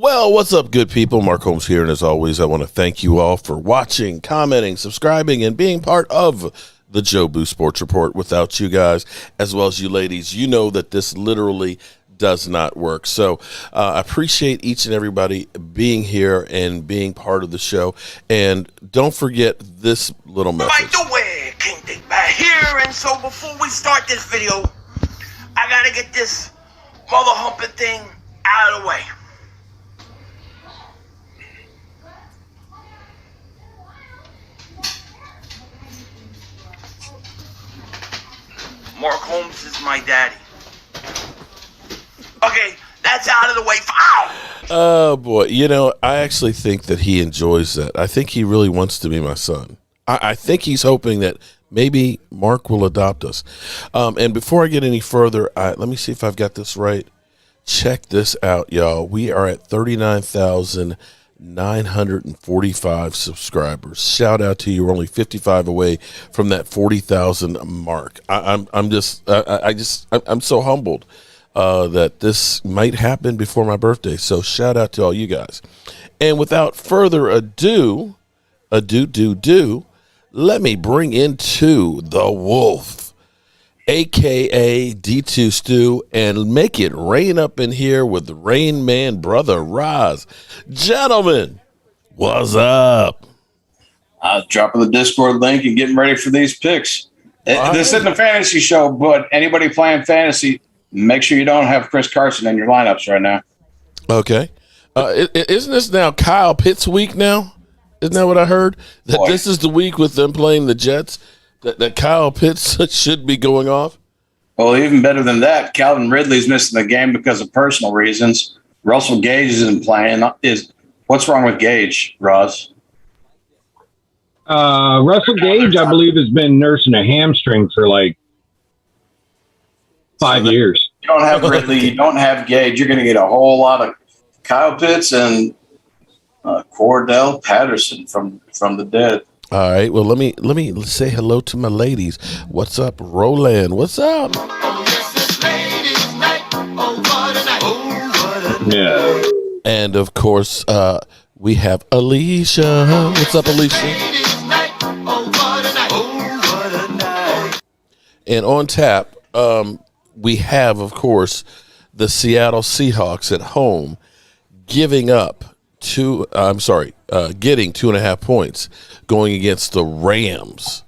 Well, what's up, good people? Mark Holmes here, and as always, I want to thank you all for watching, commenting, subscribing, and being part of the Jobu Sports Report. Without you guys, as well as you ladies, you know that this literally does not work. So I appreciate each and everybody being here and being part of the show. And don't forget this little message. By the way, King Dick back here, and so before we start this video, I gotta get this mother humping thing out of the way. Mark Holmes is my daddy. Okay, that's out of the way. Ow! Oh, boy. You know, I actually think that he enjoys that. I think he really wants to be my son. I think he's hoping that maybe Mark will adopt us. And before I get any further, let me see if I've got this right. Check this out, y'all. We are at 39,945 subscribers. Shout out to you. We're only 55 away from that 40,000 mark. I'm so humbled that this might happen before my birthday. So shout out to all you guys. And without further ado, let me bring into the Wolf, a.k.a. D2 Stew, and make it rain up in here with the Rain Man brother, Roz. Gentlemen, what's up? Dropping the Discord link and getting ready for these picks. This isn't a fantasy show, but anybody playing fantasy, make sure you don't have Chris Carson in your lineups right now. Okay. Isn't this now Kyle Pitts week now? Isn't that what I heard? That Boy. This is the week with them playing the Jets, that Kyle Pitts should be going off? Well, even better than that, Calvin Ridley's missing the game because of personal reasons. Russell Gage isn't playing. What's wrong with Gage, Roz? Russell Gage, I believe, has been nursing a hamstring for like 5 years. You don't have Ridley, you don't have Gage. You're going to get a whole lot of Kyle Pitts and Cordell Patterson from the dead. All right. Well, let me say hello to my ladies. What's up, Roland? What's up? Yeah. And of course, we have Alicia. What's up, Alicia? And on tap, we have, of course, the Seattle Seahawks at home getting 2.5 points going against the Rams.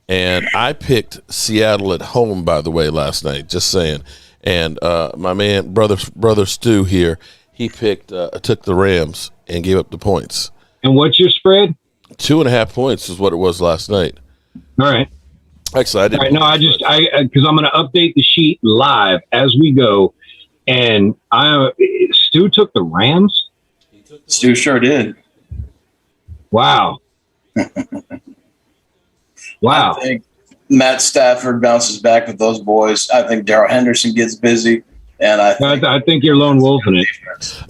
And I picked Seattle at home, by the way, last night, just saying. And my man, brother Stu here, he took the Rams and gave up the points. And what's your spread? 2.5 points is what it was last night. All right. Actually, I didn't. All right, because I'm going to update the sheet live as we go. And Stu took the Rams? Stu sure did. Wow. Wow. I think Matt Stafford bounces back with those boys. I think Darrell Henderson gets busy. And I think you're lone wolfing it.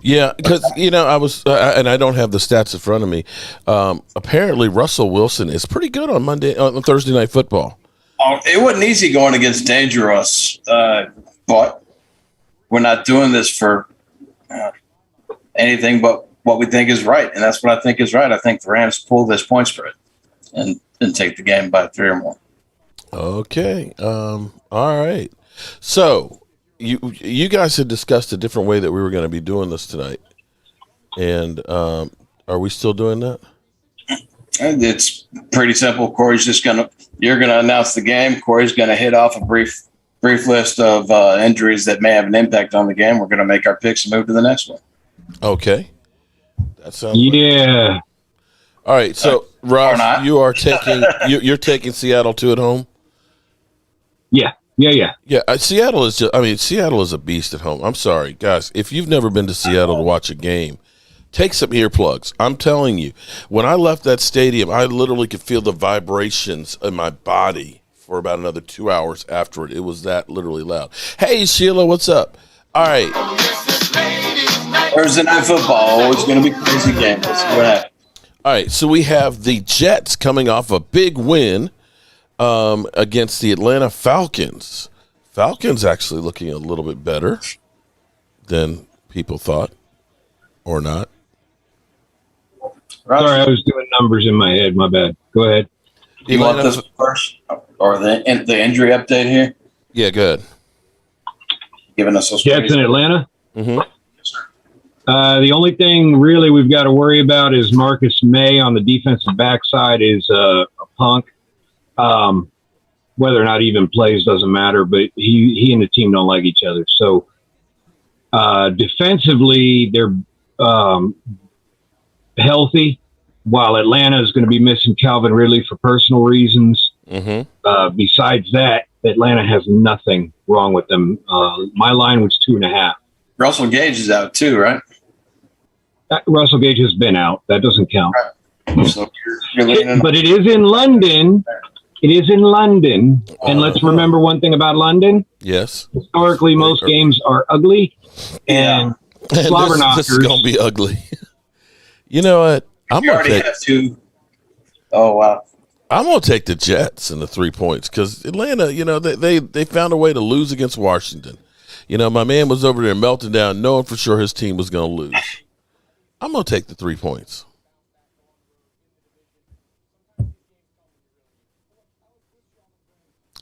Yeah, because, I was, and I don't have the stats in front of me. Apparently, Russell Wilson is pretty good on Thursday Night Football. Oh, it wasn't easy going against Dangerous, but we're not doing this for anything but what we think is right, and that's what I think is right. I think the Rams pull this point spread and take the game by 3 or more. Okay. All right. So you guys had discussed a different way that we were going to be doing this tonight, and are we still doing that? And it's pretty simple. You're gonna announce the game. Corey's gonna hit off a brief list of injuries that may have an impact on the game. We're gonna make our picks and move to the next one. Okay. That sounds Yeah. All right, so Rob, you are taking you're taking Seattle 2 at home? Yeah. Yeah, Seattle is a beast at home. I'm sorry, guys. If you've never been to Seattle to watch a game, take some earplugs. I'm telling you, when I left that stadium, I literally could feel the vibrations in my body for about another 2 hours after it. It was that literally loud. Hey, Sheila, what's up? All right. Thursday Night Football. It's going to be a crazy game. Let's see what happens. All right, so we have the Jets coming off a big win against the Atlanta Falcons. Falcons actually looking a little bit better than people thought. or not. Roger, Sorry, I was doing numbers in my head. My bad. Go ahead. you want this first, or the injury update here? Yeah, good. Giving us those Jets in Atlanta. Mm-hmm. The only thing really we've got to worry about is Marcus May on the defensive backside is a punk. Whether or not he even plays doesn't matter, but he and the team don't like each other. So defensively, they're healthy, while Atlanta is going to be missing Calvin Ridley for personal reasons. Mm-hmm. Besides that, Atlanta has nothing wrong with them. My line was 2.5. Russell Gage is out too, right? Russell Gage has been out. That doesn't count. Right. So you're leaning. But it is in London. It is in London. And let's remember one thing about London. Yes. Historically, most games are ugly. And slobber knockers. This is going to be ugly. You know what? I'm going to take. Oh, wow. I'm going to take the Jets and the 3 points because Atlanta, you know, they found a way to lose against Washington. You know, my man was over there melting down, knowing for sure his team was going to lose. I'm going to take the 3 points.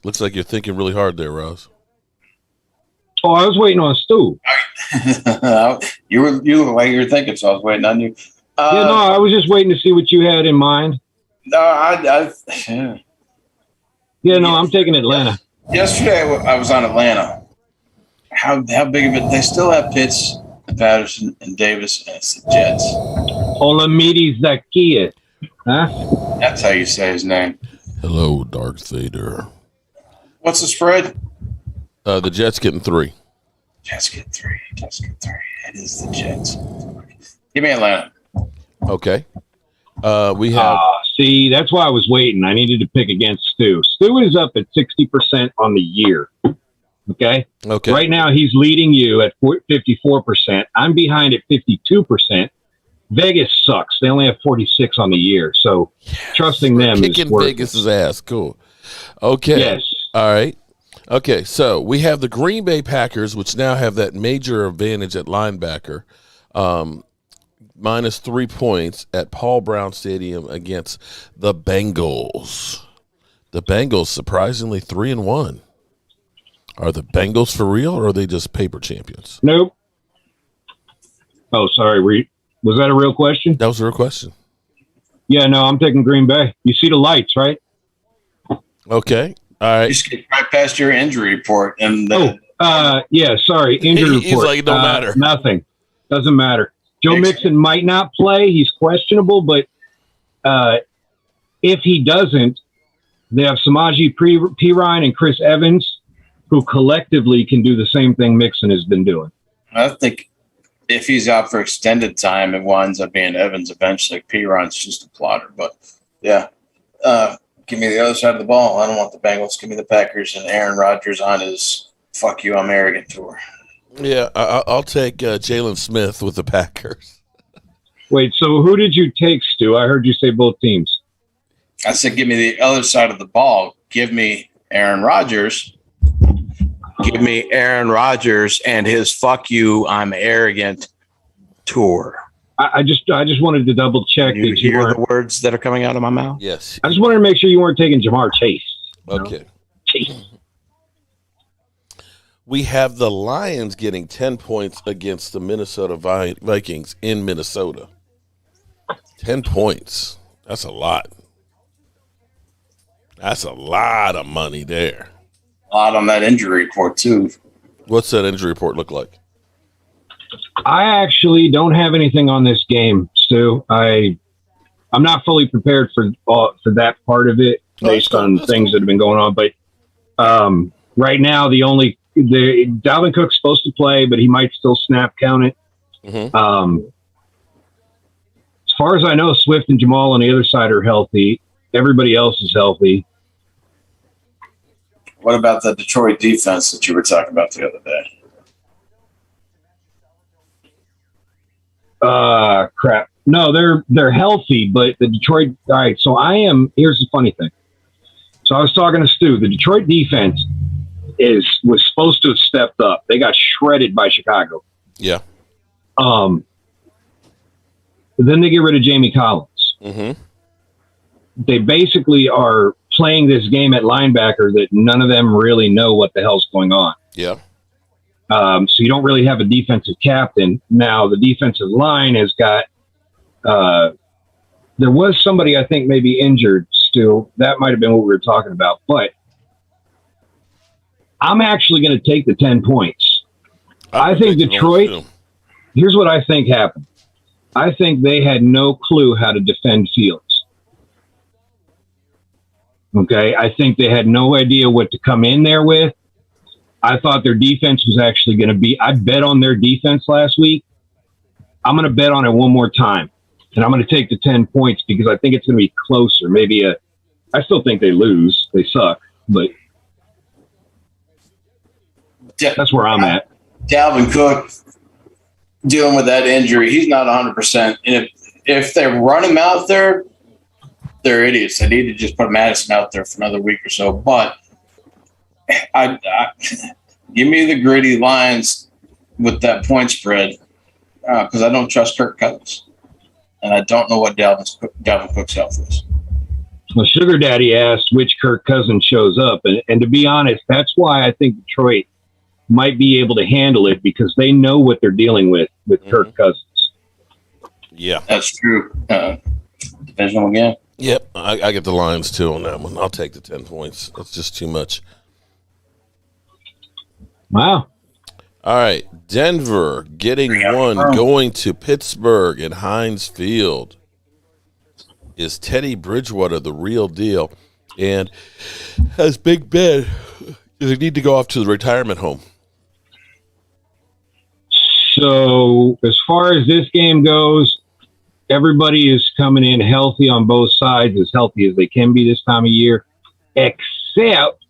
Looks like you're thinking really hard there, Ross. Oh, I was waiting on Stu. You look like you were thinking, so I was waiting on you. Yeah, no, I was just waiting to see what you had in mind. No, I'm taking Atlanta. Yesterday I was on Atlanta. How big of it? They still have Pitts, and Patterson, and Davis, and it's the Jets. Olamide Zaccheaus. Huh? That's how you say his name. Hello, Darth Vader. What's the spread? The Jets getting 3. Jets get 3. It is the Jets. Give me Atlanta. Okay. We have. See, that's why I was waiting. I needed to pick against Stu. Stu is up at 60% on the year. Okay. Right now, he's leading you at 54%. I'm behind at 52%. Vegas sucks. They only have 46 on the year. So trusting them is kicking worthless. Vegas's ass. Cool. Okay. Yes. All right. Okay. So we have the Green Bay Packers, which now have that major advantage at linebacker. Minus 3 points at Paul Brown Stadium against the Bengals. The Bengals surprisingly 3-1. Are the Bengals for real, or are they just paper champions? Nope. Oh, sorry. Was that a real question? That was a real question. Yeah, no, I'm taking Green Bay. You see the lights, right? Okay. All right. You skipped right past your injury report. And yeah, sorry. Injury report. He's like, it don't matter. Nothing. Doesn't matter. Joe Mixon might not play. He's questionable, but if he doesn't, they have Samaje Perine and Chris Evans, who collectively can do the same thing Mixon has been doing. I think if he's out for extended time, it winds up being Evans eventually. Perine's just a plotter. But, yeah, give me the other side of the ball. I don't want the Bengals. Give me the Packers and Aaron Rodgers on his fuck you, I'm arrogant tour. Yeah, I'll take Jalen Smith with the Packers. Wait, so who did you take, Stu? I heard you say both teams. I said give me the other side of the ball. Give me Aaron Rodgers. Give me Aaron Rodgers and his fuck you, I'm arrogant tour. I just wanted to double check. You hear the words that are coming out of my mouth? Yes. I just wanted to make sure you weren't taking Jamar Chase. Okay. Chase. We have the Lions getting 10 points against the Minnesota Vikings in Minnesota. 10 points. That's a lot. That's a lot of money there. A lot on that injury report, too. What's that injury report look like? I actually don't have anything on this game, Stu. I'm not fully prepared for that part of it based on things that have been going on. But right now, Dalvin Cook's supposed to play, but he might still snap count it. Mm-hmm. As far as I know, Swift and Jamal on the other side are healthy. Everybody else is healthy. What about the Detroit defense that you were talking about the other day? Crap. No, they're healthy, but the Detroit. All right. So here's the funny thing. So I was talking to Stu. The Detroit defense was supposed to have stepped up. They got shredded by Chicago. Yeah. Then they get rid of Jamie Collins. Mm-hmm. They basically are playing this game at linebacker that none of them really know what the hell's going on. Yeah. So you don't really have a defensive captain. Now, the defensive line has got there was somebody I think maybe injured still. That might have been what we were talking about. But I'm actually going to take the 10 points. I think Detroit, here's what I think happened. I think they had no clue how to defend Fields. Okay? I think they had no idea what to come in there with. I thought their defense was actually going to be – I bet on their defense last week. I'm going to bet on it one more time. And I'm going to take the 10 points because I think it's going to be closer. I still think they lose. They suck. But that's where I'm at. Dalvin Cook dealing with that injury, he's not 100%. And if they run him out there, they're idiots. They need to just put Madison out there for another week or so. But I give me the gritty Lions with that point spread because I don't trust Kirk Cousins. And I don't know what Dalvin Cook's health is. Well, Sugar Daddy asked which Kirk Cousins shows up. And to be honest, that's why I think Detroit might be able to handle it because they know what they're dealing with Kirk Cousins. Yeah. That's true. Divisional game. Yep. I get the Lions, too, on that one. I'll take the 10 points. That's just too much. Wow. All right. Denver getting one, going to Pittsburgh at Heinz Field. Is Teddy Bridgewater the real deal? And has Big Ben, does he need to go off to the retirement home? So as far as this game goes, everybody is coming in healthy on both sides, as healthy as they can be this time of year, except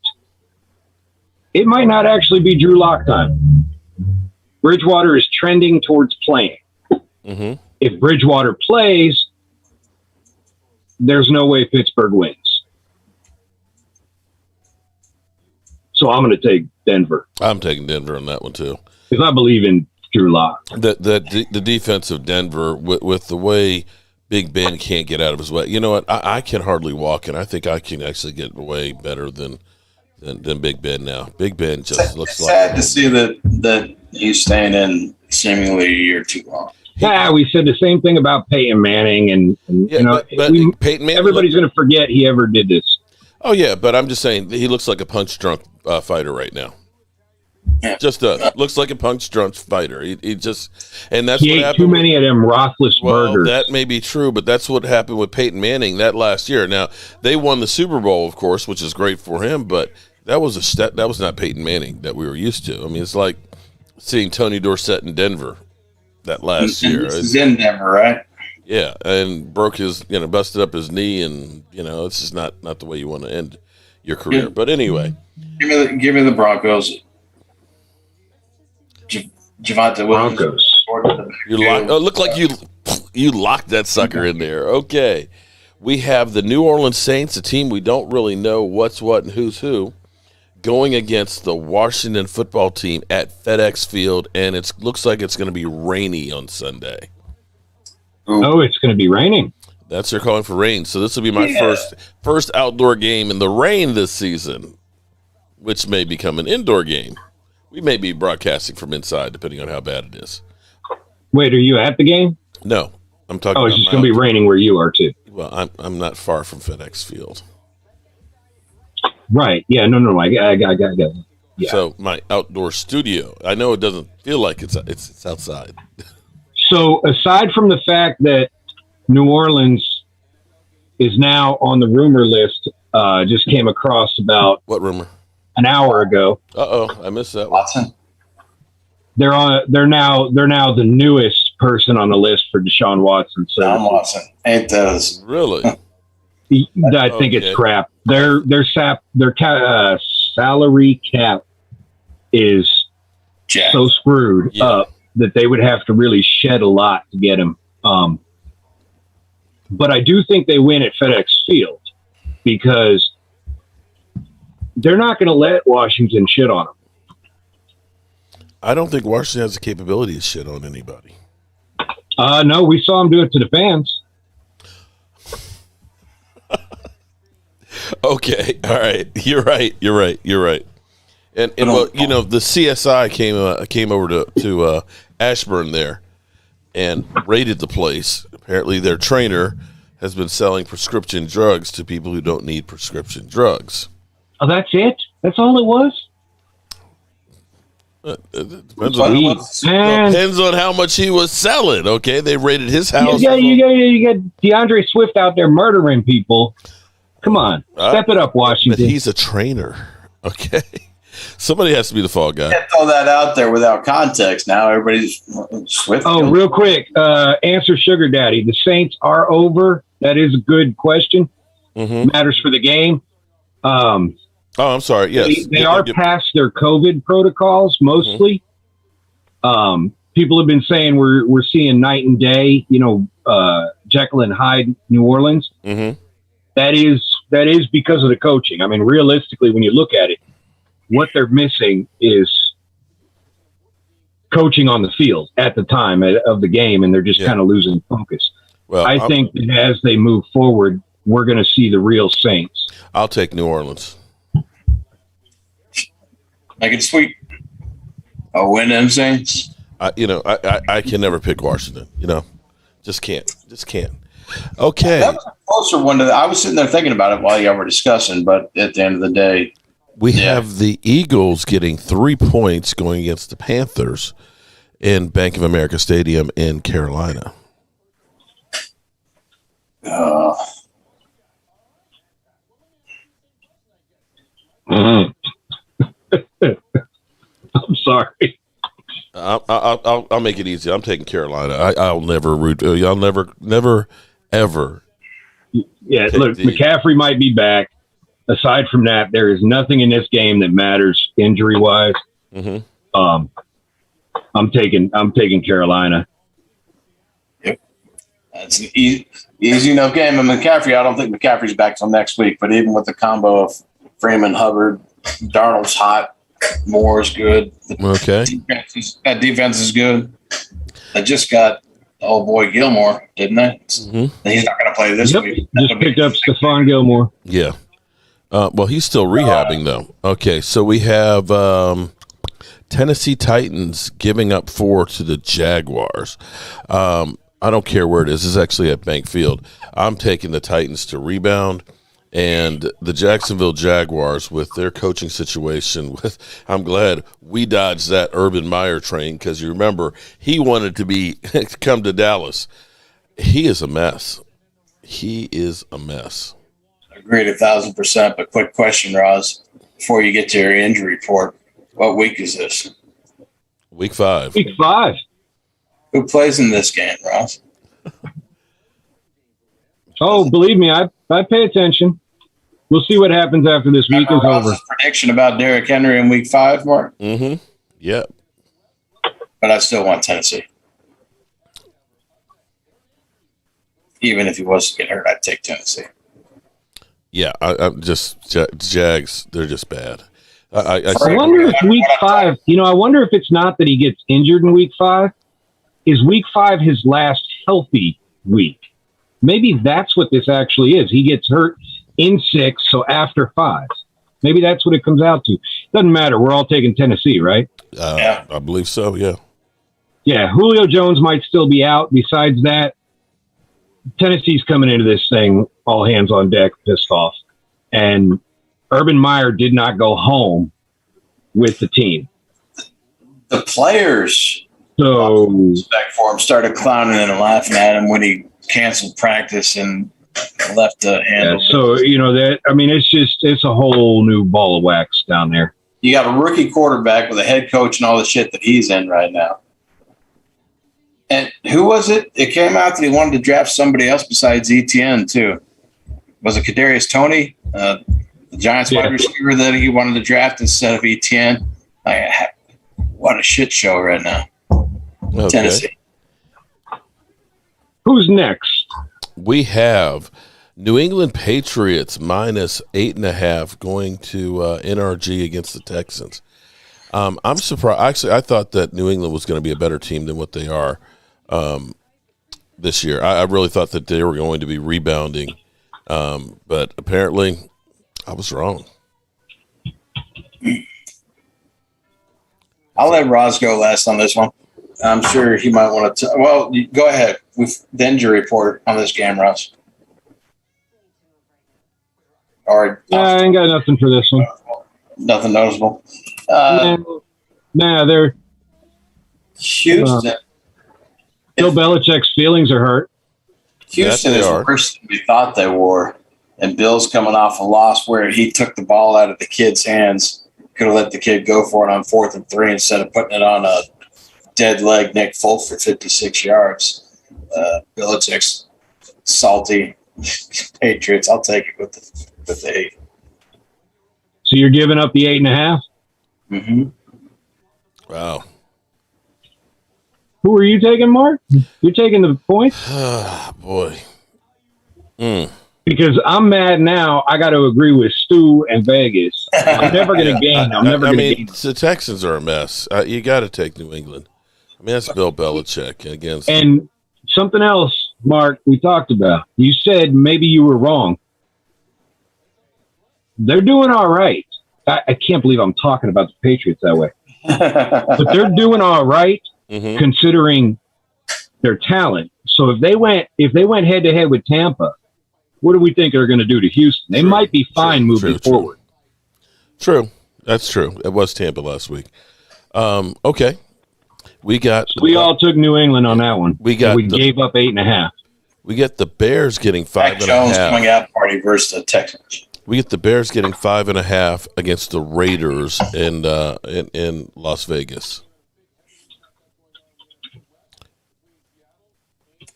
it might not actually be Drew Lock time. Bridgewater is trending towards playing. Mm-hmm. If Bridgewater plays, there's no way Pittsburgh wins. So I'm going to take Denver. I'm taking Denver on that one, too. Because I believe in Drew Lock. The defense of Denver, with the way Big Ben can't get out of his way. You know what? I can hardly walk, and I think I can actually get away better than Big Ben now. Big Ben just looks like – sad to see that he's staying in seemingly a year too long. Yeah, we said the same thing about Peyton Manning, and yeah, you know, Peyton Manning, everybody's going to forget he ever did this. Oh yeah, but I'm just saying he looks like a punch-drunk fighter right now. Yeah. Just looks like a punch-drunk fighter. He just, and that's he what ate happened. Too many of them Roethlisbergers. Well, that may be true, but that's what happened with Peyton Manning that last year. Now they won the Super Bowl, of course, which is great for him, but that was not Peyton Manning that we were used to. I mean, it's like seeing Tony Dorsett in Denver that last year. This is in Denver, right? Yeah, and busted up his knee, and it's just not the way you want to end your career. Yeah. But anyway, give me the Broncos. Javonte Broncos. Look like you locked that sucker in there. Okay, we have the New Orleans Saints, a team we don't really know what's what and who's who, going against the Washington football team at FedEx Field, and it looks like it's going to be rainy on Sunday. Oh, it's going to be raining. That's they're calling for rain. So this will be my first outdoor game in the rain this season, which may become an indoor game. We may be broadcasting from inside, depending on how bad it is. Wait, are you at the game? No, I'm talking. Oh, it's just going to be raining where you are too. Well, I'm not far from FedEx Field. Right. Yeah. No. I got it. Yeah. So my outdoor studio. I know it doesn't feel like it's outside. So aside from the fact that New Orleans is now on the rumor list, just came across about what rumor? An hour ago. I missed that one. Watson. They're now the newest person on the list for Deshaun Watson. So Deshaun Watson ain't those really? I think it's crap. Their salary cap is so screwed up that they would have to really shed a lot to get him. But I do think they win at FedEx Field because they're not going to let Washington shit on them. I don't think Washington has the capability to shit on anybody. No, we saw him do it to the fans. Okay, all right. You're right. And well, the CSI came over to Ashburn there and raided the place. Apparently, their trainer has been selling prescription drugs to people who don't need prescription drugs. Oh, that's it? That's all it was? Depends on how much he was selling. Okay, they raided his house. You got DeAndre Swift out there murdering people. Come on, step it up, Washington. But he's a trainer. Okay, somebody has to be the fall guy. You can't throw that out there without context. Now everybody's Swift. Oh, real quick, answer Sugar Daddy. The Saints are over. That is a good question. Mm-hmm. Matters for the game. I'm sorry. Yes, they are past their COVID protocols mostly. Mm-hmm. People have been saying we're seeing night and day. Jekyll and Hyde, New Orleans. Mm-hmm. That is because of the coaching. I mean, realistically, when you look at it, what they're missing is coaching on the field at the time of the game, and they're just kind of losing focus. Well, I think that as they move forward, we're going to see the real Saints. I'll take New Orleans. Make it sweet. I'll win them Saints. I can never pick Washington. Just can't. Okay. That was a closer one. I was sitting there thinking about it while y'all were discussing, but at the end of the day, we have the Eagles getting 3 points going against the Panthers in Bank of America Stadium in Carolina. I'm sorry. I'll make it easy. I'm taking Carolina. I'll never root. Y'all never, ever. Yeah, look, McCaffrey might be back. Aside from that, there is nothing in this game that matters injury wise. Mm-hmm. I'm taking Carolina. Yep, that's an easy enough game. And McCaffrey, I don't think McCaffrey's back till next week. But even with the combo of Freeman, Hubbard, Darnold's hot, Moore's good. Okay, that defense is good. They just got old boy Gilmore, didn't they? Mm-hmm. He's not going to play this week. Just picked up Stephon Gilmore. Yeah. Well, he's still rehabbing, though. Okay, so we have Tennessee Titans giving up 4 to the Jaguars. I don't care where it is. It's actually at Bank Field. I'm taking the Titans to rebound. And the Jacksonville Jaguars, with their coaching situation, I'm glad we dodged that Urban Meyer train, because you remember he wanted to come to Dallas. He is a mess. Agreed 1,000%. But quick question, Roz, before you get to your injury report, what week is this? Week 5. Week 5. Who plays in this game, Roz? Oh, believe me, I pay attention. We'll see what happens after this week is over. Prediction about Derrick Henry in week 5, Mark? Mm-hmm. Yep. But I still want Tennessee. Even if he was to get hurt, I'd take Tennessee. Yeah, I'm just Jags. They're just bad. I wonder if week 5. I wonder if it's not that he gets injured in week 5. Is week 5 his last healthy week? Maybe that's what this actually is. He gets hurt in 6, so after 5. Maybe that's what it comes out to. Doesn't matter. We're all taking Tennessee, right? Yeah, I believe so. Yeah. Yeah, Julio Jones might still be out. Besides that, Tennessee's coming into this thing all hands on deck, pissed off. And Urban Meyer did not go home with the team. The players, so respect for him, started clowning and laughing at him when he canceled practice and left the handle. Yeah, so it's a whole new ball of wax down there. You got a rookie quarterback with a head coach and all the shit that he's in right now. And who was it? It came out that he wanted to draft somebody else besides ETN too. Was it Kadarius Toney, the Giants wide receiver that he wanted to draft instead of ETN? What a shit show right now. Okay. Tennessee. Who's next? We have New England Patriots minus 8.5 going to NRG against the Texans. I'm surprised. Actually, I thought that New England was going to be a better team than what they are. this year. I really thought that they were going to be rebounding, but apparently I was wrong. I'll let Roz go last on this one. I'm sure he might want to. Well, go ahead with the injury report on this game, Roz. Or I ain't got nothing for this one. Nothing noticeable. They're Houston. Bill Belichick's feelings are hurt. Houston is worse than we thought they were. And Bill's coming off a loss where he took the ball out of the kid's hands. Could have let the kid go for it on 4th and 3 instead of putting it on a dead leg Nick Folk for 56 yards. Belichick's salty. Patriots, I'll take it with the 8. So you're giving up the 8.5? Mm-hmm. Wow. Who are you taking, Mark? You're taking the points? Boy. Because I'm mad now. I got to agree with Stu and Vegas. I'm never going to gain. I'm never going to gain. The Texans are a mess. You got to take New England. I mean, that's Bill Belichick against. And something else, Mark, we talked about. You said maybe you were wrong. They're doing all right. I can't believe I'm talking about the Patriots that way. But they're doing all right, considering their talent. So if they went head to head with Tampa, what do we think they're going to do to Houston? They might be fine moving forward. True. That's true. It was Tampa last week. Okay. We all took New England on that one. We gave up 8.5. We get the Bears getting 5.5. Jones coming out party versus the Texans. We get the Bears getting 5.5 against the Raiders in Las Vegas.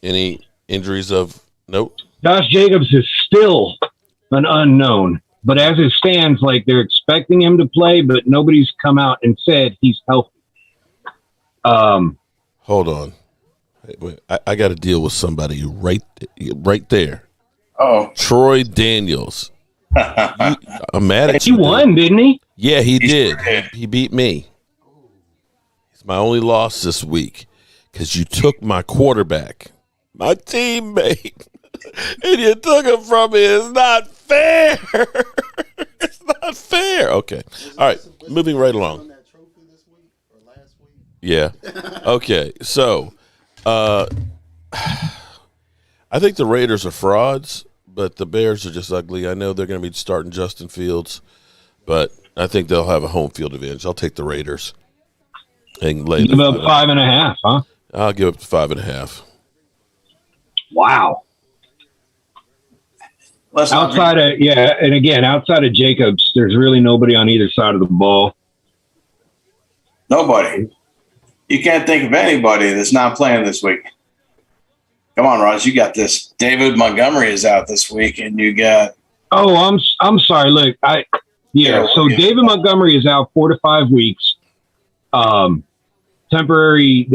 Any injuries of note? Josh Jacobs is still an unknown, but as it stands, like they're expecting him to play, but nobody's come out and said he's healthy. Hold on. Wait, I got to deal with somebody right there. Oh, Troy Daniels. I'm mad at you. He won, didn't he? Yeah, he did. He beat me. It's my only loss this week because you took my quarterback, my teammate, and you took him from me. It's not fair. It's not fair. Okay. All right. Moving right along. Yeah. Okay. So, I think the Raiders are frauds, but the Bears are just ugly. I know they're going to be starting Justin Fields, but I think they'll have a home field advantage. I'll take the Raiders. And lay give up 5.5, huh? I'll give up 5.5. Wow. Outside of Jacobs, there's really nobody on either side of the ball. Nobody. You can't think of anybody that's not playing this week. Come on, Ross, you got this. David Montgomery is out this week, and you got. Oh, I'm sorry. Look, So David Montgomery is out 4 to 5 weeks. Temporary.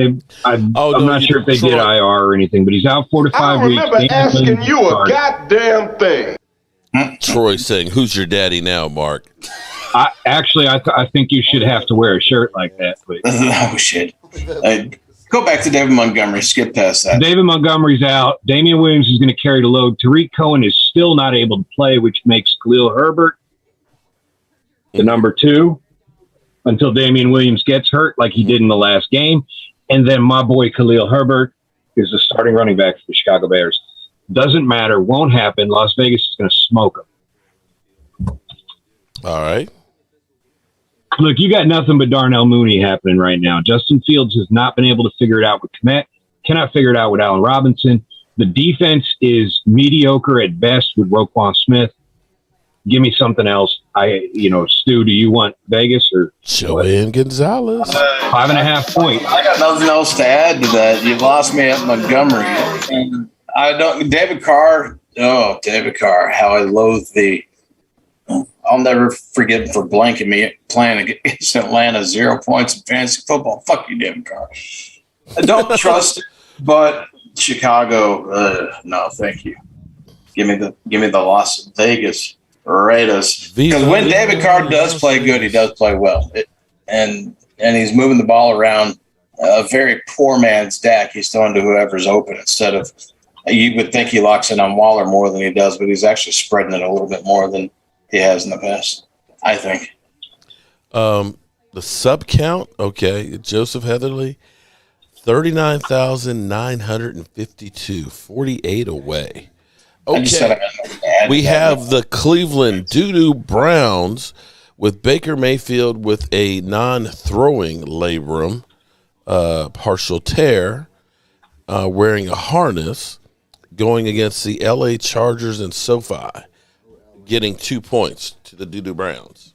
I'm not sure if they did IR or anything, but he's out 4 to 5 weeks. I remember asking you a goddamn thing. Troy saying, "Who's your daddy now, Mark?" I think you should have to wear a shirt like that. But. Oh shit. Go back to David Montgomery. Skip past that. David Montgomery's out. Damian Williams is going to carry the load. Tariq Cohen is still not able to play, which makes Khalil Herbert the number 2 until Damian Williams gets hurt like he did in the last game. And then my boy Khalil Herbert is the starting running back for the Chicago Bears. Doesn't matter. Won't happen. Las Vegas is going to smoke them. All right. Look, you got nothing but Darnell Mooney happening right now. Justin Fields has not been able to figure it out with Kmet. Cannot figure it out with Allen Robinson. The defense is mediocre at best with Roquan Smith. Give me something else. Stu, do you want Vegas or Joanne Gonzalez? 5.5 points. I got nothing else to add to that. You lost me at Montgomery. And David Carr. Oh, David Carr. How I loathe the. I'll never forget him for blanking me playing against Atlanta 0 points in fantasy football. Fuck you, David Carr. I don't trust it, but Chicago, no, thank you. Give me the Las Vegas Raiders. Because when David Carr does play good, he does play well. And he's moving the ball around. a very poor man's Dak. He's throwing to whoever's open instead of. You would think he locks in on Waller more than he does, but he's actually spreading it a little bit more than he has in the past, I think. The sub count, okay, Joseph Heatherly, 39,952, 48 away. Okay, we have the Cleveland Doo-Doo Browns with Baker Mayfield with a non-throwing labrum, partial tear, wearing a harness, going against the L.A. Chargers and SoFi, getting 2 points to the Doo-Doo Browns.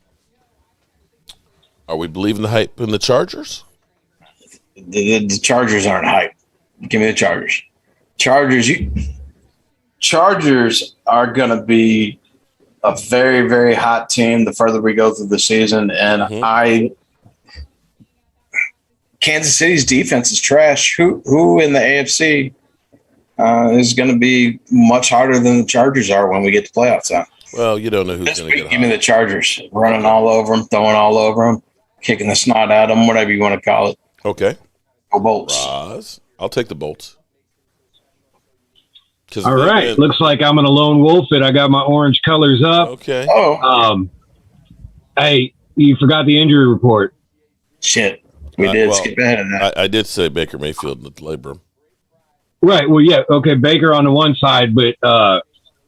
Are we believing the hype in the Chargers? The Chargers aren't hype. Give me the Chargers. Chargers are going to be a very, very hot team the further we go through the season. And Kansas City's defense is trash. Who in the AFC is going to be much harder than the Chargers are when we get to playoff time? Well, you don't know who's going to get hot. Give me the Chargers. Running all over them, throwing all over them, kicking the snot out of them, whatever you want to call it. Okay. Go Bolts. Roz, I'll take the Bolts. All right. Looks like I'm going to lone wolf it. I got my orange colors up. Okay. Hey, you forgot the injury report. Shit. We did skip ahead of that. I did say Baker Mayfield in the labrum. Right. Well, yeah. Okay. Baker on the one side, but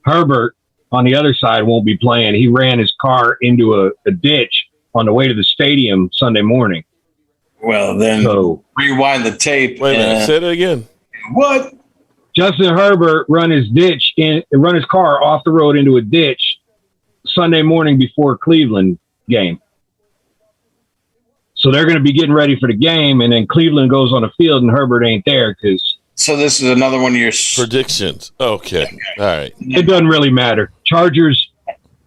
Herbert on the other side won't be playing. He ran his car into a ditch on the way to the stadium Sunday morning. Well, then rewind the tape. Wait a minute. Say it again. What? Justin Herbert run his car off the road into a ditch Sunday morning before Cleveland game. So they're going to be getting ready for the game, and then Cleveland goes on the field, and Herbert ain't there because. So this is another one of your predictions. Okay, all right. It doesn't really matter. Chargers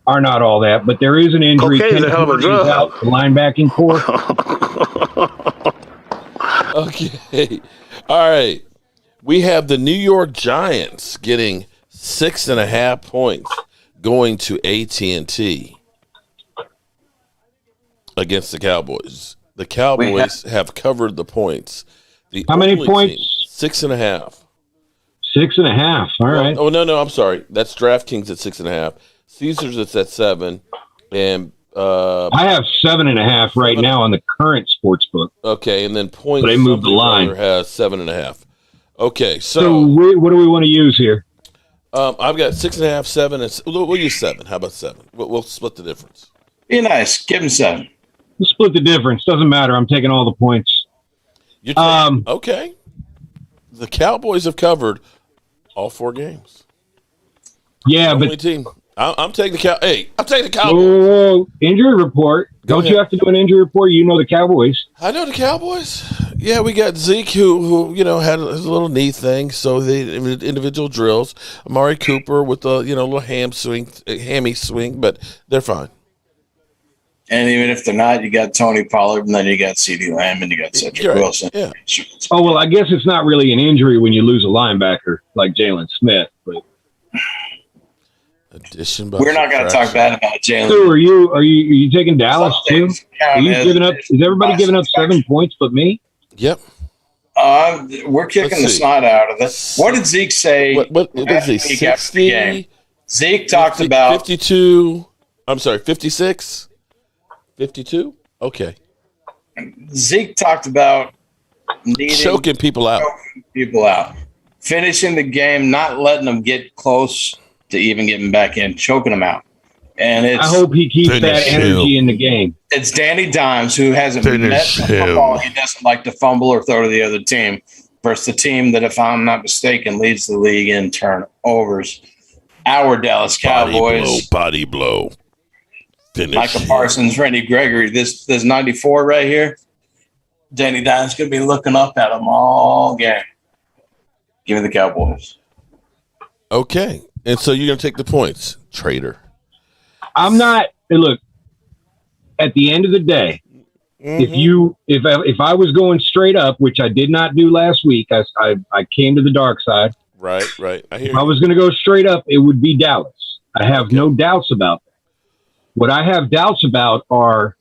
are not all that, but there is an injury. Cocaine's a hell of a drug. Out the linebacking core. Okay, all right. We have the New York Giants getting 6.5 points going to AT&T against the Cowboys. The Cowboys have covered the points. How many points? 6.5. 6.5. All right. Oh, no. I'm sorry. That's DraftKings at 6.5. Caesars it's at 7. And I have 7.5 right now on the current sports book. Okay, and then points. But they moved the line. Has 7.5. Okay, so what do we want to use here? I've got 6.5, 7, and we'll use 7. How about 7? We'll split the difference. Be nice. Give him 7. We'll split the difference. Doesn't matter. I'm taking all the points. Okay. The Cowboys have covered all 4 games. Yeah, but team. I'm taking the I'm taking the Cowboys. Injury report. Don't you have to do an injury report? You know the Cowboys. I know the Cowboys. Yeah, we got Zeke who had a little knee thing, so the individual drills. Amari Cooper with the little hammy swing, but they're fine. And even if they're not, you got Tony Pollard, and then you got CeeDee Lamb, and you got Cedric Wilson. Yeah. Oh, well, I guess it's not really an injury when you lose a linebacker like Jalen Smith. But we're not going to talk bad about Jalen. So are you taking Dallas too? Are you giving up? Is everybody giving up 7 points but me? Yep. We're kicking the snot out of this. What did Zeke say? What was he? 60? Zeke talked about 52. I'm sorry, 56. 52? Okay. Zeke talked about choking people out. Finishing the game, not letting them get close to even getting back in, choking them out. And I hope he keeps that energy in the game. It's Danny Dimes, who hasn't met football. He doesn't like to fumble or throw to the other team, versus the team that, if I'm not mistaken, leads the league in turnovers. Our Dallas Cowboys. Body blow. Micah Parsons, Randy Gregory, this 94 right here. Danny Dimes going to be looking up at them all game. Give me the Cowboys. Okay. And so you're going to take the points, traitor. I'm not. Look, at the end of the day, if I was going straight up, which I did not do last week, I came to the dark side. Right. I hear if I was going to go straight up, it would be Dallas. I have no doubts about that. What I have doubts about are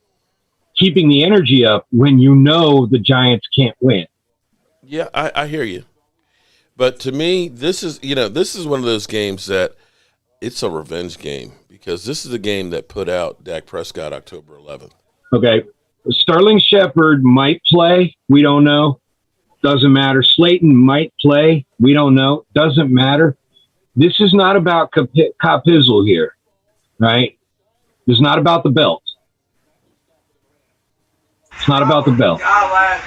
keeping the energy up when you know the Giants can't win. Yeah, I hear you. But to me, this is one of those games that it's a revenge game because this is the game that put out Dak Prescott October 11th. Okay. Sterling Shepard might play. We don't know. Doesn't matter. Slayton might play. We don't know. Doesn't matter. This is not about Copizzle here, right? This is not about the belt. It's not about the belt. What?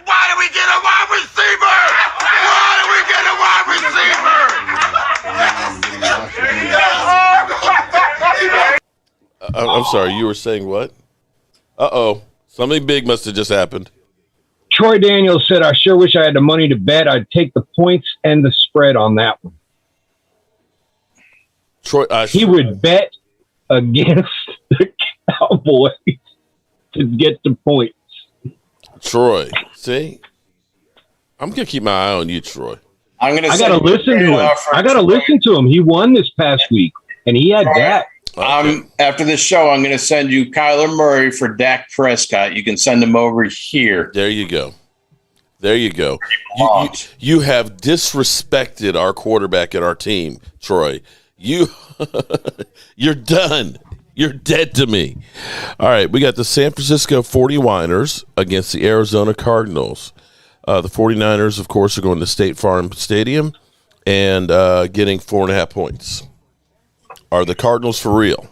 Why did we get a wide receiver? Why did we get a wide receiver? I'm sorry, you were saying what? Uh-oh. Something big must have just happened. Troy Daniels said, I sure wish I had the money to bet. I'd take the points and the spread on that one. He would bet against the Cowboys to get the points. Troy, see? I'm going to keep my eye on you, Troy. I got to listen to him. I got to listen to him. He won this past week, and he had Dak. After this show, I'm going to send you Kyler Murray for Dak Prescott. You can send him over here. There you go. There you go. You have disrespected our quarterback and our team, Troy. You're done. You're dead to me. All right, we got the San Francisco 49ers against the Arizona Cardinals. The 49ers, of course, are going to State Farm Stadium and getting 4.5 points. Are the Cardinals for real?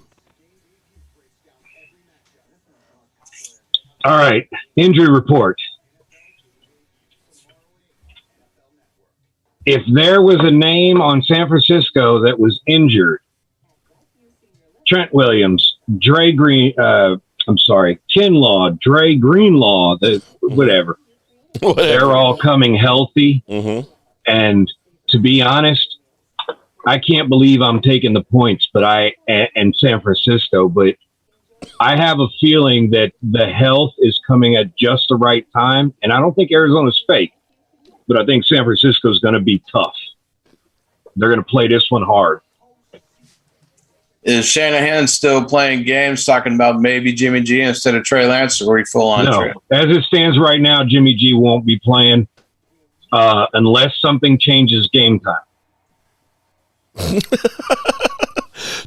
All right, injury report. If there was a name on San Francisco that was injured, Trent Williams, Kinlaw, Dre Greenlaw, whatever. They're all coming healthy. Mm-hmm. And to be honest, I can't believe I'm taking the points, and San Francisco, but I have a feeling that the health is coming at just the right time. And I don't think Arizona's fake, but I think San Francisco's going to be tough. They're going to play this one hard. Is Shanahan still playing games, talking about maybe Jimmy G instead of Trey Lance, or are we full on No. Trey? As it stands right now, Jimmy G won't be playing unless something changes game time.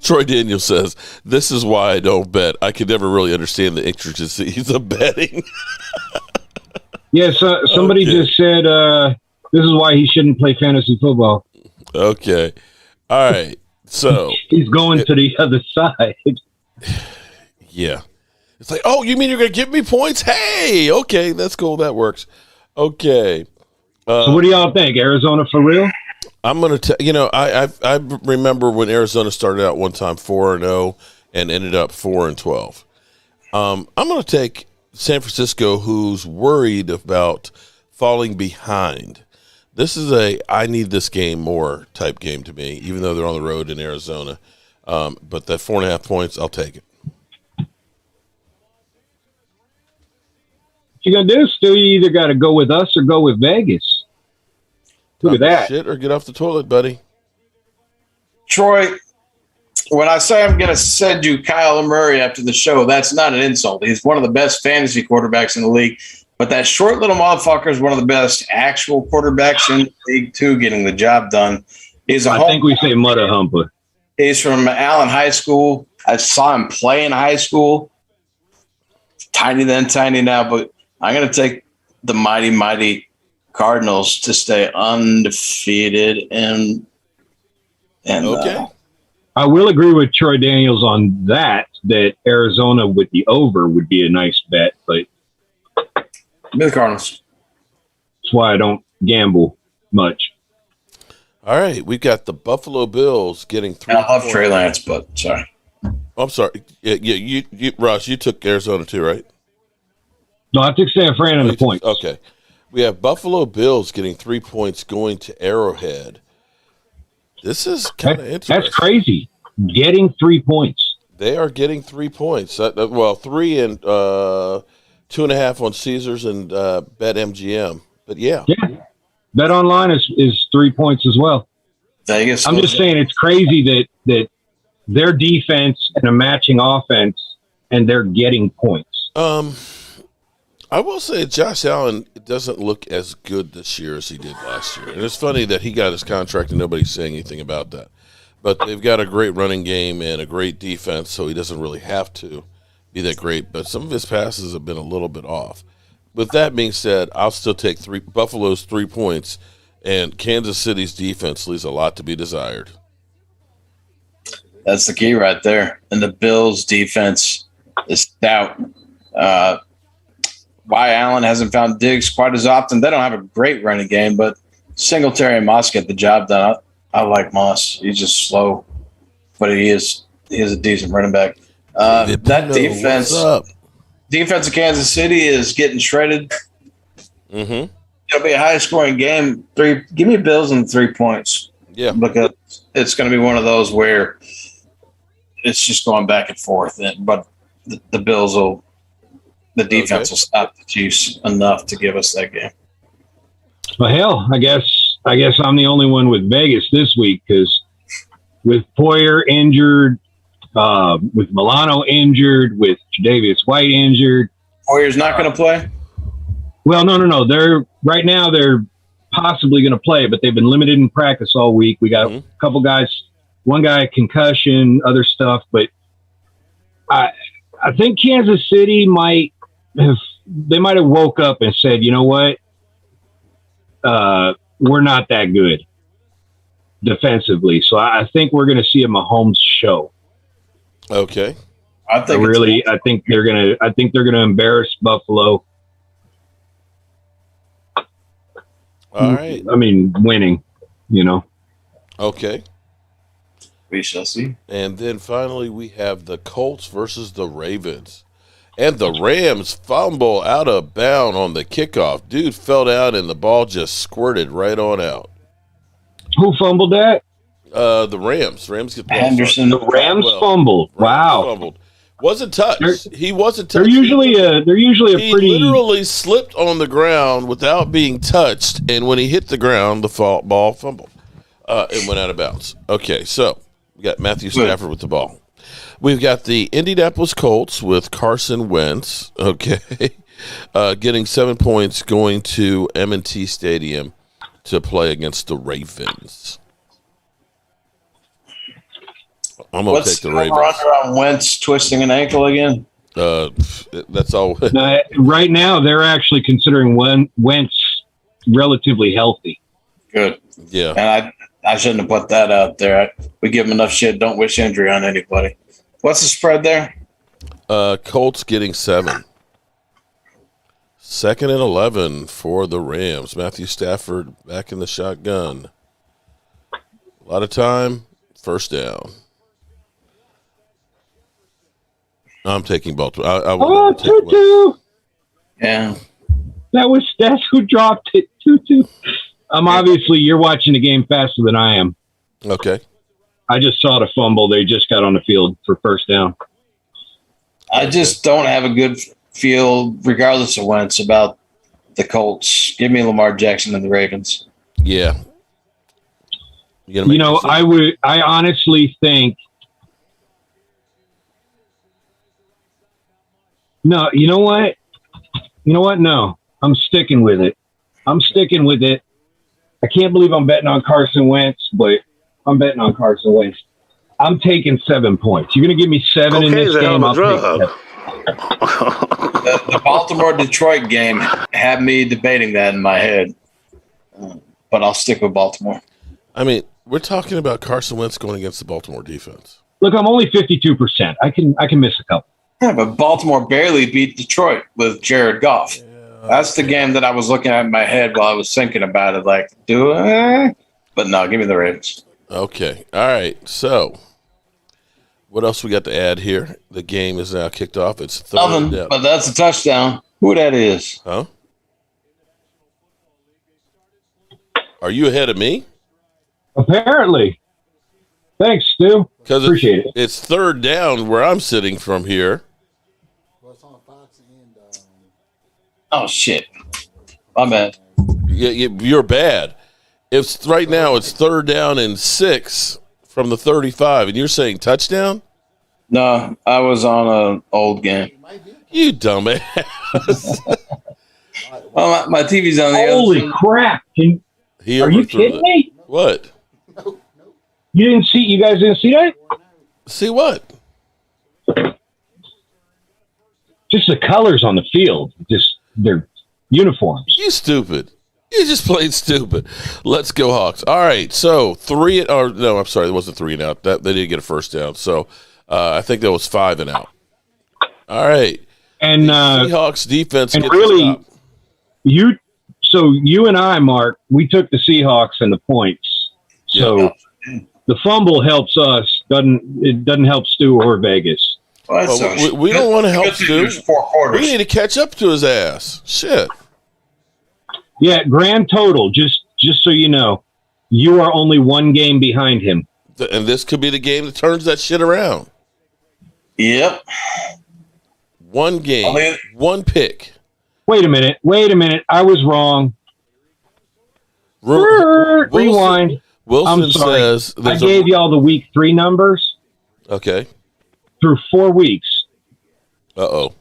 Troy Daniels says, this is why I don't bet. I could never really understand the intricacies of betting. Yes, somebody just said this is why he shouldn't play fantasy football. Okay. All right. So he's going to the other side. Yeah. It's like, oh, you mean you're going to give me points? Hey, okay, that's cool. That works. Okay. So what do y'all think? Arizona for real? I'm going to tell I remember when Arizona started out one time 4-0 and ended up 4-12. I'm going to take San Francisco, who's worried about falling behind. This is I need this game more type game to me, even though they're on the road in Arizona. But that 4.5 points, I'll take it. What you going to do, Stu? You either got to go with us or go with Vegas. Look at that. Shit or get off the toilet, buddy. Troy, when I say I'm going to send you Kyler Murray after the show, that's not an insult. He's one of the best fantasy quarterbacks in the league. But that short little motherfucker is one of the best actual quarterbacks in the league, too, getting the job done. I think we say Mudda Humper. He's from Allen High School. I saw him play in high school. Tiny then, tiny now. But I'm going to take the mighty, mighty Cardinals to stay undefeated. And okay. I will agree with Troy Daniels on that Arizona with the over would be a nice bet, but the Cardinals. That's why I don't gamble much. All right, we've got the Buffalo Bills getting 3 I love Trey Lance, but sorry. I'm sorry. Yeah, you Ross, you took Arizona too, right? No, I took San Fran on the points. Okay. We have Buffalo Bills getting 3 points going to Arrowhead. This is kind of interesting. That's crazy. Getting 3 points. They are getting 3 points. 3 and 2.5 on Caesars and Bet MGM. But yeah. Bet online is 3 points as well. Vegas. I'm just saying it's crazy that their defense and a matching offense and they're getting points. I will say Josh Allen doesn't look as good this year as he did last year. And it's funny that he got his contract and nobody's saying anything about that. But they've got a great running game and a great defense, so he doesn't really have to be that great. But some of his passes have been a little bit off. With that being said, I'll still take Buffalo's 3 points, and Kansas City's defense leaves a lot to be desired. That's the key right there. And the Bills' defense is stout. Why Allen hasn't found Diggs quite as often. They don't have a great running game, but Singletary and Moss get the job done. I like Moss. He's just slow, but he is a decent running back. That defense of Kansas City is getting shredded. Mm-hmm. It'll be a high-scoring game. Give me Bills and 3 points. Yeah, because it's going to be one of those where it's just going back and forth. But the Bills will. The defense will stop the Chiefs enough to give us that game. Well, hell, I guess I'm the only one with Vegas this week because with Poyer injured, with Milano injured, with Tre'Davious White injured. Poyer's not going to play? Well, no. They're possibly going to play, but they've been limited in practice all week. We got a couple guys, one guy concussion, other stuff, but I think Kansas City might have woke up and said, you know what? We're not that good defensively. So I think we're going to see a Mahomes show. Okay. I think they're going to embarrass Buffalo. All right. I mean, winning, Okay. We shall see. And then finally we have the Colts versus the Ravens. And the Rams fumble out of bound on the kickoff. Dude fell down and the ball just squirted right on out. Who fumbled that? The Rams. Rams get Henderson. The Rams fumbled. Wow. Fumbled. Wasn't touched. He wasn't touched. They're usually a he pretty. literally slipped on the ground without being touched, and when he hit the ground, the ball fumbled. It went out of bounds. Okay, so we got Matthew Stafford with the ball. We've got the Indianapolis Colts with Carson Wentz, getting 7 points, going to M&T Stadium to play against the Ravens. I'm going to take the Ravens. What's the on Wentz twisting an ankle again? That's all. Right now, they're actually considering Wentz relatively healthy. Good. Yeah. And I shouldn't have put that out there. We give them enough shit. Don't wish injury on anybody. What's the spread there? Colts getting 7. 2nd and 11 for the Rams. Matthew Stafford back in the shotgun. A lot of time. First down. I'm taking Baltimore. Tutu. Yeah. That's who dropped it. Tutu. Obviously, you're watching the game faster than I am. Okay. I just saw the fumble. They just got on the field for first down. I just don't have a good feel, regardless of Wentz, about the Colts. Give me Lamar Jackson and the Ravens. Yeah. I honestly think. No, you know what? No, I'm sticking with it. I can't believe I'm betting on Carson Wentz, but I'm betting on Carson Wentz. I'm taking 7 points. You're going to give me 7 in this game? I'll take 7. The Baltimore-Detroit game had me debating that in my head, but I'll stick with Baltimore. I mean, we're talking about Carson Wentz going against the Baltimore defense. Look, I'm only 52%. I can miss a couple. Yeah, but Baltimore barely beat Detroit with Jared Goff. Yeah, that's the game that I was looking at in my head while I was thinking about it. Like, but no, give me the Ravens. Okay. All right. So, what else we got to add here? The game is now kicked off. It's third nothing, down. But that's a touchdown. Who that is? Huh? Are you ahead of me? Apparently. Thanks, Stu. Appreciate it. It's third down where I'm sitting from here. Oh, shit. My bad. You're bad. It's right now it's third down and 6 from the 35, and you're saying touchdown? No, I was on an old game. You dumbass. Well, my TV's on the Holy crap. Are you kidding me? What? You guys didn't see that? See what? Just the colors on the field. Just their uniforms. You stupid. You just played stupid. Let's go Hawks. All right. So I'm sorry. It wasn't 3 and out. They didn't get a first down. So I think that was 5 and out. All right. And the Seahawks defense. And really, you and I, Mark, we took the Seahawks and the points. So the fumble helps us. It doesn't help Stu or Vegas. Well, we don't want to help Stu. We need to catch up to his ass. Shit. Yeah, grand total, just so you know, you are only 1 game behind him. And this could be the game that turns that shit around. Yep. 1 game, 1 pick. Wait a minute. I was wrong. Rewind. Wilson I'm sorry. says I gave y'all the week 3 numbers. Okay. Through 4 weeks. Uh-oh.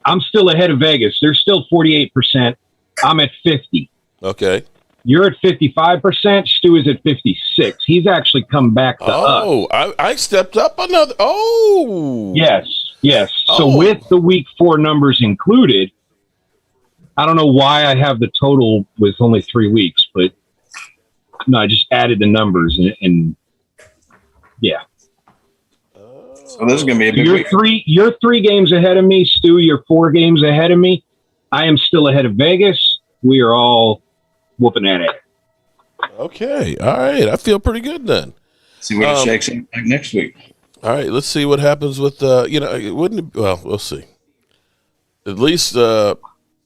I'm still ahead of Vegas. They're still 48%. I'm at 50. Okay. You're at 55%. Stu is at 56. He's actually come back to us. Oh, I stepped up another. Oh. Yes. So with the week 4 numbers included, I don't know why I have the total with only 3 weeks, but no, I just added the numbers and yeah. So this is going to be a big week. You're 3 games ahead of me, Stu. You're 4 games ahead of me. I am still ahead of Vegas. We are all whooping at it. Okay. All right. I feel pretty good then. See what it shakes out like next week. All right. Let's see what happens with, we'll see. At least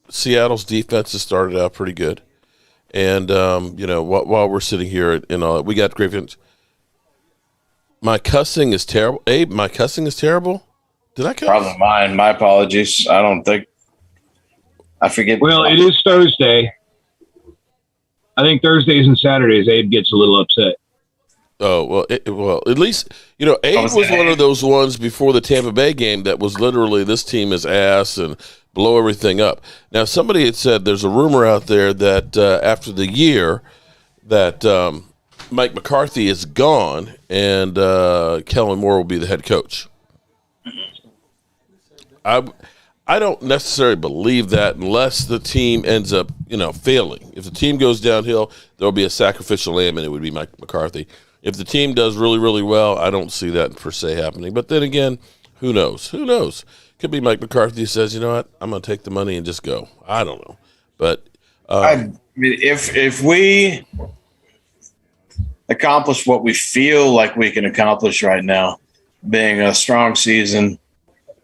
Seattle's defense has started out pretty good. And, while we're sitting here and all that, we got great. My cussing is terrible. Abe, my cussing is terrible? Did I cuss? Probably mine. My apologies. I don't think. I forget. Well, it is Thursday. I think Thursdays and Saturdays, Abe gets a little upset. Oh, well, at least, Abe was one of those ones before the Tampa Bay game that was literally this team is ass and blow everything up. Now, somebody had said there's a rumor out there that after the year that Mike McCarthy is gone and Kellen Moore will be the head coach. I don't necessarily believe that unless the team ends up, failing. If the team goes downhill, there will be a sacrificial lamb, and it would be Mike McCarthy. If the team does really, really well, I don't see that per se happening. But then again, who knows? Who knows? Could be Mike McCarthy says, you know what, I'm going to take the money and just go. I don't know. But if we accomplish what we feel like we can accomplish right now, being a strong season,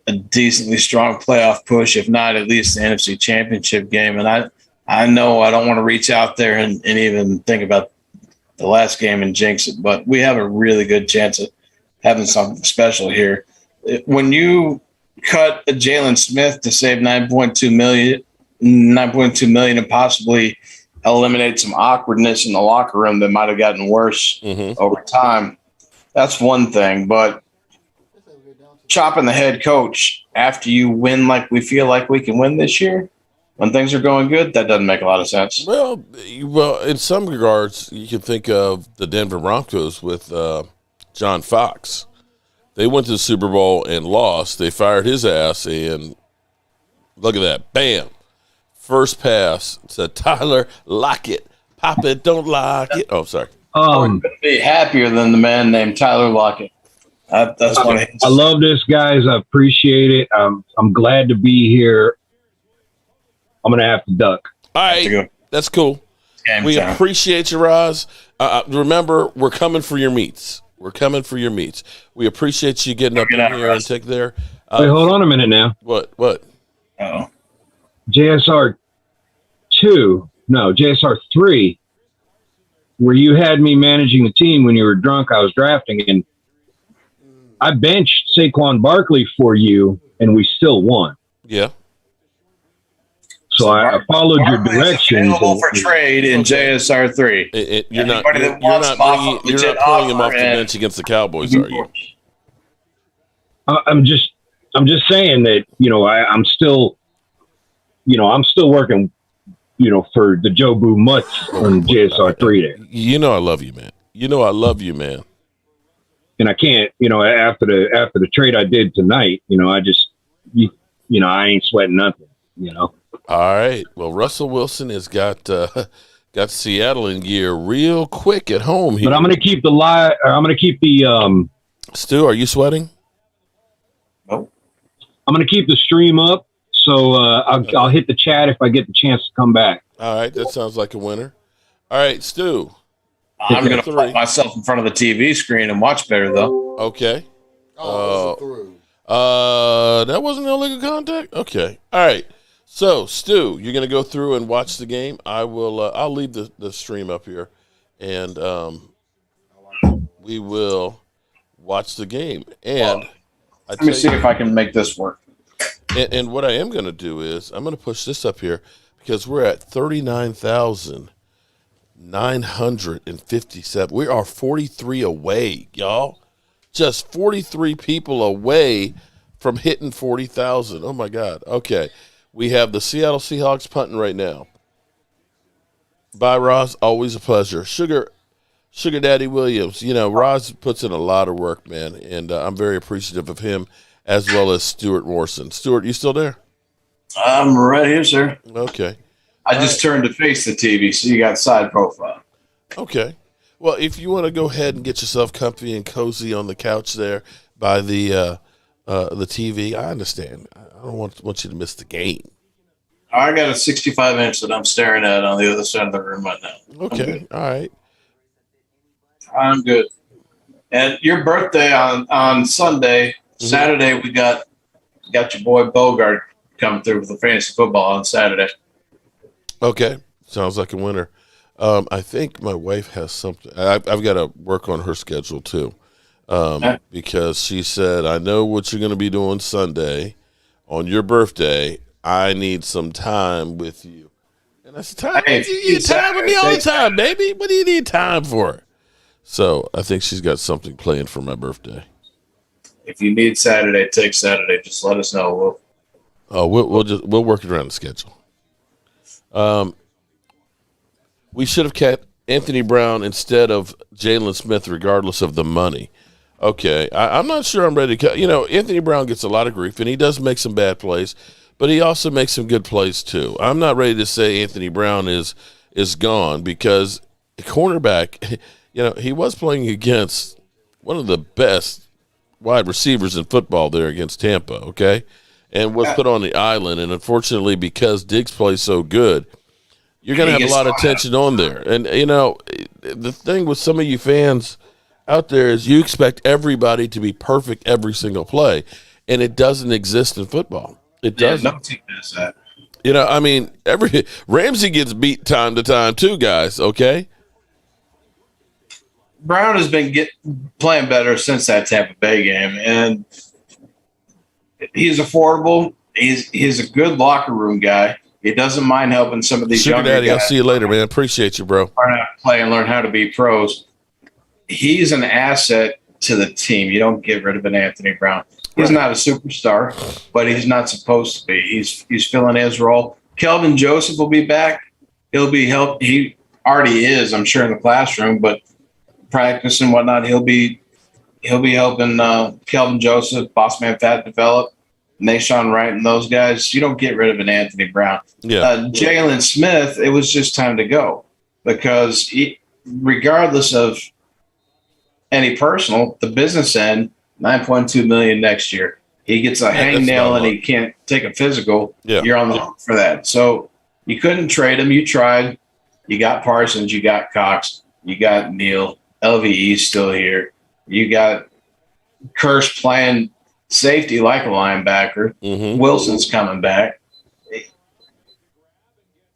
a decently strong playoff push, if not at least the NFC Championship game. And I know I don't want to reach out there and even think about the last game and jinx it, but we have a really good chance of having something special here. When you cut a Jalen Smith to save $9.2 million and possibly eliminate some awkwardness in the locker room that might have gotten worse over time, that's one thing. But chopping the head coach after you win like we feel like we can win this year, when things are going good, that doesn't make a lot of sense. Well, in some regards, you can think of the Denver Broncos with John Fox. They went to the Super Bowl and lost. They fired his ass, and look at that. Bam. First pass to Tyler Lockett. Pop it, don't lock it. Oh, sorry. I couldn't be happier than the man named Tyler Lockett. That's one. I love this, guys. I appreciate it. I'm glad to be here. I'm going to have to duck. All right. That's cool. We appreciate you, Roz. Remember, we're coming for your meats. We appreciate you getting up in here and take there. Wait, hold on a minute now. What? Uh-oh. JSR 3, where you had me managing the team when you were drunk, I was drafting, and I benched Saquon Barkley for you, and we still won. Yeah. So I followed your directions. Available for trade in JSR 3. You're not pulling him off the bench against the Cowboys, are you? I'm just I'm just saying that, I'm still working, for the Jobu Mutts on JSR3 there. I love you, man. I love you, man. And I can't, after the trade I did tonight, I ain't sweating nothing, All right. Well, Russell Wilson has got Seattle in gear real quick at home here. But I'm going to keep the Stu, are you sweating? Nope. I'm going to keep the stream up. So I'll hit the chat if I get the chance to come back. All right. That sounds like a winner. All right, Stu. I'm going to put myself in front of the TV screen and watch better, though. Okay. That wasn't illegal contact? Okay. All right. So, Stu, you're going to go through and watch the game. I'll leave the stream up here, and we will watch the game. And let me see if I can make this work. And what I am going to do is I'm going to push this up here because we're at 39,957. We are 43 away, y'all. Just 43 people away from hitting 40,000. Oh, my God. Okay. We have the Seattle Seahawks punting right now. Bye, Roz. Always a pleasure. Sugar Daddy Williams. Roz puts in a lot of work, man, and I'm very appreciative of him, as well as Stuart Morrison. Stuart, you still there? I'm right here, sir. Okay. I just turned to face the TV, so you got side profile. Okay. Well, if you want to go ahead and get yourself comfy and cozy on the couch there by the TV, I understand. I don't want you to miss the game. I got a 65-inch that I'm staring at on the other side of the room right now. Okay. All right. I'm good. And your birthday on Sunday, Saturday we got your boy Bogart coming through with the fantasy football on Saturday. Okay. Sounds like a winner. I think my wife has something. I've got to work on her schedule too, because she said, I know what you're going to be doing Sunday on your birthday. I need some time with you. And I said, you need time with me all the time, baby. What do you need time for? So I think she's got something planned for my birthday. If you need Saturday, take Saturday. Just let us know. We'll work it around the schedule. We should have kept Anthony Brown instead of Jalen Smith, regardless of the money. Okay, I'm not sure I'm ready to cut. Anthony Brown gets a lot of grief, and he does make some bad plays, but he also makes some good plays too. I'm not ready to say Anthony Brown is gone, because a cornerback, he was playing against one of the best wide receivers in football there against Tampa, okay, and was put on the island. And unfortunately, because Diggs plays so good, you're going to have a lot of tension on there. And, the thing with some of you fans out there is you expect everybody to be perfect every single play, and it doesn't exist in football. It doesn't. No team does that. Ramsey gets beat time to time too, guys, okay? Brown has been playing better since that Tampa Bay game, and he's affordable. He's a good locker room guy. He doesn't mind helping some of these Sugar younger Daddy, guys. I'll see you later, man. Appreciate you, bro. Learn how to play and learn how to be pros. He's an asset to the team. You don't get rid of an Anthony Brown. He's not a superstar, but he's not supposed to be. He's filling his role. Kelvin Joseph will be back. He'll be helped. He already is, I'm sure, in the classroom, but practice and whatnot, he'll be helping Kelvin Joseph, Bossman Fat develop. Nashawn Wright and those guys. You don't get rid of an Anthony Brown. Jalen Smith, it was just time to go, because regardless of any personal, the business end, $9.2 million next year. He gets a hangnail and he can't take a physical. Yeah. You're on the hook for that. So you couldn't trade him. You tried. You got Parsons. You got Cox. You got Neal. LVE's still here. You got Kirsch playing safety like a linebacker. Wilson's coming back.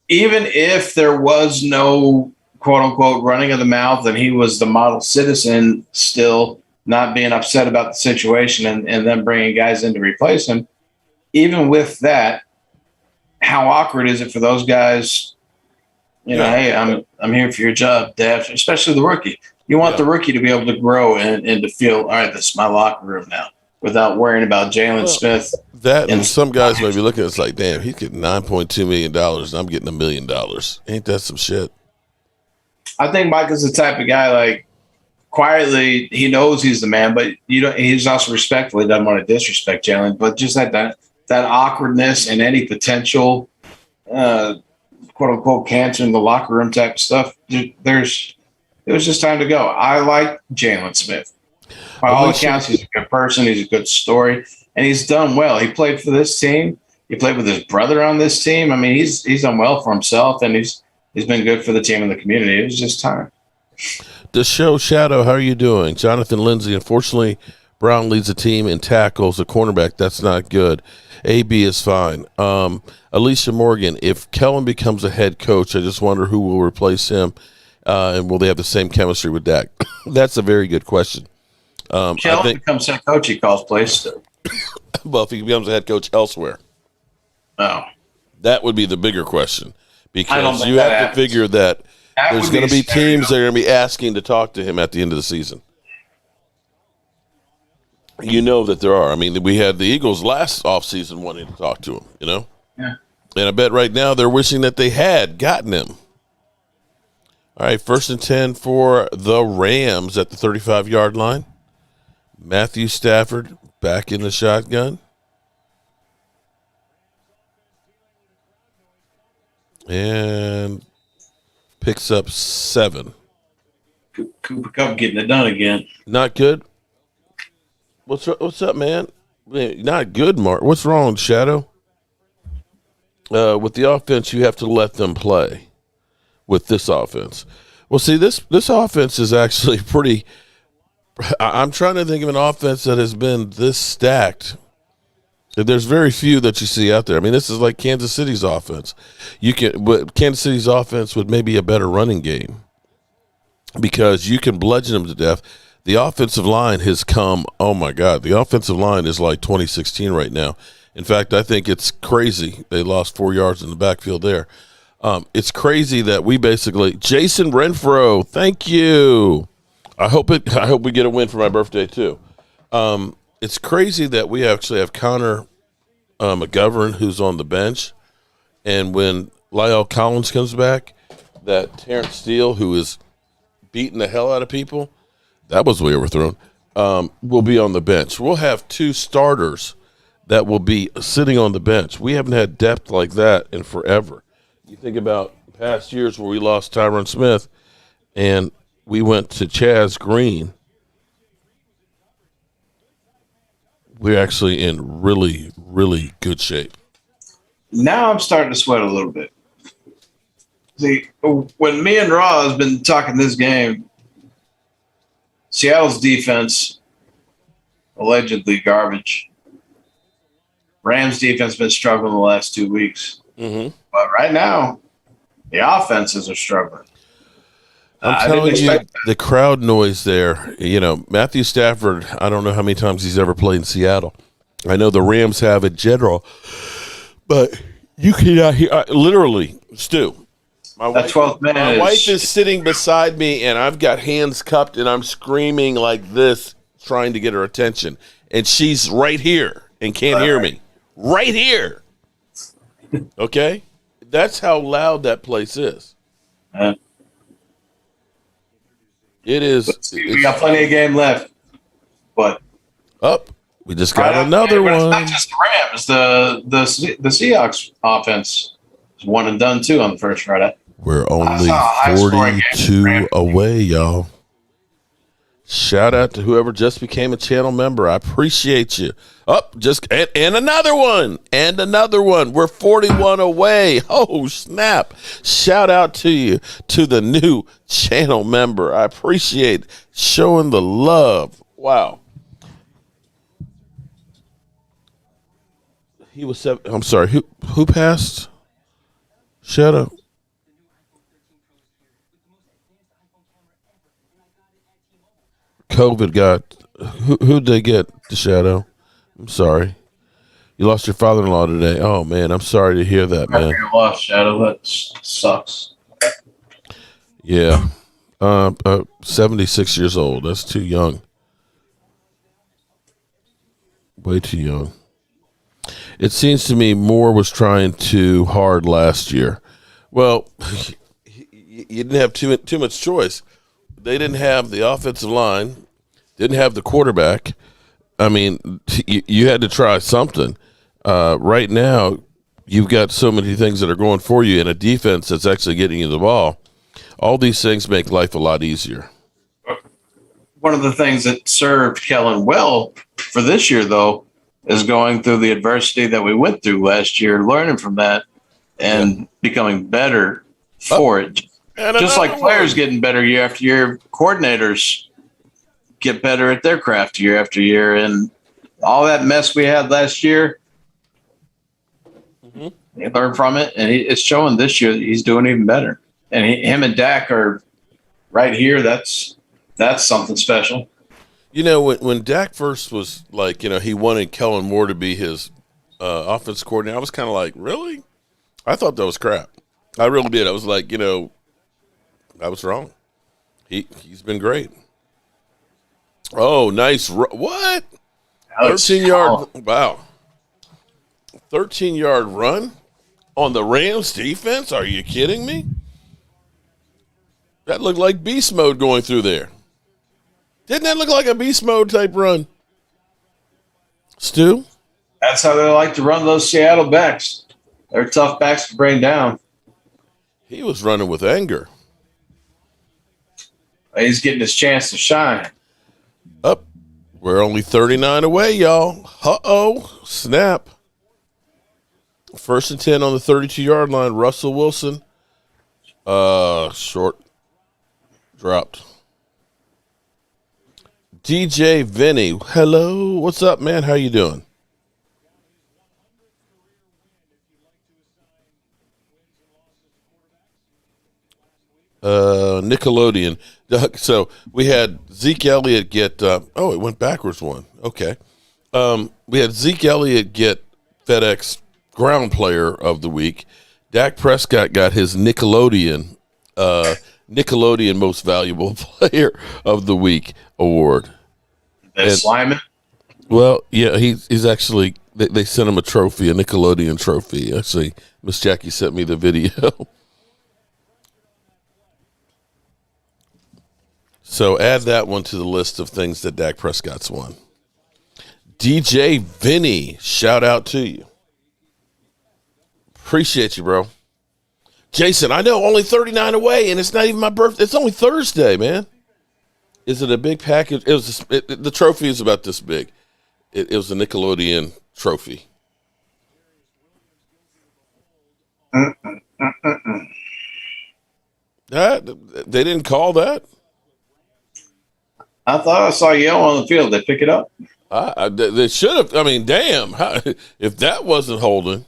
Even if there was no quote-unquote running of the mouth and he was the model citizen, still not being upset about the situation and then bringing guys in to replace him, even with that, how awkward is it for those guys? Hey, I'm here for your job, Dad, especially the rookie. You want the rookie to be able to grow and to feel, all right, this is my locker room now. without worrying about Jalen Smith. That and some guys may be looking at it's like, damn, he's getting $9.2 million and I'm getting $1 million. Ain't that some shit? I think Mike is the type of guy, like, quietly, he knows he's the man, but he's also respectful. He doesn't want to disrespect Jalen, but just that awkwardness and any potential quote unquote cancer in the locker room type of stuff. It was just time to go. I like Jalen Smith. By all accounts, he's a good person. He's a good story, and he's done well. He played for this team. He played with his brother on this team. I mean, he's done well for himself, and he's been good for the team and the community. It was just time. The show Shadow, how are you doing? Jonathan Lindsay, unfortunately, Brown leads the team in tackles, a cornerback. That's not good. AB is fine. Alicia Morgan, if Kellen becomes a head coach, I just wonder who will replace him, and will they have the same chemistry with Dak? That's a very good question. Kellen becomes head coach, he calls plays. Well, if he becomes a head coach elsewhere. Oh. That would be the bigger question, because you have to figure that there's going to be teams that are going to be asking to talk to him at the end of the season. You know that there are. I mean, we had the Eagles last offseason wanting to talk to him, you know? Yeah. And I bet right now they're wishing that they had gotten him. All right, 1st and 10 for the Rams at the 35-yard line. Matthew Stafford back in the shotgun. And picks up 7. Cooper Kupp getting it done again. Not good. What's up, man? Not good, Mark. What's wrong, Shadow? With the offense, you have to let them play. With this offense, well, see, this offense is actually pretty. I'm trying to think of an offense that has been this stacked. There's very few that you see out there. I mean, this is like Kansas City's offense. But Kansas City's offense with maybe a better running game, because you can bludgeon them to death. The offensive line has come, oh my God, the offensive line is like 2016 right now. In fact, I think it's crazy. They lost 4 yards in the backfield there. It's crazy that we basically, Jason Renfro, thank you. I hope we get a win for my birthday too. It's crazy that we actually have Connor McGovern, who's on the bench, and when Lyle Collins comes back, that Terrence Steele, who is beating the hell out of people, that was way overthrown, will be on the bench. We'll have 2 starters that will be sitting on the bench. We haven't had depth like that in forever. You think about past years where we lost Tyron Smith and we went to Chaz Green. We're actually in really, really good shape. Now I'm starting to sweat a little bit. See, when me and Raw has been talking this game, Seattle's defense, allegedly garbage. Rams defense been struggling the last 2 weeks. Mm-hmm. But right now, the offenses are struggling. I'm telling you, the crowd noise there, you know, Matthew Stafford, I don't know how many times he's ever played in Seattle. I know the Rams have in general, but you cannot hear, literally, Stu. My wife is sitting beside me, and I've got hands cupped, and I'm screaming like this, trying to get her attention. And she's right here and can't hear me. Right here. Okay? That's how loud that place is. It is. We got plenty of game left. But we just got another one. It's not just the Rams. The Seahawks offense is one and done, too, on the first Friday. We're only 42 away, y'all. Shout out to whoever just became a channel member. I appreciate you. And another one. And another one. We're 41 away. Oh, snap. Shout out to you, to the new channel member. I appreciate showing the love. Wow. He was 7. I'm sorry. Who passed? Shadow. COVID got who'd they get, the Shadow? I'm sorry. You lost your father-in-law today. Oh man, I'm sorry to hear that, man. You lost, Shadow. That sucks. Yeah. 76 years old. That's too young. Way too young. It seems to me Moore was trying too hard last year. Well, you didn't have too much choice. They didn't have the offensive line, didn't have the quarterback. I mean, you had to try something. Right now, you've got so many things that are going for you in a defense that's actually getting you the ball. All these things make life a lot easier. One of the things that served Kellen well for this year, though, is going through the adversity that we went through last year, learning from that and becoming better for it. Just like players getting better year after year, coordinators get better at their craft year after year. And all that mess we had last year, they learned from it, and it's showing this year that he's doing even better. And him and Dak are right here. That's something special. You know, when Dak first was like, he wanted Kellen Moore to be his offense coordinator, I was kind of like, really? I thought that was crap. I really did. I was like, I was wrong. He's been great. Oh, nice. What? 13-yard. Wow. 13-yard run on the Rams defense? Are you kidding me? That looked like beast mode going through there. Didn't that look like a beast mode type run? Stu? That's how they like to run those Seattle backs. They're tough backs to bring down. He was running with anger. He's getting his chance to shine. Up. We're only 39 away, y'all. Uh-oh. Snap. 1st and 10 on the 32-yard line. Russell Wilson. Short. Dropped. DJ Vinny. Hello. What's up, man? How you doing? Nickelodeon. So we had Zeke Elliott get it went backwards one. Okay. We had Zeke Elliott get FedEx Ground Player of the Week. Dak Prescott got his Nickelodeon Most Valuable Player of the Week award. Sliman? Well, yeah, he's actually they sent him a trophy, a Nickelodeon trophy. Actually, Miss Jackie sent me the video. So add that one to the list of things that Dak Prescott's won. DJ Vinny, shout out to you. Appreciate you, bro. Jason, I know, only 39 away, and it's not even my birthday. It's only Thursday, man. Is it a big package? The trophy is about this big. It was a Nickelodeon trophy. They didn't call that? I thought I saw yellow on the field. They pick it up? They should have. I mean, damn. If that wasn't holding.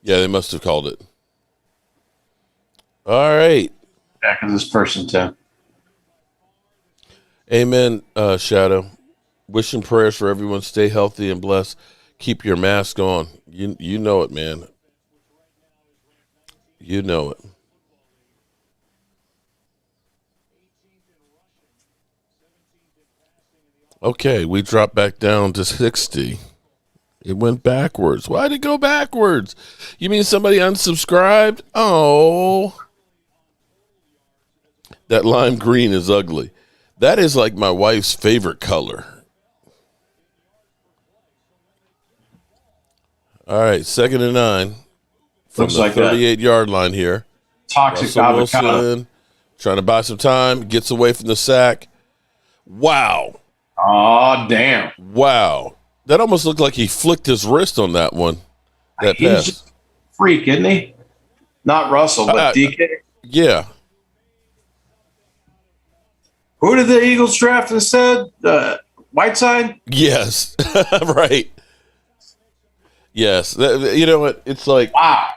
Yeah, they must have called it. All right. Back of this person, too. Amen, Shadow. Wishing prayers for everyone. Stay healthy and blessed. Keep your mask on. You know it, man. You know it. Okay, we dropped back down to 60. It went backwards. Why did it go backwards? You mean somebody unsubscribed? Oh. That lime green is ugly. That is like my wife's favorite color. All right, 2nd and 9 from the 38-yard line here. Toxic Russell avocado. Wilson trying to buy some time, gets away from the sack. Wow. Oh, damn. Wow. That almost looked like he flicked his wrist on that one. That He's pass. just a freak, isn't he? Not Russell, but DK. Yeah. Who did the Eagles draft instead? Whiteside? Yes. Right. Yes. You know what? It's like, wow.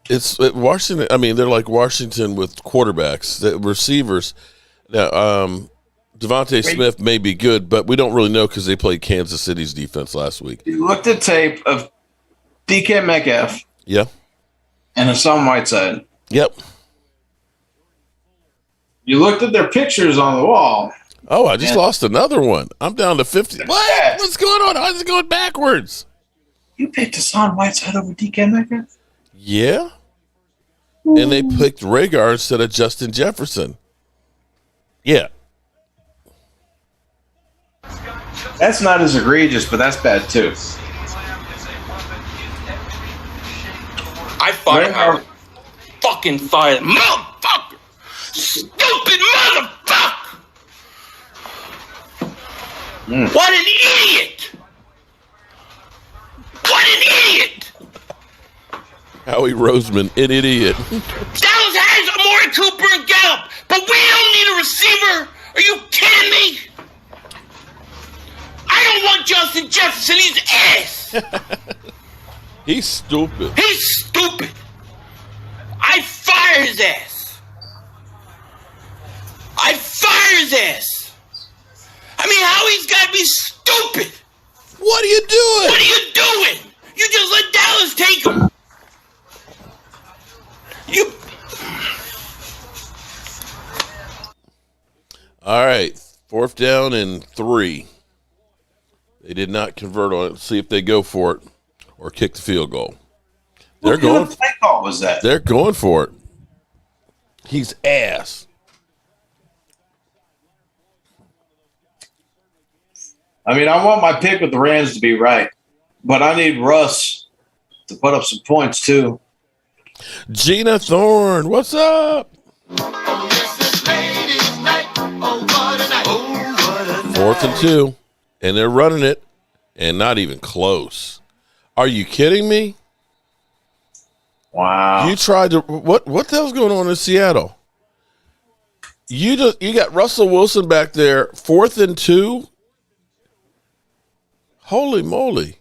It's Washington. I mean, they're like Washington with quarterbacks, the receivers. Now, Devontae Smith may be good, but we don't really know because they played Kansas City's defense last week. You looked at tape of DK Metcalf. Yeah. And Hassan Whiteside. Yep. You looked at their pictures on the wall. Oh, I just lost another one. I'm down to 50. What? What's going on? How's it going backwards? You picked Hassan Whiteside over DK Metcalf? Yeah. And they picked Rhaegar instead of Justin Jefferson. Yeah. That's not as egregious, but that's bad too. I fired her. Fucking fired. Motherfucker! Stupid motherfucker! What an idiot! What an idiot! Howie Roseman, an idiot. Dallas has Amari Cooper and Gallup, but we don't need a receiver. Are you kidding me? I don't want Justin Jefferson. He's ass. He's stupid. He's stupid. I fire his ass. I fire his ass. I mean, Howie's got to be stupid. What are you doing? What are you doing? You just let Dallas take him. You. All right. 4th down and 3. They did not convert on it. Let's see if they go for it or kick the field goal. They're going. What play call was that? They're going for it. He's ass. I mean, I want my pick with the Rams to be right, but I need Russ to put up some points too. Gina Thorne, what's up? 4th and 2, and they're running it, and not even close. Are you kidding me? Wow. You tried to what the hell's going on in Seattle? You got Russell Wilson back there, 4th and 2. Holy moly.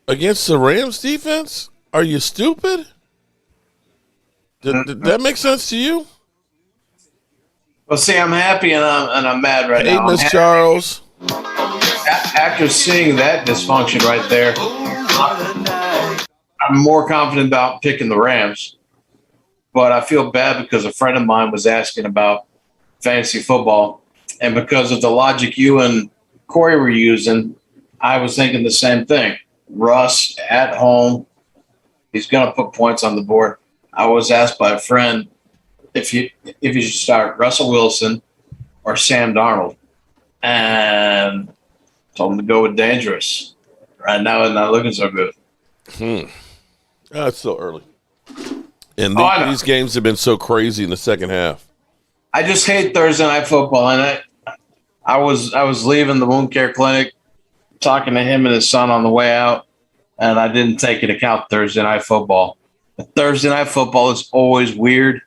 Against the Rams defense? Are you stupid? Did that make sense to you? Well, see, I'm happy and I'm mad right now. Hey, Miss Charles. After seeing that dysfunction right there, I'm more confident about picking the Rams. But I feel bad because a friend of mine was asking about fantasy football. And because of the logic you and Corey were using, I was thinking the same thing. Russ at home, he's going to put points on the board. I was asked by a friend if you should start Russell Wilson or Sam Darnold, and told him to go with dangerous. Right now, it's not looking so good. It's still early, and these games have been so crazy in the second half. I just hate Thursday night football, and I was leaving the wound care clinic, talking to him and his son on the way out, and I didn't take into account Thursday night football. But Thursday night football is always weird,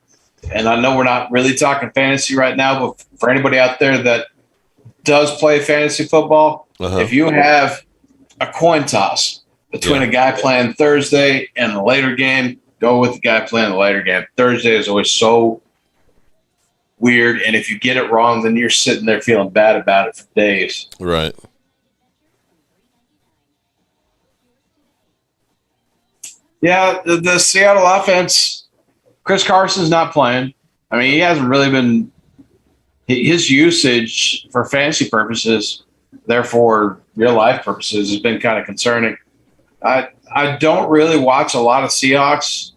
and I know we're not really talking fantasy right now, but for anybody out there that does play fantasy football, if you have a coin toss between a guy playing Thursday and a later game, go with the guy playing the later game. Thursday is always so weird, and if you get it wrong, then you're sitting there feeling bad about it for days. Right. Yeah, the Seattle offense, Chris Carson's not playing. I mean, he hasn't really been – his usage for fantasy purposes, therefore real-life purposes, has been kind of concerning. I don't really watch a lot of Seahawks,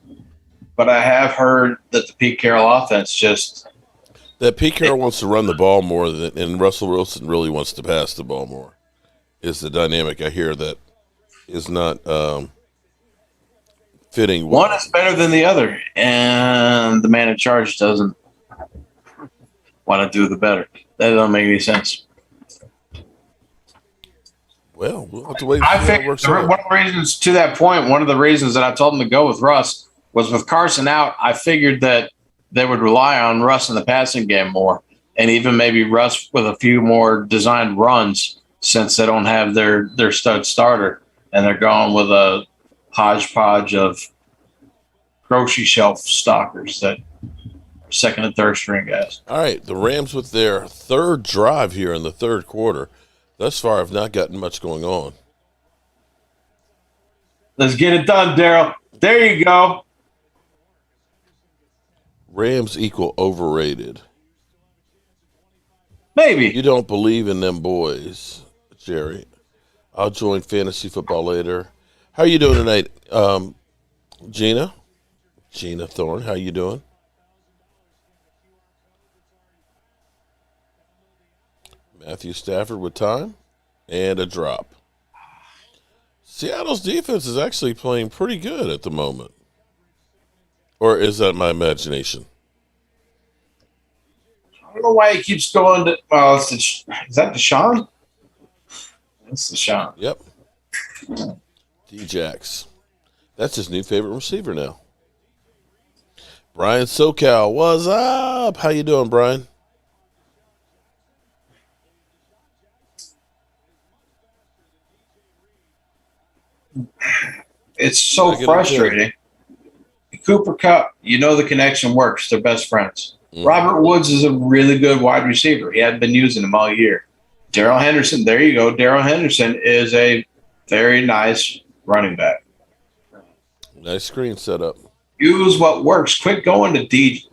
but I have heard that the Pete Carroll offense just – that Pete Carroll wants to run the ball more, and Russell Wilson really wants to pass the ball more, is the dynamic I hear that is not fitting. One is better than the other, and the man in charge doesn't want to do the better. That doesn't make any sense. Well, we'll have to wait. I think one of the reasons, to that point, one of the reasons that I told him to go with Russ was with Carson out, I figured that they would rely on Russ in the passing game more, and even maybe Russ with a few more designed runs since they don't have their stud starter, and they're going with a hodgepodge of grocery shelf stalkers that are second and third string guys. All right, the Rams with their third drive here in the third quarter. Thus far, have not gotten much going on. Let's get it done, Daryl. There you go. Rams equal overrated. Maybe. You don't believe in them boys, Jerry. I'll join fantasy football later. How you doing tonight, Gina? Gina Thorne, how you doing? Matthew Stafford with time and a drop. Seattle's defense is actually playing pretty good at the moment. Or is that my imagination? I don't know why he keeps going to. Well, is that Deshaun? That's Deshaun. Yep. D-Jax. That's his new favorite receiver now. Brian SoCal, what's up? How you doing, Brian? It's so frustrating. Cooper Kupp, you know the connection works. They're best friends. Mm-hmm. Robert Woods is a really good wide receiver. He hadn't been using him all year. Darrell Henderson, there you go. Darrell Henderson is a very nice running back. Nice screen setup. Use what works. Quit going to D.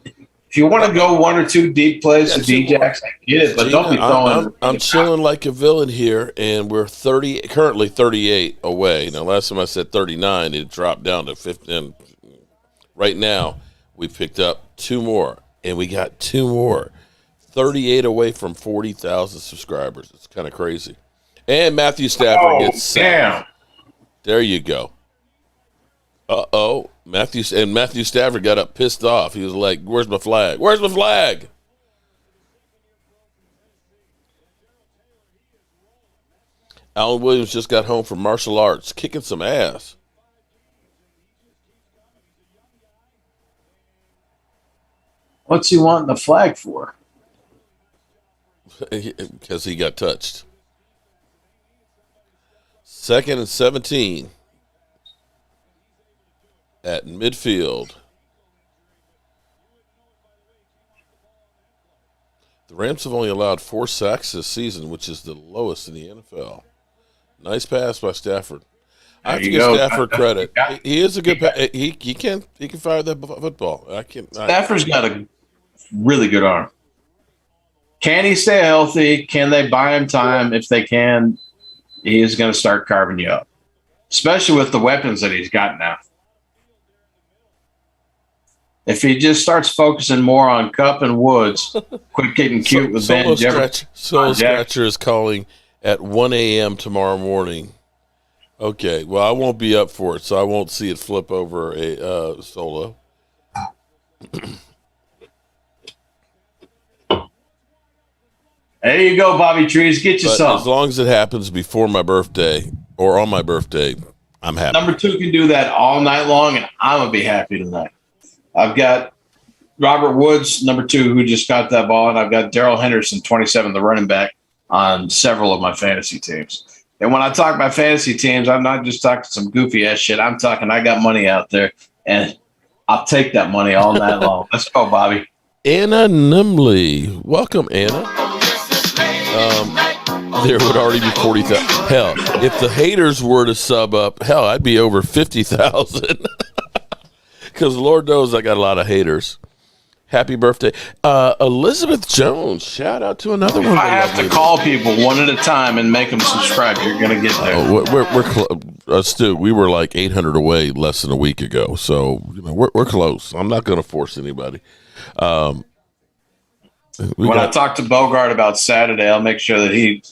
If you want to go one or two deep plays to D-Jax, I get it, but don't be throwing. I'm chilling like a villain here, and we're currently 38 away. Now, last time I said 39, it dropped down to 15. Right now, we picked up 2 more, and we got 2 more. 38 away from 40,000 subscribers. It's kind of crazy. And Matthew Stafford gets sacked. There you go. Uh-oh. Matthew Stafford got up pissed off. He was like, where's my flag? Where's my flag? Alan Williams just got home from martial arts, kicking some ass. What's he wanting the flag for? Because he got touched. 2nd and 17 at midfield. The Rams have only allowed 4 sacks this season, which is the lowest in the NFL. Nice pass by Stafford. I have to give Stafford credit. He is a good he can fire that football. Stafford's got a really good arm. Can he stay healthy? Can they buy him time? If they can, he is going to start carving you up, especially with the weapons that he's got now. If he just starts focusing more on Kupp and Woods, quit getting cute with Ben Jefferson. Solo Scratcher is calling at 1 a.m. tomorrow morning. Okay, well, I won't be up for it, so I won't see it flip over a solo. There you go, Bobby Trees. Get you some. As long as it happens before my birthday or on my birthday, I'm happy. Number 2 can do that all night long, and I'm going to be happy tonight. I've got Robert Woods, number 2, who just got that ball, and I've got Darrell Henderson, 27, the running back, on several of my fantasy teams. And when I talk about fantasy teams, I'm not just talking some goofy-ass shit. I'm talking I got money out there, and I'll take that money all night long. Let's go, Bobby. Anna Nimley. Welcome, Anna. There would already be 40,000. Hell, if the haters were to sub up, hell, I'd be over 50,000. Because Lord knows I got a lot of haters. Happy birthday. Elizabeth Jones, shout out to another one. I have to call people one at a time and make them subscribe. You're going to get there. Stu, we were like 800 away less than a week ago. So, we're close. I'm not going to force anybody. I talk to Bogart about Saturday, I'll make sure that he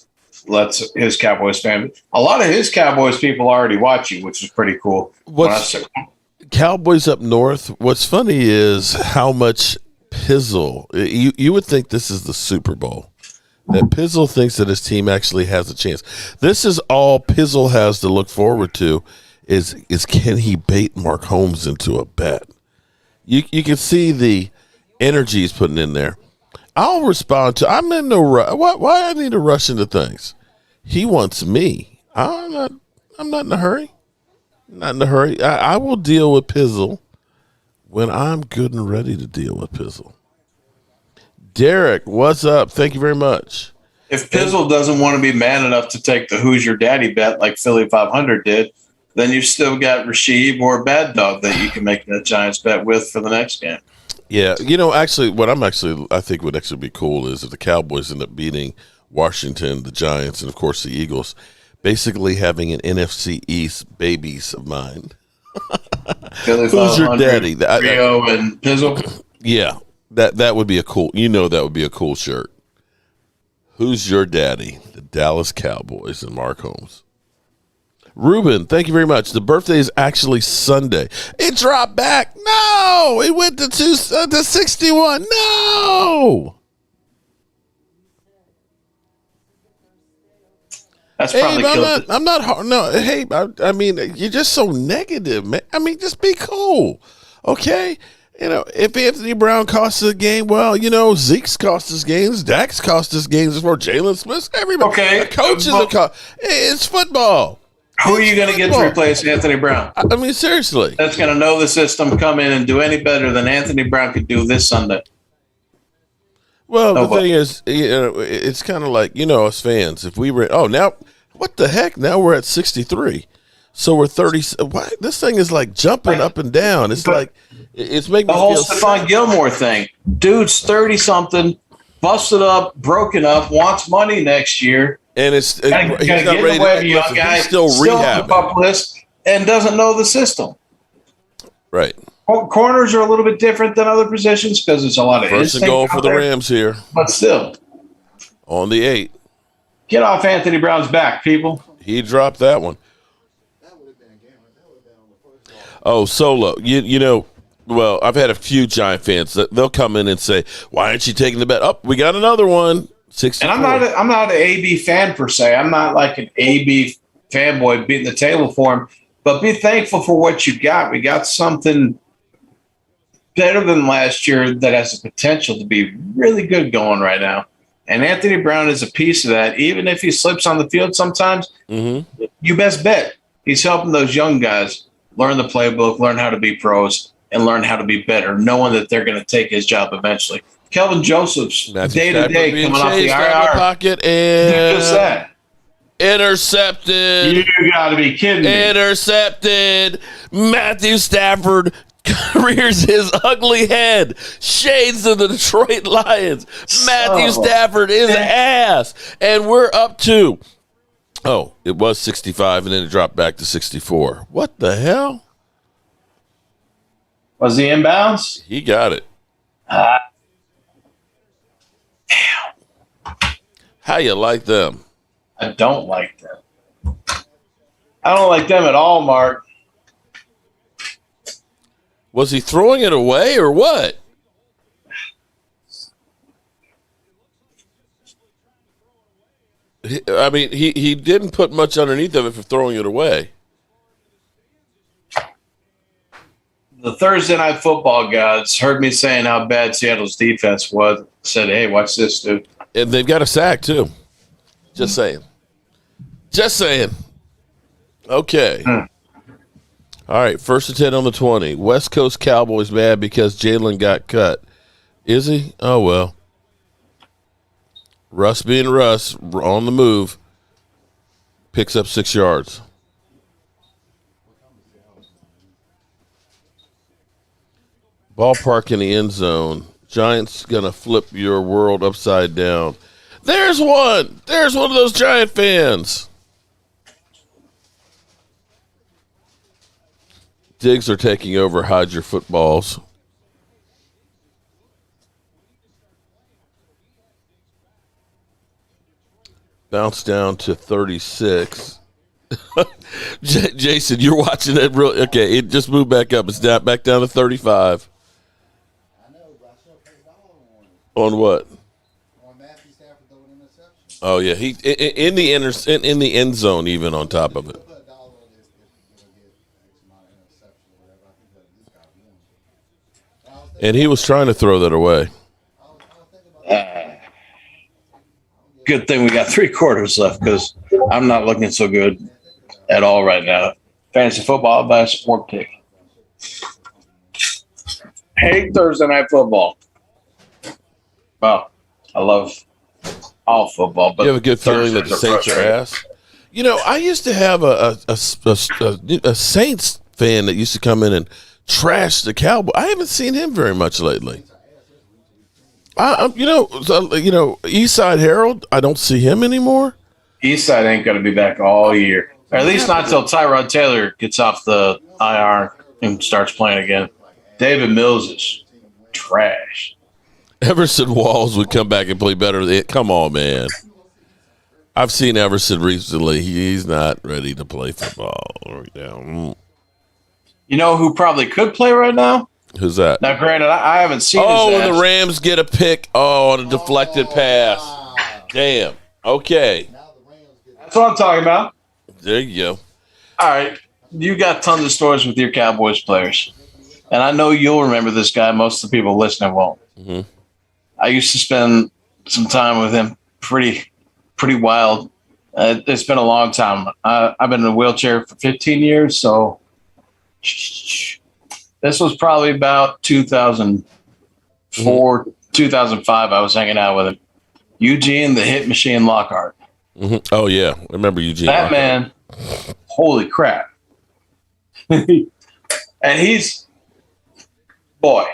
lets his Cowboys fan. A lot of his Cowboys people already watch you, which is pretty cool. Cowboys up north, what's funny is how much Pizzle, you would think this is the Super Bowl, that Pizzle thinks that his team actually has a chance. This is all Pizzle has to look forward to is can he bait Mark Holmes into a bet? You can see the energy he's putting in there. I'll respond to. I'm in no rush. Why I need to rush into things? He wants me. I'm not in a hurry. Not in a hurry. I will deal with Pizzle when I'm good and ready to deal with Pizzle. Derek, what's up? Thank you very much. If Pizzle doesn't want to be man enough to take the Who's Your Daddy bet like Philly 500 did, then you've still got Rasheed or Bad Dog that you can make that Giants bet with for the next game. Yeah, actually, I think would actually be cool is if the Cowboys end up beating Washington, the Giants, and of course the Eagles, basically having an NFC East babies of mine. Who's your daddy? Rio and Pizzle. Yeah, that would be a cool. That would be a cool shirt. Who's your daddy? The Dallas Cowboys and Mark Holmes. Ruben, thank you very much. The birthday is actually Sunday. It dropped back. No, it went to 61. No. That's probably I'm not hard. No, hey, I mean, you're just so negative, man. I mean, just be cool, okay? If Anthony Brown costs us a game, well, Zeke's cost us games, Dak's cost us games before, Jalen Smith, everybody. Okay. The coaches have cost. It's football. Who are you going to get to replace Anthony Brown? I mean, seriously. That's going to know the system, come in and do any better than Anthony Brown could do this Sunday. Well, the thing is, it's kind of like, us fans, if we were, now, what the heck? Now we're at 63. So we're 30. Why? This thing is like jumping up and down. It's it's making me feel the whole Stephon Gilmore thing. Dude's 30-something, busted up, broken up, wants money next year. And he's not ready to young guy, he's still rehabbing. On the pup list and doesn't know the system. Right. Corners are a little bit different than other positions because there's a lot of first and goal for the Rams here. But still. On the 8. Get off Anthony Brown's back, people. He dropped that one. Oh, Solo. Well, I've had a few Giant fans that they'll come in and say, "Why aren't you taking the bet?" Oh, we got another one. 64. And I'm not an AB fan per se. I'm not like an AB fanboy beating the table for him. But be thankful for what you got. We got something better than last year that has the potential to be really good going right now. And Anthony Brown is a piece of that. Even if he slips on the field sometimes, you best bet he's helping those young guys learn the playbook, learn how to be pros, and learn how to be better, knowing that they're going to take his job eventually. Kelvin Joseph's day-to-day coming off the IR. Pocket and just that. Intercepted. You got to be kidding me. Intercepted. Matthew Stafford rears his ugly head. Shades of the Detroit Lions. Matthew Stafford is ass. And we're up to, it was 65, and then it dropped back to 64. What the hell? Was he inbounds? He got it. Damn. How you like them? I don't like them. I don't like them at all, Mark. Was he throwing it away or what? I mean, he didn't put much underneath of it for throwing it away. The Thursday Night Football gods heard me saying how bad Seattle's defense was. Said, hey, watch this, dude. And they've got a sack, too. Just saying. Just saying. Okay. All right, 1st and 10 on the 20. West Coast Cowboys mad because Jalen got cut. Is he? Oh, well. Russ being Russ, on the move, picks up 6 yards. Ballpark in the end zone. Giants going to flip your world upside down. There's one. There's one of those Giant fans. Diggs are taking over. Hide your footballs. Bounce down to 36. Jason, you're watching that real. Okay, it just moved back up. It's back down to 35. On what? On Matthew Stafford throwing interception. Oh yeah, he in the end zone, even on top of it. And he was trying to throw that away. Good thing we got 3 quarters left because I'm not looking so good at all right now. Fantasy football, I'll buy a sport pick. Hate Thursday Night Football. Well, I love all football, but you have a good feeling that the Saints are ass. I used to have a Saints fan that used to come in and trash the Cowboys. I haven't seen him very much lately. Eastside Harold, I don't see him anymore. Eastside ain't going to be back all year, or at least not until Tyrod Taylor gets off the IR and starts playing again. David Mills is trash. Everson Walls would come back and play better. Come on, man. I've seen Everson recently. He's not ready to play football right now. You know who probably could play right now? Who's that? Now, granted, I haven't seen his when ass. the Rams get a pick. Oh, on a deflected pass. Damn. Okay. That's what I'm talking about. There you go. All right. You got tons of stories with your Cowboys players. And I know you'll remember this guy. Most of the people listening won't. Mm-hmm. I used to spend some time with him. Pretty wild. It's been a long time. I've been in a wheelchair for 15 years, so this was probably about 2004, 2005. I was hanging out with him. Eugene, the Hit Machine Lockhart. Mm-hmm. Oh, yeah. I remember Eugene. That man, holy crap. And he's, boy,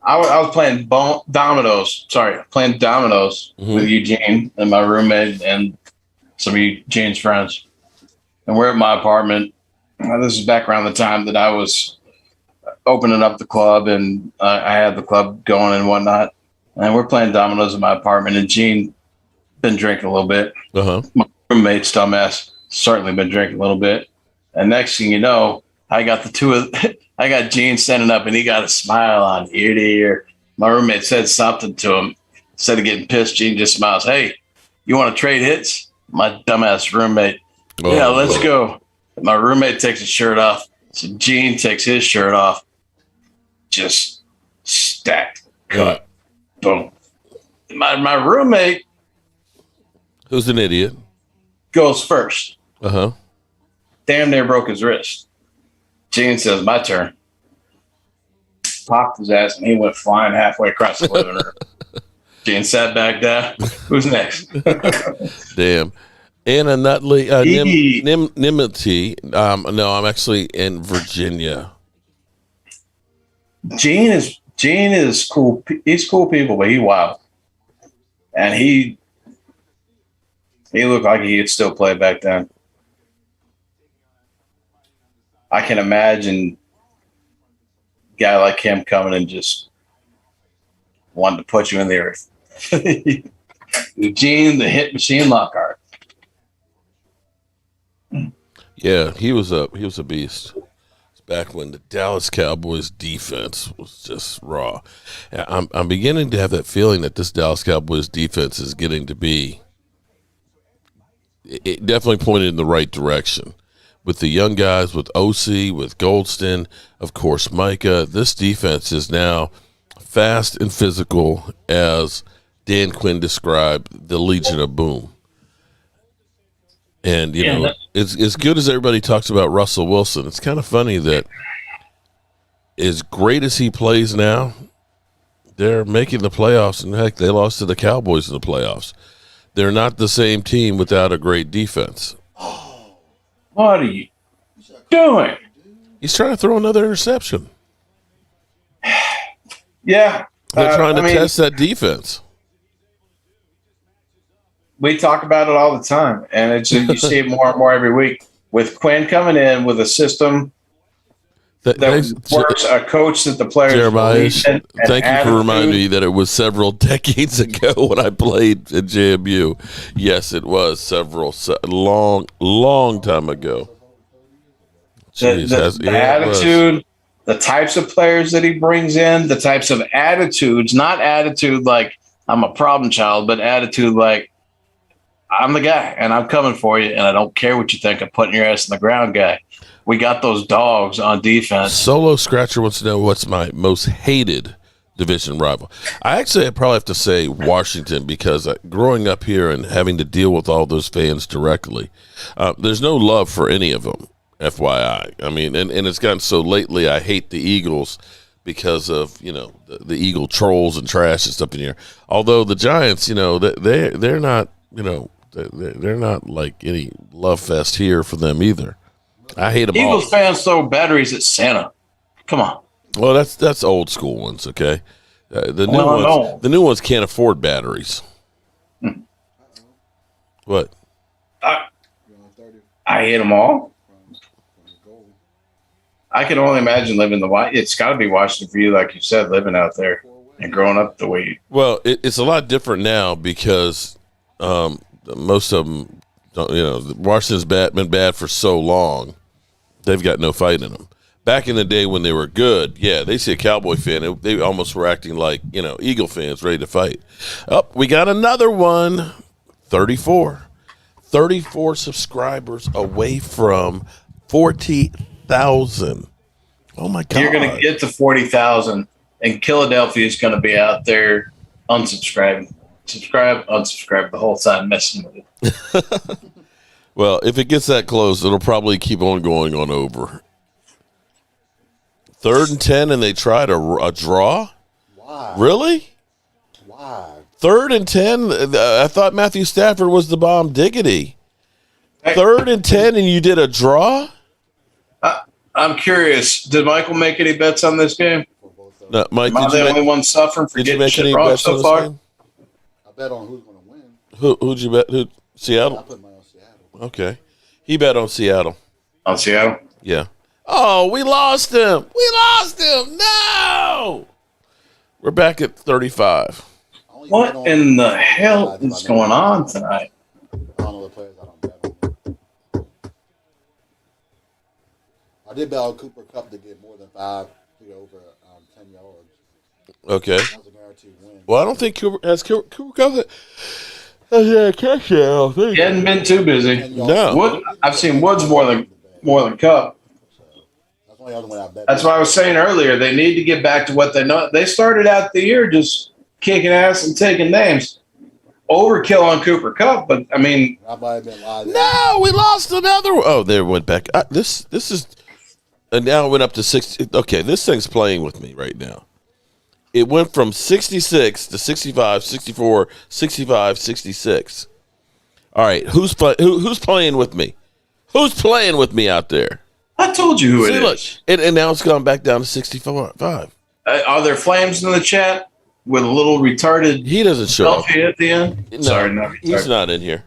I was playing dominoes. Sorry, playing dominoes with Eugene and my roommate and some of Eugene's friends. And we're at my apartment. This is back around the time that I was opening up the club and I had the club going and whatnot. And we're playing dominoes in my apartment. And Gene been drinking a little bit. Uh-huh. My roommate's dumbass certainly been drinking a little bit. And next thing you know, I got I got Gene standing up and he got a smile on ear to ear. My roommate said something to him. Instead of getting pissed, Gene just smiles. Hey, you want to trade hits? My dumbass roommate. Oh, yeah, let's go. My roommate takes his shirt off. So Gene takes his shirt off. Just stacked. Cut. Boom. My roommate, who's an idiot, goes first. Uh-huh. Damn near broke his wrist. Gene says, my turn. Popped his ass and he went flying halfway across the living room. Gene sat back down. Who's next? Damn. Anna Nutley, Nimity. No, I'm actually in Virginia. Gene is cool. He's cool people, but he wild. And he looked like he could still play back then. I can imagine a guy like him coming and just wanting to put you in the earth. Eugene, the Hit Machine Lockhart. Yeah, he was a beast. It's back when the Dallas Cowboys defense was just raw. I'm beginning to have that feeling that this Dallas Cowboys defense is getting to be. It definitely pointed in the right direction. With the young guys, with OC, with Goldston, of course, Micah, this defense is now fast and physical, as Dan Quinn described, the Legion of Boom. And, you know, it's as good as everybody talks about Russell Wilson. It's kind of funny that as great as he plays now, they're making the playoffs. And, heck, they lost to the Cowboys in the playoffs. They're not the same team without a great defense. What are you doing? He's trying to throw another interception. Yeah. They're trying to test that defense. We talk about it all the time, and it's you see it more and more every week. With Quinn coming in with a system that works, a coach that the players Jeremiah, believe in, thank you for reminding me that it was several decades ago when I played at JMU. Yes, it was long time ago. Jeez, the attitude, the types of players that he brings in, the types of attitudes, not attitude like I'm a problem child, but attitude like I'm the guy and I'm coming for you and I don't care what you think. I'm putting your ass in the ground guy. We got those dogs on defense. Solo Scratcher wants to know what's my most hated division rival. I probably have to say Washington, because growing up here and having to deal with all those fans directly, there's no love for any of them, FYI. I mean, and it's gotten so lately I hate the Eagles because of, you know, the Eagle trolls and trash and stuff in here. Although the Giants, you know, they're not, you know, they're not like any love fest here for them either. I hate them all. Eagles fans throw batteries at Santa. Come on. Well, that's old school ones, okay? The new ones can't afford batteries. What? I hit them all. I can only imagine living it's got to be Washington for you, like you said, living out there and growing up the way. Well, it's a lot different now because most of them, Washington's been bad for so long, they've got no fight in them. Back in the day when they were good, yeah, they see a Cowboy fan, they almost were acting like, Eagle fans ready to fight. Oh, we got another one, 34. 34 subscribers away from 40,000. Oh, my God. You're going to get to 40,000, and Philadelphia is going to be out there unsubscribing. Subscribe, unsubscribe the whole time, messing with it. Well, if it gets that close, it'll probably keep on going on over. 3rd and 10, and they tried a draw? Why? Really? Why? 3rd and 10? I thought Matthew Stafford was the bomb diggity. 3rd and 10, and you did a draw? I'm curious. Did Michael make any bets on this game? No, Mike, Am I the only one suffering for getting shit wrong so far? I bet on who's going to win. Who'd you bet? Seattle? I put mine on Seattle. Okay. He bet on Seattle. On Seattle? Yeah. Oh, we lost him. No! We're back at 35. What in the hell is going on tonight? I don't know the players I don't bet on. I did bet on Cooper Kupp to get more than 5 to go over 10 yards. Okay. That was a guaranteed win. Well, I don't think Cooper Kupp has a touchdown. He hadn't been too busy. No. I've seen Woods more than Kupp. That's the only other one I bet. That's what I was saying earlier. They need to get back to what they know. They started out the year just kicking ass and taking names. Overkill on Cooper Kupp, but I mean, I might have been live. No, we lost another one. Oh, there it went back. This is, and now it went up to 60. Okay, this thing's playing with me right now. It went from 66 to 65, 64, 65, 66. All right, who's playing with me? Who's playing with me out there? I told you who it is. And now it's gone back down to 65. Are there flames in the chat with a little retarded? He doesn't show up at the end. No, Sorry, not retarded. he's not in here.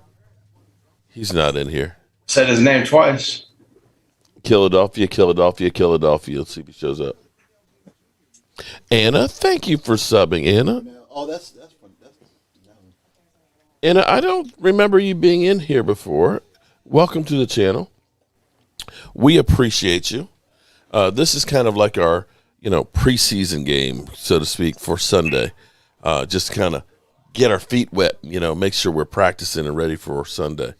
He's not in here. Said his name twice. Philadelphia. Let's see if he shows up. Anna, thank you for subbing, Anna. Oh, that's fun. Anna, I don't remember you being in here before. Welcome to the channel. We appreciate you. This is kind of like our, preseason game, so to speak, for Sunday. Just kind of get our feet wet, make sure we're practicing and ready for Sunday.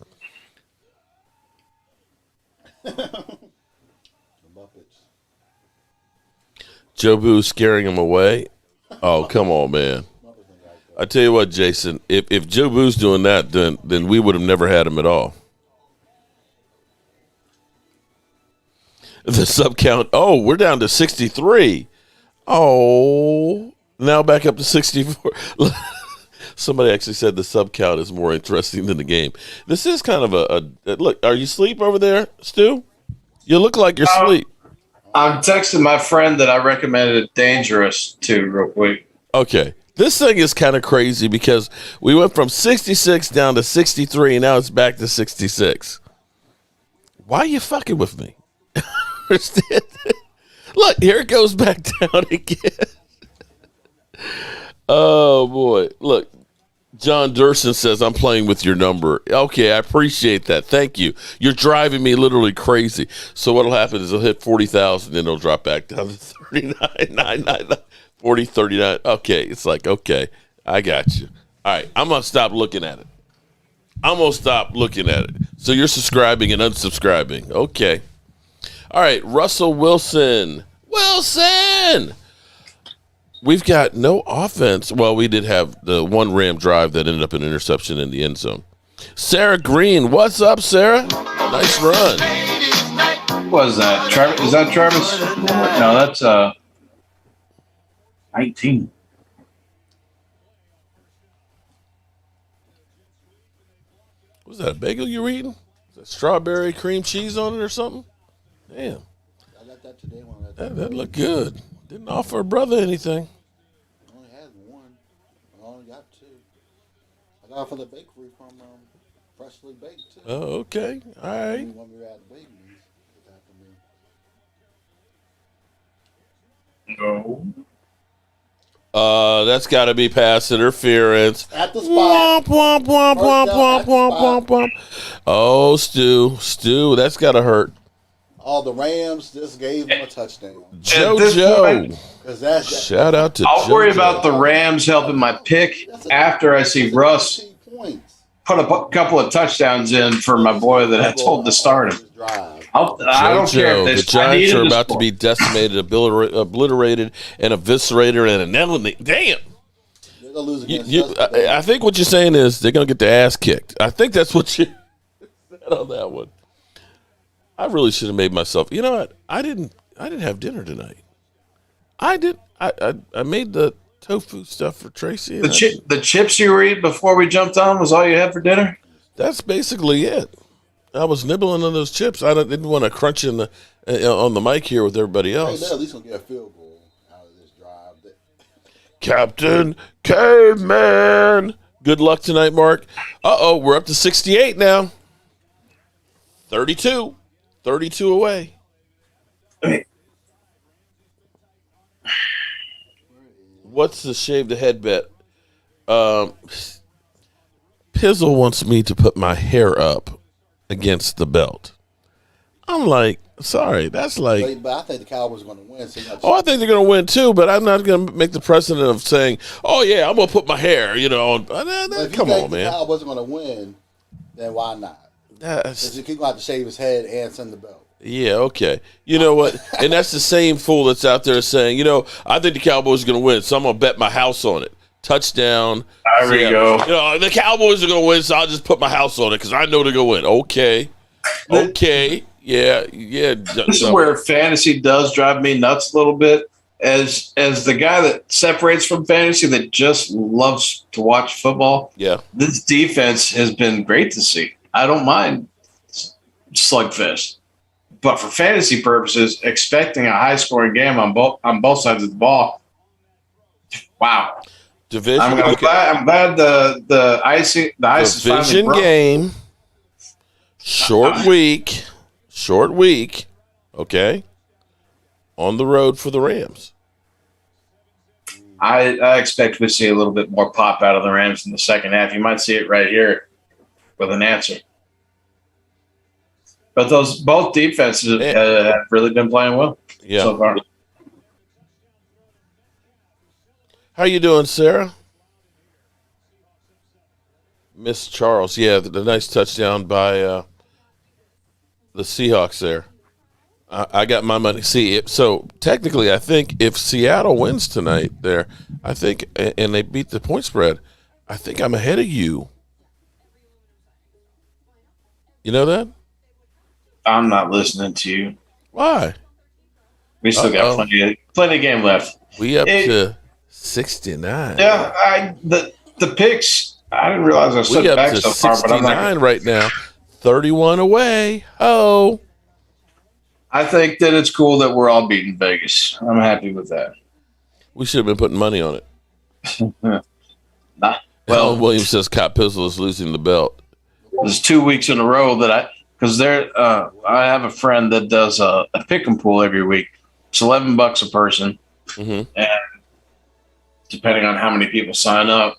Jobu scaring him away. Oh, come on, man. I tell you what, Jason, if Jobu's doing that, then we would have never had him at all. The sub count. Oh, we're down to 63. Oh, now back up to 64. Somebody actually said the sub count is more interesting than the game. This is kind of a look. Are you asleep over there, Stu? You look like you're asleep. I'm texting my friend that I recommended Dangerous to real quick. Okay. This thing is kind of crazy because we went from 66 down to 63, and now it's back to 66. Why are you fucking with me? Understand? Look, here it goes back down again. Oh, boy. Look, John Durson says, I'm playing with your number. Okay, I appreciate that. Thank you. You're driving me literally crazy. So what will happen is it'll hit 40,000, then it'll drop back down to 39,999. 40, 39. Okay, it's like, okay, I got you. All right, I'm going to stop looking at it. So you're subscribing and unsubscribing. Okay. All right, Russell Wilson. We've got no offense. Well, we did have the one Ram drive that ended up an interception in the end zone. Sarah Green. What's up, Sarah? Nice run. What is that? Is that Travis? No, that's 19. Was that a bagel you were eating? Is that strawberry cream cheese on it or something? Damn. I got got that today when I That looked good. Didn't offer a brother anything. I only had one. I only got two. I got it from the bakery from Freshly Baked too. Oh, okay. All right. When we were at the bakeries this afternoon. No. That's got to be pass interference. At the spot. Womp, womp, womp, womp, womp, womp, womp, womp. Oh, Stu, that's got to hurt. Oh, the Rams just gave him a touchdown. JoJo. Shout out to I'll JoJo. worry about the Rams helping my pick after I see Russ put a couple of touchdowns in for my boy that I told to start him. I don't care if the Giants are about to be decimated, obliterated, and eviscerated, and annihilated. Damn. I think what you're saying is they're going to get their ass kicked. I think that's what you said on that one. I really should have made myself. You know what? I didn't have dinner tonight. I made the tofu stuff for Tracy. The chips you were eating before we jumped on was all you had for dinner? That's basically it. I was nibbling on those chips. I didn't want to crunch on the mic here with everybody else. Hey, they're at least going to get a field goal out of this drive. Captain Caveman. Good luck tonight, Mark. Uh-oh, we're up to 68 now. 32 away. What's the shave the head bet? Pizzle wants me to put my hair up against the belt. I'm like, sorry, that's like. But I think the Cowboys are going to win. So I think they're going to win too, but I'm not going to make the precedent of saying, oh, yeah, I'm going to put my hair, on. But if come you think on, man. The Cowboys are going to win, then why not? Because he's going to have to shave his head and send the belt. Yeah, okay. You know what? And that's the same fool that's out there saying, I think the Cowboys are going to win, so I'm going to bet my house on it. Touchdown. There we go. The Cowboys are going to win, so I'll just put my house on it because I know they're going to win. Okay. Yeah. This is where fantasy does drive me nuts a little bit. As the guy that separates from fantasy that just loves to watch football, yeah, this defense has been great to see. I don't mind slugfest. But for fantasy purposes, expecting a high-scoring game on both sides of the ball, wow. Division. I'm glad the ice is division game. Short week. Okay. On the road for the Rams. I expect we see a little bit more pop out of the Rams in the second half. You might see it right here with an answer. But both defenses have really been playing well so far. How you doing, Sarah? Miss Charles, the nice touchdown by the Seahawks there. I got my money. See, so technically, I think if Seattle wins tonight there, I think, and they beat the point spread, I think I'm ahead of you. You know that? I'm not listening to you. Why? We still got plenty of game left. We up to 69. Yeah, the picks. I didn't realize I set back so far, but I'm not right now. 31 away. Oh. I think that it's cool that we're all beating Vegas. I'm happy with that. We should have been putting money on it. Well, Williams says Cop Pizzle is losing the belt. There's 2 weeks in a row that I have a friend that does a pick 'em pool every week. It's $11 a person, and depending on how many people sign up,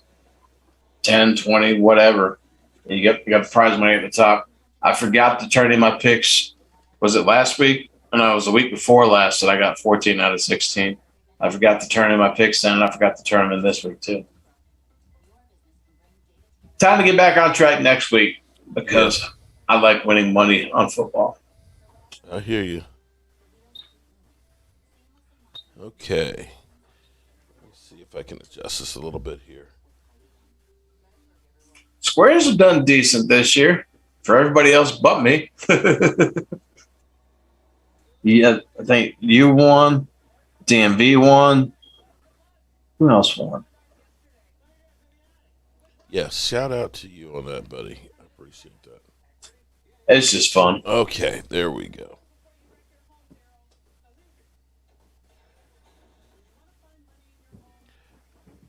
10, 20, whatever, you got the prize money at the top. I forgot to turn in my picks. Was it last week? No, it was the week before last that I got 14 out of 16. I forgot to turn in my picks then, and I forgot to turn them in this week too. Time to get back on track next week because I like winning money on football. I hear you. Okay. Let's see if I can adjust this a little bit here. Squares have done decent this year for everybody else but me. Yeah, I think you won. DMV won. Who else won? Yes, shout out to you on that, buddy. I appreciate that. It's just fun. Okay, there we go.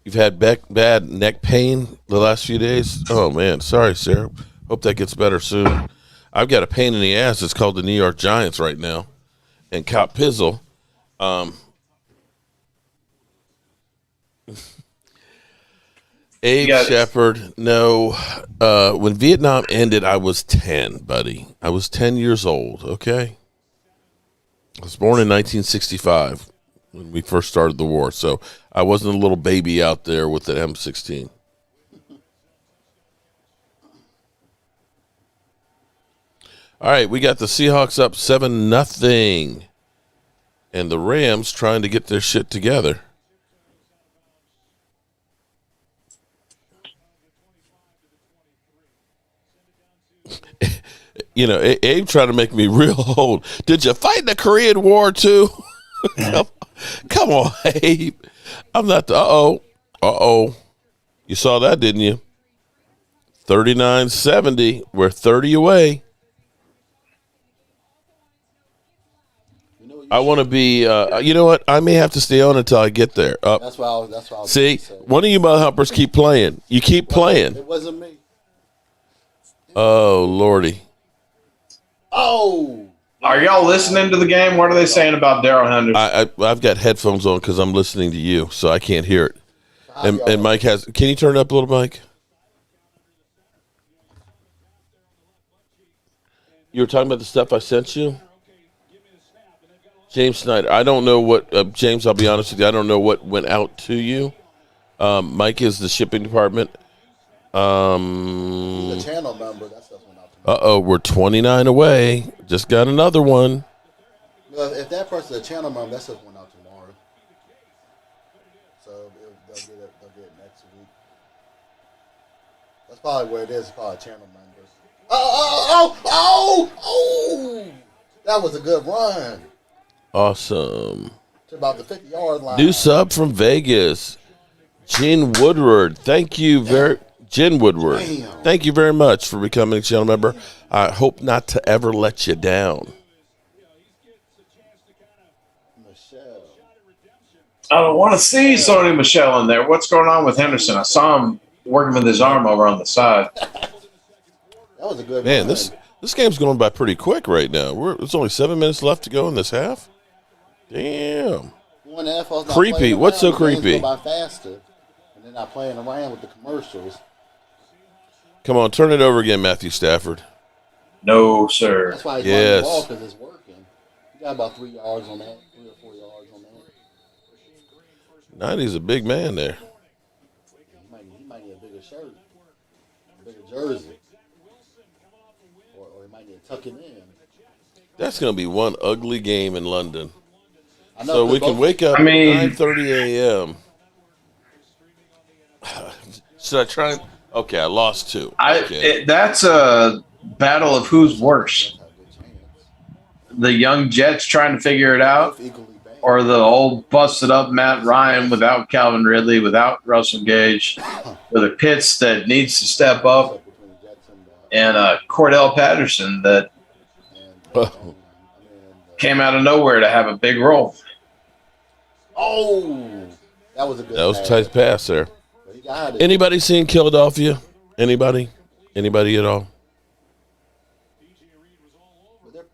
You've had bad neck pain the last few days? Oh, man. Sorry, Sarah. Hope that gets better soon. I've got a pain in the ass. It's called the New York Giants right now. And Cop Pizzle. Abe Shepard, no. When Vietnam ended, I was 10, buddy. I was 10 years old, okay? I was born in 1965 when we first started the war, so I wasn't a little baby out there with the M16. All right, we got the Seahawks up 7-0, and the Rams trying to get their shit together. You know, Abe tried to make me real old. Did you fight in the Korean War too? Come on, Abe. I'm not the uh-oh. You saw that, didn't you? 39-70. We're 30 away. I want to be, you know what? I may have to stay on until I get there. That's why I was see, one of you motherhumpers keep playing. You keep playing. It wasn't me. Oh, Lordy. Oh. Are y'all listening to the game? What are they saying about Daryl Henderson? I've got headphones on because I'm listening to you, so I can't hear it. And Mike has, can you turn it up a little, Mike? You were talking about the stuff I sent you? James Snyder. I don't know what, James, I'll be honest with you, I don't know what went out to you. Mike is the shipping department. The channel number, that stuff went out to me. Uh-oh, we're 29 away. Just got another one. Well, if that person's a channel member, that stuff went out tomorrow. So they'll get it next week. That's probably where it is. It's probably channel members. Oh! That was a good run. Awesome. To about the 50-yard line. New sub from Vegas. Jen Woodward. Thank you Jen Woodward. Damn. Thank you very much for becoming a channel member. I hope not to ever let you down. Michelle. I don't want to see Sony Michelle in there. What's going on with Henderson? I saw him working with his arm over on the side. That was a good Man, run. this game's going by pretty quick right now. There's only 7 minutes left to go in this half. Damn. When the NFL's not Creepy. playing What's so around, the games creepy? go by faster, and they're not playing around with the commercials. Come on, turn it over again, Matthew Stafford. No, sir. That's why he's Yes. running the ball, because it's working. He got about 3 yards on that, 3 or 4 yards on that. 90's a big man there. He might need a bigger shirt, a bigger jersey, or he might need to tuck it in. That's going to be one ugly game in London. I know, So we can wake up at 9:30 a.m. Should I try? Okay, I lost 2. Okay. That's a battle of who's worse. The young Jets trying to figure it out, or the old busted up Matt Ryan without Calvin Ridley, without Russell Gage, with a Pitts that needs to step up, and Cordell Patterson that came out of nowhere to have a big role. Oh, that was a good. That was a tight pass there. But he got it. Anybody seen Philadelphia? Anybody? Anybody at all? But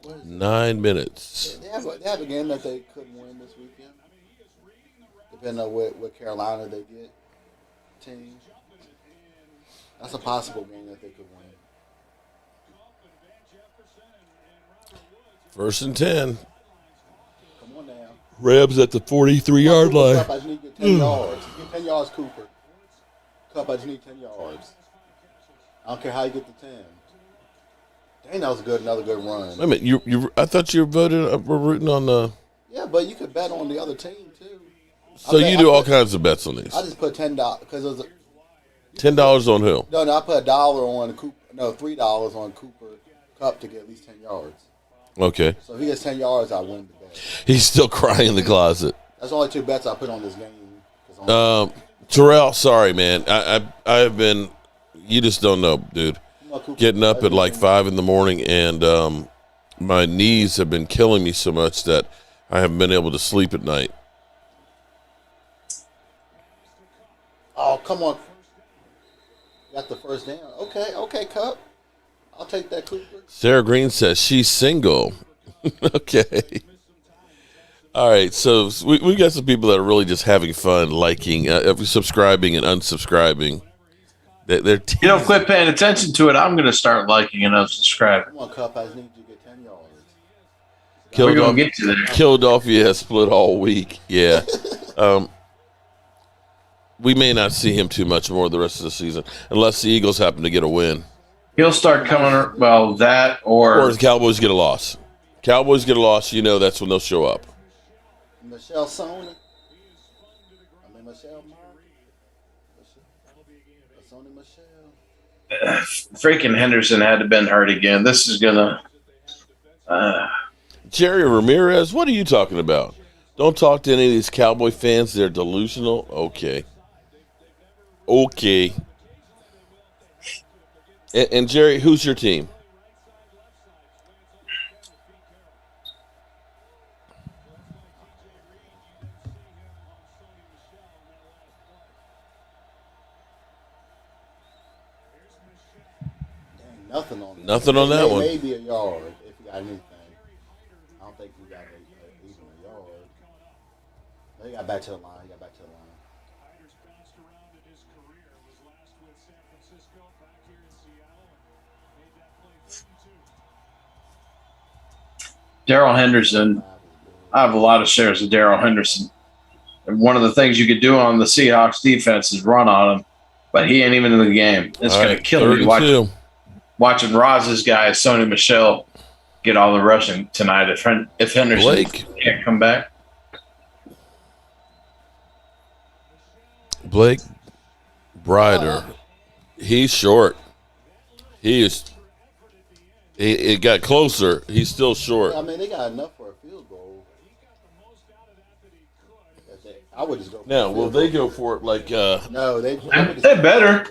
they're 9 minutes. They have a game that they couldn't win this weekend, depending on what Carolina they get. Team. That's a possible game that they could win. 1st and 10. Come on now. Rams at the 43-yard line. Cup, I just need to get 10 yards. Get 10 yards, Cooper. Cup, I just need 10 yards. I don't care how you get the 10. Dang, that was another good run. Wait a minute, you I thought you were rooting on the. Yeah, but you could bet on the other team too. So you do all kinds of bets on these. I just put $10 because it was $10 on who? No, I put $1 on Cooper. No, $3 on Cooper Cup to get at least 10 yards. Okay. So if he gets 10 yards, I win the bet. He's still crying in the closet. That's the only 2 bets I put on this game. Terrell, sorry, man. I have been. You just don't know, dude. Getting up at like 5 in the morning, and my knees have been killing me so much that I haven't been able to sleep at night. come on. Got the first down. Okay, Cup. I'll take that, Cooper. Sarah Green says she's single. Okay. All right, so we got some people that are really just having fun, liking, subscribing and unsubscribing. They're quit paying attention to it. I'm going to start liking and unsubscribing. Come on, Cup. I just need you to get 10 yards. We're going to get to there. Philadelphia has split all week. Yeah. We may not see him too much more the rest of the season unless the Eagles happen to get a win. He'll start coming, well, that or the Cowboys get a loss. Cowboys get a loss, that's when they'll show up. Michelle Sony. Michelle Mark. Sony Michelle. Freaking Henderson had to been hurt again. This is going to... Jerry Ramirez, what are you talking about? Don't talk to any of these Cowboy fans. They're delusional. Okay. And Jerry, who's your team? Nothing on that. Nothing on that one. Maybe a yard if you got anything. I don't think we got even a yard. He got back to the line. Darrell Henderson. I have a lot of shares of Darrell Henderson. And one of the things you could do on the Seahawks defense is run on him, but he ain't even in the game. It's going to kill me watching Roz's guy, Sony Michelle, get all the rushing tonight if Henderson can't come back. Blake Brider, he's short. It got closer. He's still short. I mean, they got enough for a field goal. I would just go. Now, will they go for it like? No, they better.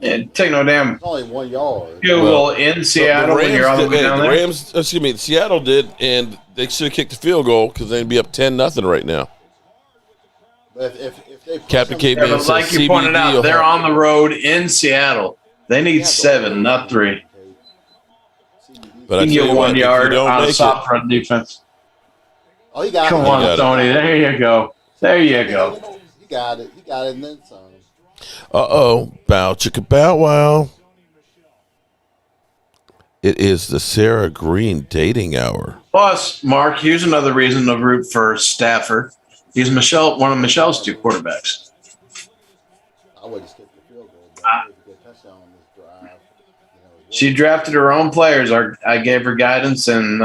Take no damn. It's only 1 yard. Well, in Seattle, when you're all the way down there. Seattle did, and they should have kicked the field goal because they'd be up 10-0 right now. But if they Captain Caveman says like you pointed out, they're on the road in Seattle. They need 7, not 3. But I tell you 1 yard on a soft front defense. Oh, you got it. Come on, Tony. There you go. There you go. You got it. You got it, and then some. Bow chicka bow wow. It is the Sarah Green dating hour. Plus, Mark, here's another reason to root for Stafford. He's one of Michelle's 2 quarterbacks. I would have skipped the field goal, but I did get a touchdown on this drive. She drafted her own players. I gave her guidance, and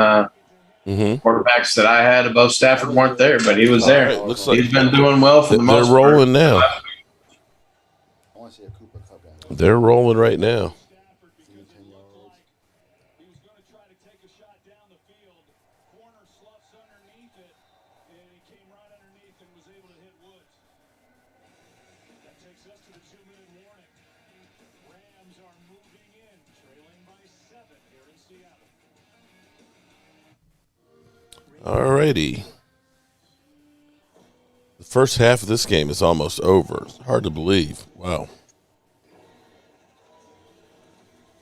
quarterbacks that I had above Stafford weren't there, but he was there. Right, looks like he's been doing well for the most part. They're rolling now. They're rolling right now. Alrighty. The first half of this game is almost over. It's hard to believe. Wow.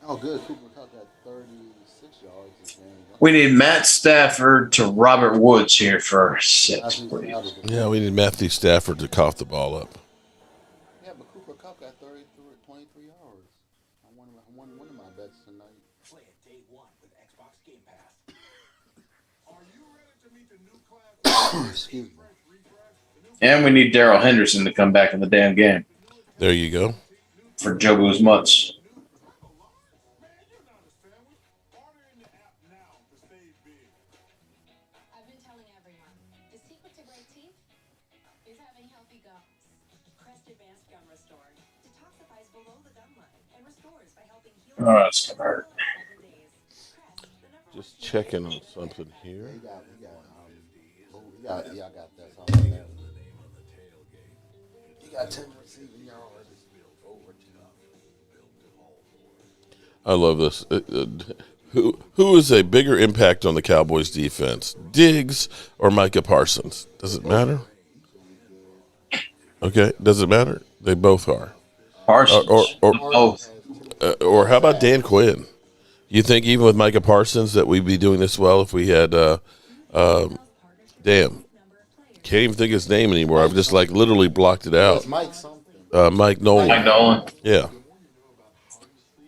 Oh, good. Cooper caught that 36 yards this game. We need Matt Stafford to Robert Woods here for 6, please. Yeah, we need Matthew Stafford to cough the ball up. Yeah, but Cooper Kupp got 23 yards. I won one of my bets tonight. Play it day one with Xbox Game Pass. Are you ready to meet the new class? Excuse me. And we need Darrell Henderson to come back in the damn game. There you go. For Jobu's Mutts. Oh, that's gonna hurt. Just checking on something here. I got that something there. You got 10 receiving yards. I love this. Who is a bigger impact on the Cowboys defense, Diggs or Micah Parsons? Does it matter? Okay, does it matter? They both are. Parsons. Both. Or how about Dan Quinn? You think even with Micah Parsons that we'd be doing this well if we had, damn, can't even think his name anymore. I've just literally blocked it out. Mike something. Mike Nolan. Mike Nolan. Yeah.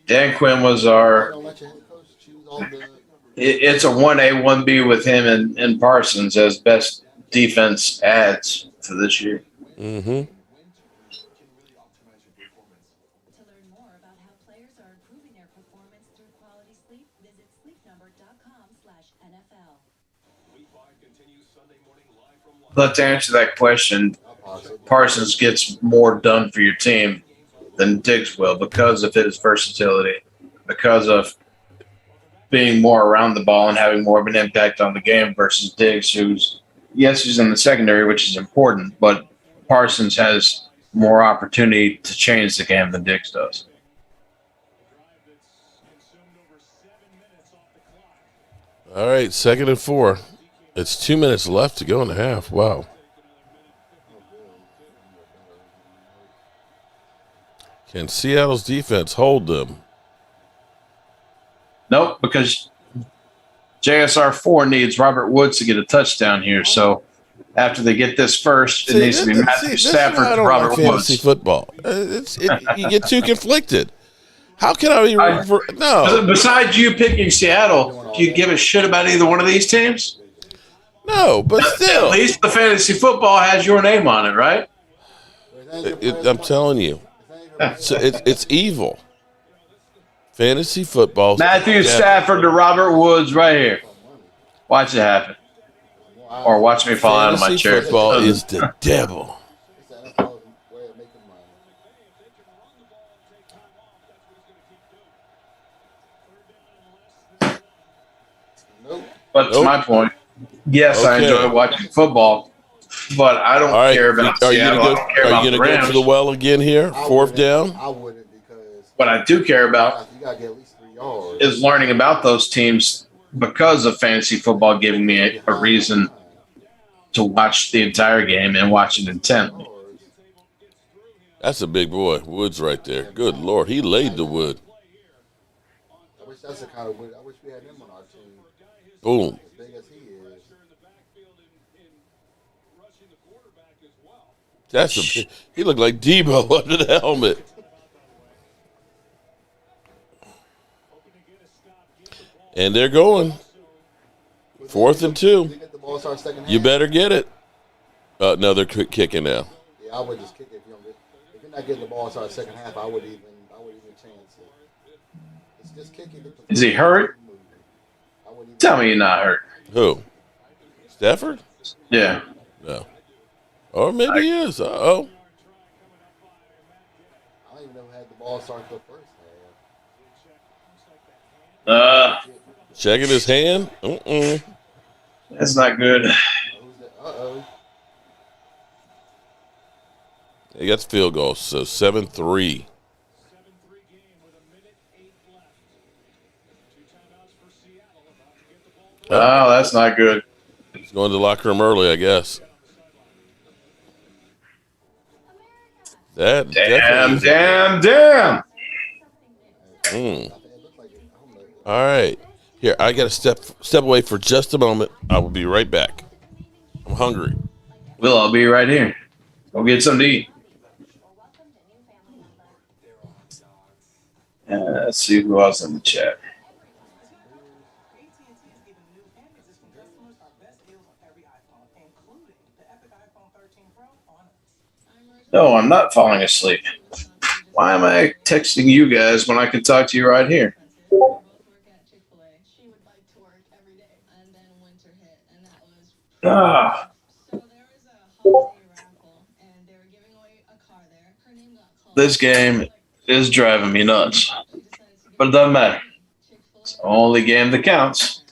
Dan Quinn was our. Don't let your head coach choose all the. It's a 1A, 1B with him and Parsons as best defense adds for this year. Mm-hmm. To learn more about how players are improving their performance through quality sleep, visit sleepnumber.com/NFL. But to answer that question, Parsons gets more done for your team than Diggs will because of his versatility, because of being more around the ball and having more of an impact on the game versus Diggs, who's, yes, he's in the secondary, which is important, but Parsons has more opportunity to change the game than Diggs does. All right, 2nd and 4. It's 2 minutes left to go in the half. Wow. Can Seattle's defense hold them? Nope, because JSR4 needs Robert Woods to get a touchdown here. So after they get this first, it needs to be Matthew Stafford to Robert Woods. Fantasy football. You get too conflicted. How can I be no? Besides you picking Seattle, do you give a shit about either one of these teams? No, but still. At least the fantasy football has your name on it, right? I'm telling you. It's evil. Fantasy football. Matthew Stafford to Robert Woods right here. Watch it happen. Or watch me fall out of my chair. Football is the devil. But to my point, yes, I enjoy watching football, but I don't care about Seattle. I don't care about the Rams. Are you going to go for the well again here? 4th down? I wouldn't because what I do care about you gotta get at least 3 yards. is learning about those teams because of fantasy football giving me a reason to watch the entire game and watch it intently. That's a big boy. Woods right there. Good Lord. He laid the wood. I wish that's the kind of wood. I wish we had him on our team. Boom. As big as he is. He looked like Debo under the helmet. And they're going. 4th and 2. You better get it. No, they're kicking now. Yeah, I would just kick it if you're not getting the ball inside the second half. I would even chance it. It's just kicking. Is he hurt? Tell me you're not hurt. Who? Stafford? Yeah. No. Or maybe he is. Uh-oh. I don't even know who had the ball start the first half. Checking his hand? That's not good. Uh-oh. He got the field goal, so 7-3. Oh, that's not good. He's going to the locker room early, I guess. Damn. All right. Here, I got to step away for just a moment. I will be right back. I'm hungry. Well, I'll be right here. Go get something to eat. Let's see who else in the chat. No, I'm not falling asleep. Why am I texting you guys when I can talk to you right here? Ah. This game is driving me nuts. But it doesn't matter. It's the only game that counts.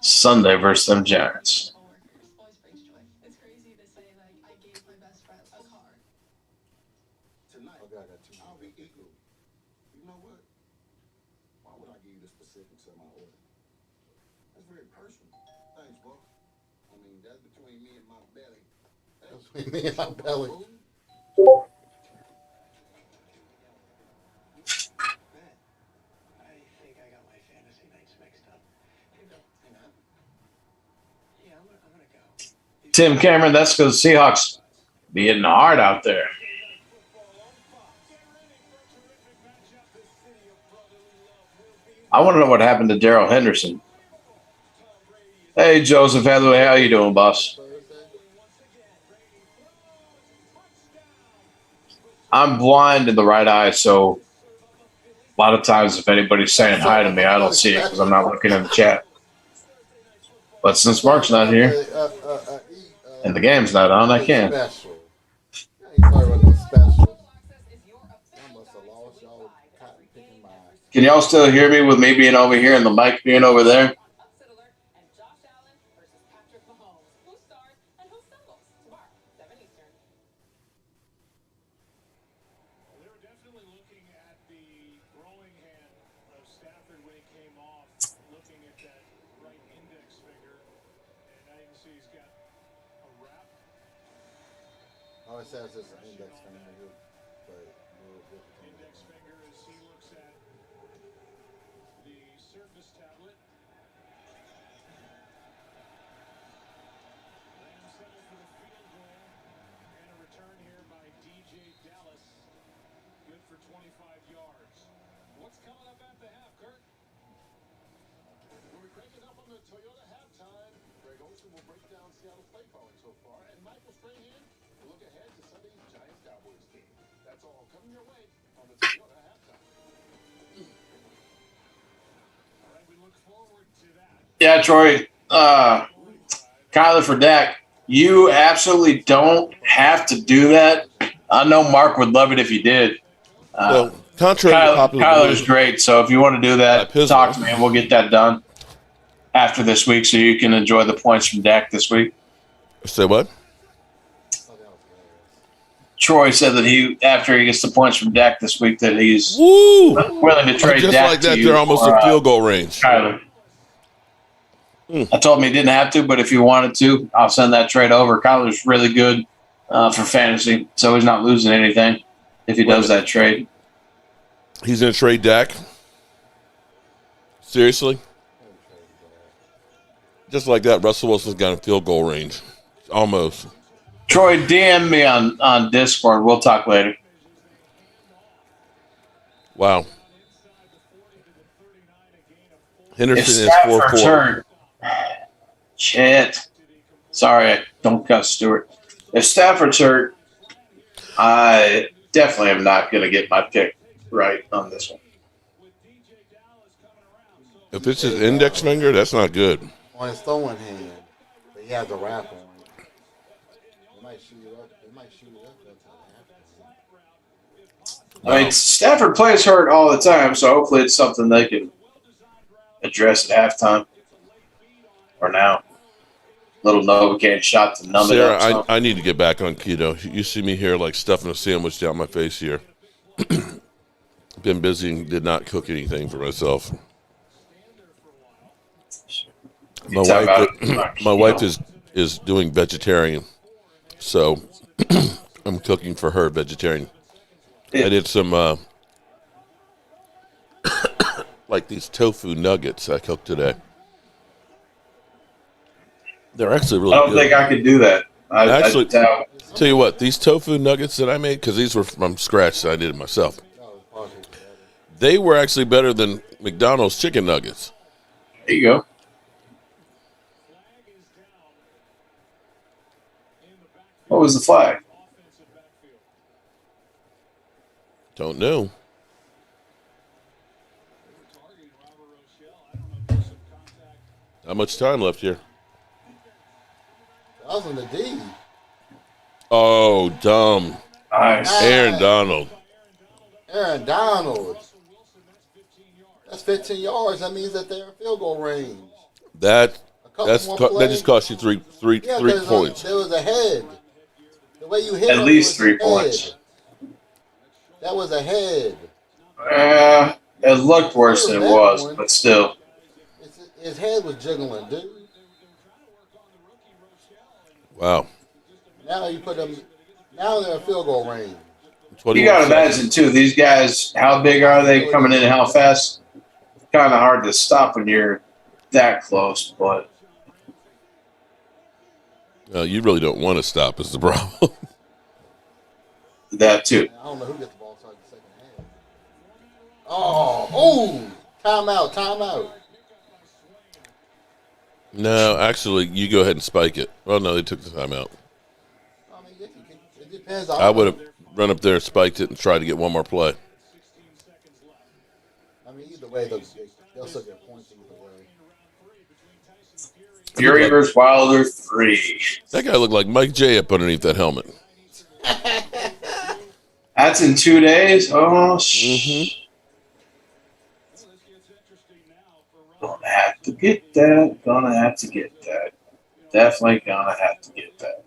Sunday versus them Giants. Me and my belly. Tim Cameron, that's because the Seahawks be hitting hard out there. I want to know what happened to Darrell Henderson. Hey, Joseph Heatherly, how you doing, boss? I'm blind in the right eye, so a lot of times if anybody's saying hi to me, I don't see it because I'm not looking in the chat. But since Mark's not here and the game's not on, I can. Special. I ain't sorry about no special. I must have lost y'all cotton picking my. Can y'all still hear me with me being over here and the mic being over there? All it says is an index finger, but index finger as he looks at the Surface tablet. Lamb settled for the field goal and a return here by DJ Dallas. Good for 25 yards. What's coming up at the half, Kurt? We're cranking up on the Toyota halftime. Greg Olson will break down Seattle's play calling so far, and Michael Strahan will look ahead to Sunday's Giants Cowboys game. That's all coming your way on the Toyota halftime. All right, we look forward to that. Yeah, Troy. Kyler for Dak. You absolutely don't have to do that. I know Mark would love it if you did. So, contrary to popular Kyler's belief, great. So if you want to do that, talk to me and we'll get that done after this week so you can enjoy the points from Dak this week. Say what? Troy said that after he gets the points from Dak this week, that he's willing to trade just Dak like that, to you. they're almost for, in field goal range. Kyler. I told him he didn't have to, but if he wanted to, I'll send that trade over. Kyler's really good for fantasy, so he's not losing anything if he does that trade. He's going to trade Dak? Seriously? Just like that, Russell Wilson's got in field goal range. Almost. Troy, DM me on Discord. We'll talk later. Wow. Henderson is Stafford's 4-4. hurt. Shit. Sorry, I don't cuss Stewart. If Stafford's hurt, I definitely am not going to get my pick right on this one. If it's his index finger, that's not good. On his throwing hand, but he has a wrap on it. It might shoot it up. It might shoot it up until the half. I mean, Stafford plays hurt all the time, so hopefully it's something they can address at halftime or now. Little Novocaine shot to numb Sarah, it up. I need to get back on keto. You see me here like stuffing a sandwich down my face here. Been busy and did not cook anything for myself. My wife is doing vegetarian, so I'm cooking for her vegetarian. I did some like these tofu nuggets I cooked today. They're actually really good. I don't think I could do that. Actually, tell you what, these tofu nuggets that I made, because these were from scratch, so I did it myself. They were actually better than McDonald's chicken nuggets. There you go. What was the flag? Don't know. How much time left here? That was in the D. Oh, dumb. Nice. Aaron Donald. Aaron Donald. That's 15 yards. That means that they're in field goal range. That just cost you three points. There was a head. The way you hit at least 3 points. That was a head. It looked worse than it was, but still. His head was jiggling, dude. Wow. Now you put them. Now they're in field goal range. You got to imagine too. These guys, how big are they coming in and how fast? Kind of hard to stop when you're that close, but You really don't want to stop is the problem. That too. I don't know who gets the ball started the second half. Oh, timeout. No, actually, you go ahead and spike it. Well, no, they took the timeout. I mean, it depends. I would have run up there and spiked it and tried to get one more play. I mean, either way, they'll still get points either way. Fury versus Wilder 3. That guy looked like Mike J up underneath that helmet. That's in 2 days? Oh, Gonna have to get that. Definitely gonna have to get that.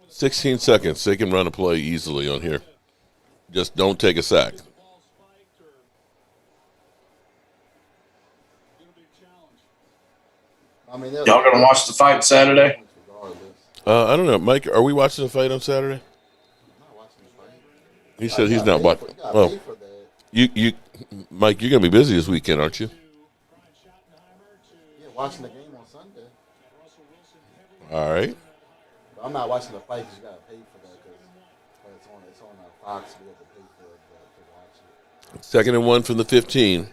16 seconds. They can run a play easily on here. Just don't take a sack. I mean, Y'all gonna watch the fight Saturday? I don't know. Mike, are we watching the fight on Saturday? He said he's not watching. Well, you, Mike, you're going to be busy this weekend, aren't you? Yeah, watching the game on Sunday. All right. But I'm not watching the fight because you got to pay for that because it's on Fox. We have to pay for it to watch it. 2nd and 1 from the 15.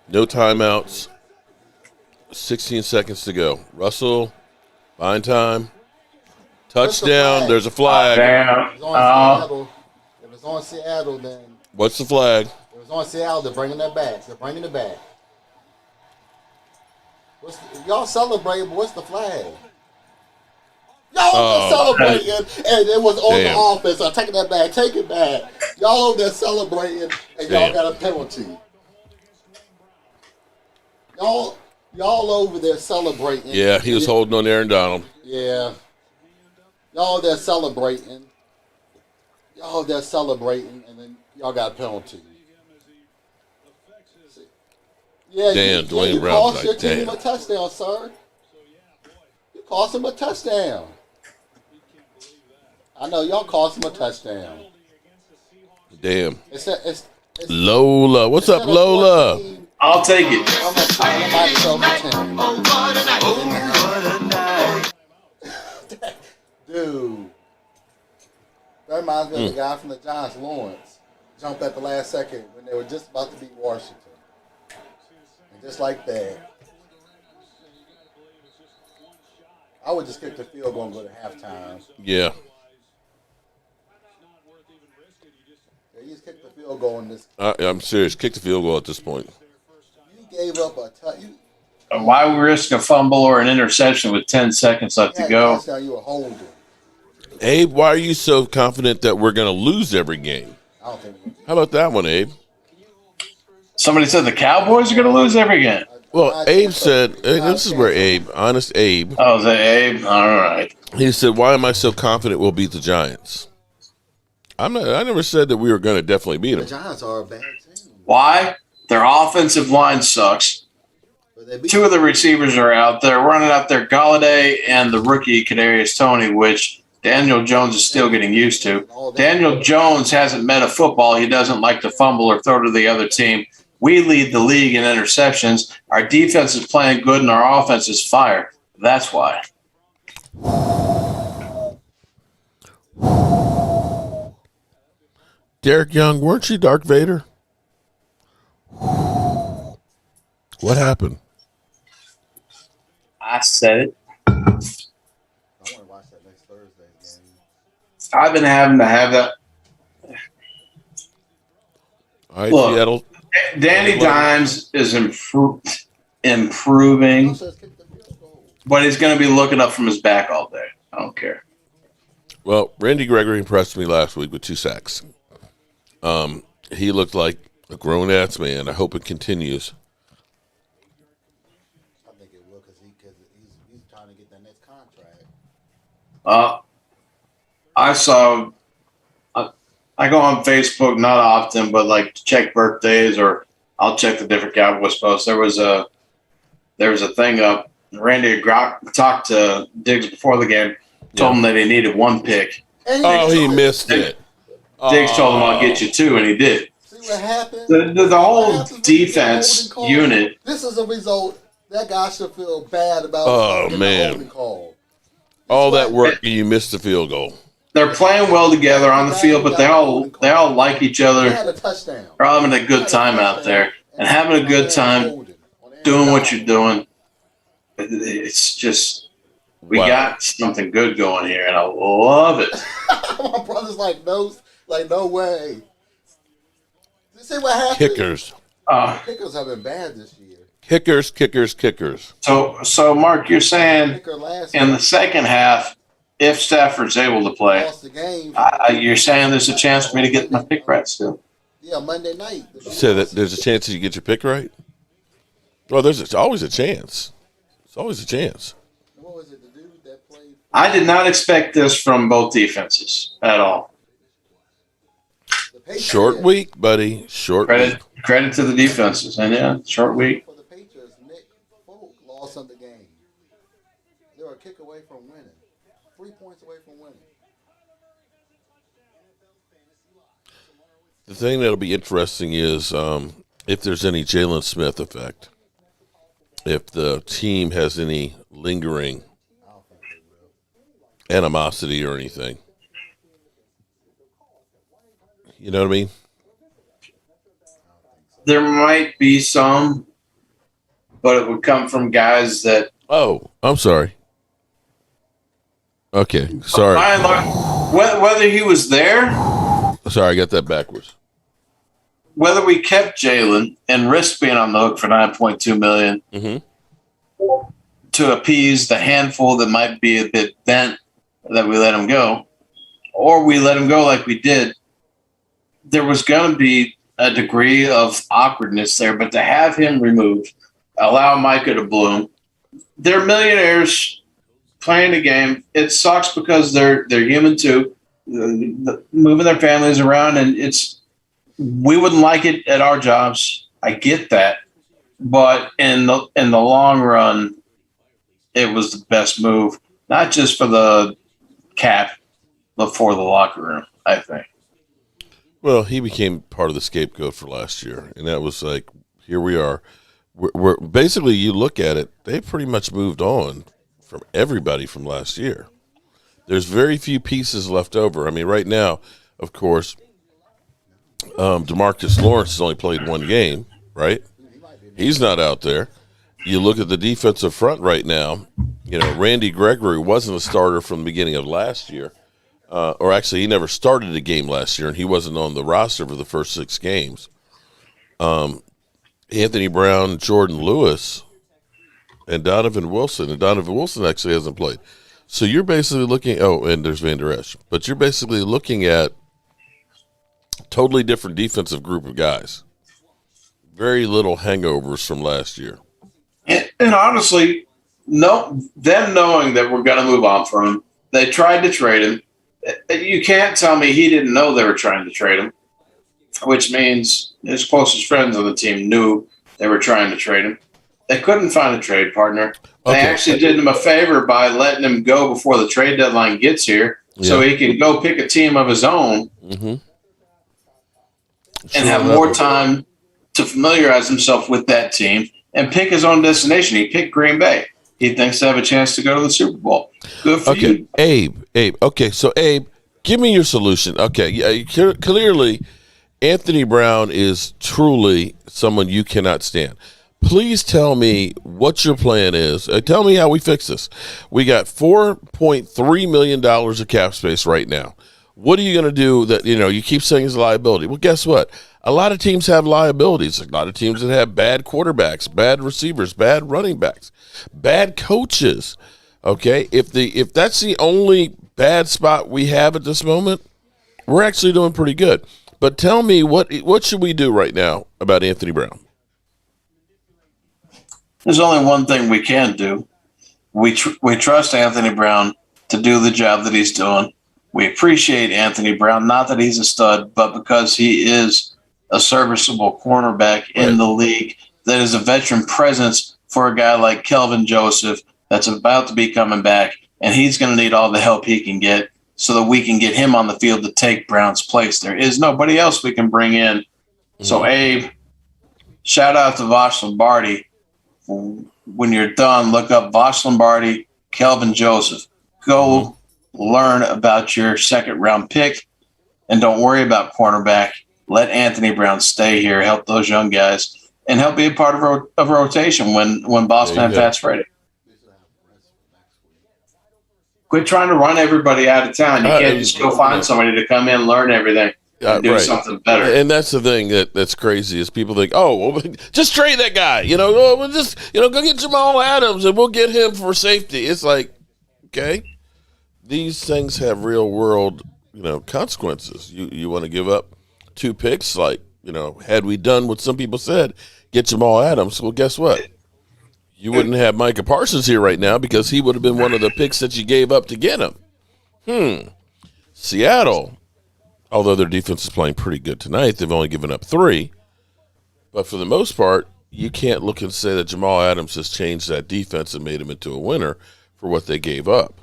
No timeouts. 16 seconds to go. Russell, fine time. Touchdown. There's a flag. If it's on Seattle, then. What's the flag? If it's on Seattle, they're bringing that back. Y'all celebrating, but what's the flag? Y'all over there celebrating, and it was on the offense. I'm taking that back. Take it back. Y'all over there celebrating, and y'all got a penalty. Y'all over there celebrating. Yeah, he was holding on Aaron Donald. Yeah. Y'all there celebrating. And then y'all got a penalty. Yeah, damn, Dwayne you Brown's cost your like, team damn. a touchdown, sir. You cost him a touchdown. I know y'all cost him a touchdown. Damn. It's Lola. What's up, Lola? I'll take it. Dude. That reminds me of the guy from the Giants, Lawrence. Jumped at the last second when they were just about to beat Washington. And just like that. I would just kick the field goal and go to halftime. Yeah. Yeah, you just kick the field goal in this. I'm serious. Kick the field goal at this point. You gave up a Why risk a fumble or an interception with 10 seconds left to go? Touchdown, you were holding. Abe, why are you so confident that we're going to lose every game? I don't think. How about that one, Abe? Somebody said the Cowboys are going to lose every game. Well, Abe said, this is where Abe, honest Abe. Oh, is that Abe? All right. He said, why am I so confident we'll beat the Giants? I never said that we were going to definitely beat them. The Giants are a bad team. Why? Their offensive line sucks. 2 of the receivers are out there running out there, Galladay and the rookie Kadarius Toney, which Daniel Jones is still getting used to. Daniel Jones hasn't met a football. He doesn't like to fumble or throw to the other team. We lead the league in interceptions. Our defense is playing good and our offense is fire. That's why. Derek Young, weren't you Darth Vader? What happened? I said it. I want to watch that next Thursday game. I've been having to have that. All right, Look, Seattle. Danny Dimes is improving, but he's going to be looking up from his back all day. I don't care. Well, Randy Gregory impressed me last week with 2 sacks. He looked like a grown-ass man. I hope it continues. I think it will because he's trying to get that next contract. I go on Facebook not often, but like to check birthdays, or I'll check the different Cowboys posts. There was a thing up. Randy talked to Diggs before the game, told him that he needed 1 pick. He missed it. Diggs told him, "I'll get you 2," and he did. See what happened? The whole defense unit. This is a result. That guy should feel bad about Oh, getting man. the holding call. All that work and you missed the field goal. They're playing well together on the field, but they all like each They other. had a touchdown. They're having a good time out there and having a good time doing what you're doing. It's just we got something good going here, and I love it. My brother's like no way. See what happened? Kickers. Kickers have been bad this year. Kickers. So Mark, you're saying in the second half, if Stafford's able to play, lost the game. You're saying there's a chance for me to get my pick right still? Yeah, Monday night. You said that there's a chance that you get your pick right? Well, there's always a chance. It's always a chance. What was it, the dude that played? I did not expect this from both defenses at all. Short week, buddy. Week. Credit to the defenses. And yeah, short week. For the Patriots, Nick Folk lost on the game. They were a kick away from winning. 3 points away from winning. The thing that'll be interesting is if there's any Jalen Smith effect. If the team has any lingering animosity or anything. You know what I mean? There might be some, but it would come from guys that. Oh, I'm sorry. Okay, sorry. By and large, whether he was there. Sorry, I got that backwards. Whether we kept Jalen and risked being on the hook for $9.2 million to appease the handful that might be a bit bent that we let him go, or we let him go like we did, there was going to be a degree of awkwardness there. But to have him removed, allow Micah to bloom, they're millionaires playing the game. It sucks because they're human too, moving their families around, and we wouldn't like it at our jobs. I get that, but in the long run, it was the best move, not just for the cap, but for the locker room, I think. Well, he became part of the scapegoat for last year, and that was like, here we are. We're basically, you look at it, they pretty much moved on from everybody from last year. There's very few pieces left over. I mean, right now, of course, DeMarcus Lawrence has only played one game, right? He's not out there. You look at the defensive front right now, Randy Gregory wasn't a starter from the beginning of last year. Or actually, he never started a game last year, and he wasn't on the roster for the first 6 games. Anthony Brown, Jordan Lewis, and Donovan Wilson. And Donovan Wilson actually hasn't played. So you're basically looking – and there's Van Der Esch. But you're basically looking at totally different defensive group of guys. Very little hangovers from last year. And honestly, them knowing that we're going to move on from him, they tried to trade him. You can't tell me he didn't know they were trying to trade him, which means his closest friends on the team knew they were trying to trade him. They couldn't find a trade partner. They actually did him a favor by letting him go before the trade deadline gets here so he can go pick a team of his own and have more time to familiarize himself with that team and pick his own destination. He picked Green Bay. He thinks they have a chance to go to the Super Bowl. Good for you. Abe. Okay, so Abe, give me your solution. Okay, clearly Anthony Brown is truly someone you cannot stand. Please tell me what your plan is. Tell me how we fix this. We got $4.3 million of cap space right now. What are you going to do that, you keep saying is a liability? Well, guess what? A lot of teams have liabilities. A lot of teams that have bad quarterbacks, bad receivers, bad running backs, bad coaches. Okay? If that's the only bad spot we have at this moment, we're actually doing pretty good. But tell me, what should we do right now about Anthony Brown? There's only one thing we can do. We trust Anthony Brown to do the job that he's doing. We appreciate Anthony Brown, not that he's a stud, but because he is a serviceable cornerback in the league that is a veteran presence for a guy like Kelvin Joseph that's about to be coming back, and he's going to need all the help he can get so that we can get him on the field to take Brown's place. There is nobody else we can bring in. So, Abe, shout out to Vosh Lombardi for when you're done, look up Vosh Lombardi, Kelvin Joseph. Go learn about your second round pick, and don't worry about cornerback. Let Anthony Brown stay here, help those young guys, and help be a part of a rotation when Boss Man Pat's ready. Quit trying to run everybody out of town. You can't just go find somebody to come in, learn everything, and do something better. And that's the thing that's crazy is people think, oh, well, just trade that guy. We'll just go get Jamal Adams and we'll get him for safety. It's like, okay, these things have real world consequences. You want to give up 2 picks, like had we done what some people said, get Jamal Adams. Well, guess what? You wouldn't have Micah Parsons here right now because he would have been one of the picks that you gave up to get him. Seattle, although their defense is playing pretty good tonight, they've only given up 3. But for the most part, you can't look and say that Jamal Adams has changed that defense and made him into a winner for what they gave up.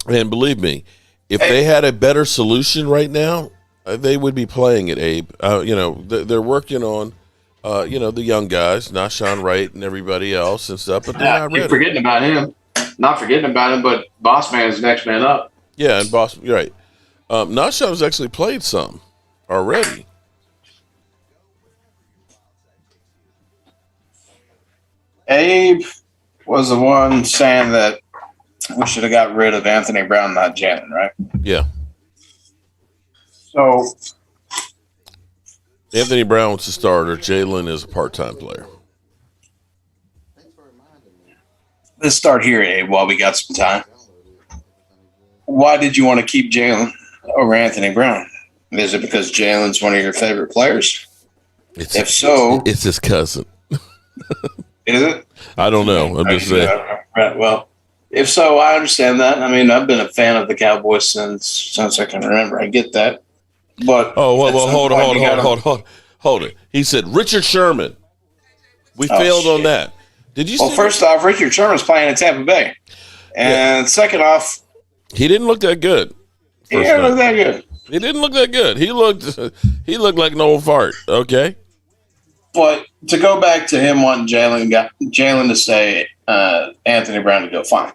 And believe me, if they had a better solution right now, they would be playing it, Abe. They're working on, the young guys, Nashawn Wright and everybody else and stuff, but they're not ready. You're forgetting about him. Not forgetting about him, but Boss Man is the next man up. Yeah, and Boss, you're right. Nashawn's actually played some already. Abe was the one saying that we should have got rid of Anthony Brown, not Jalen, right? Yeah. So Anthony Brown was the starter. Jalen is a part-time player. Let's start here, Abe, while we got some time. Why did you want to keep Jalen over Anthony Brown? Is it because Jalen's one of your favorite players? If so, it's his cousin. Is it? I don't know. I'm just saying. Right. Well, if so, I understand that. I mean, I've been a fan of the Cowboys since I can remember. I get that. But hold it. He said Richard Sherman. We failed on that. Did you? Well, first off, Richard Sherman's playing in Tampa Bay, and second off, he didn't look that good. He didn't look that good. He didn't look that good. He looked like an old fart. Okay. But to go back to him wanting Jalen to stay, Anthony Brown to go, fine.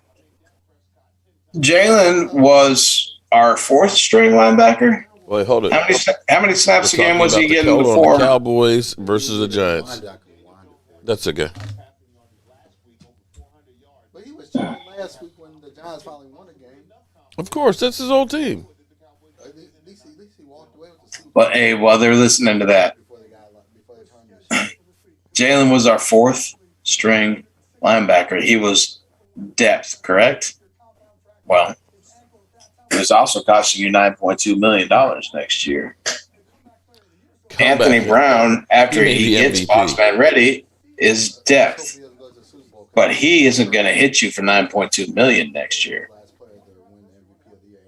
Jalen was our 4th string linebacker. Wait, hold it. How many snaps a game was he getting before? The Cowboys versus the Giants. That's okay. But he was cheating last week when the Giants finally won a game. Of course, that's his old team. At least he walked away with the Super Bowl. But hey, while they're listening to that, Jalen was our 4th string linebacker. He was depth, correct? Well, it was also costing you $9.2 million next year. Anthony Brown, after he gets Boxman ready, is depth. But he isn't going to hit you for $9.2 million next year.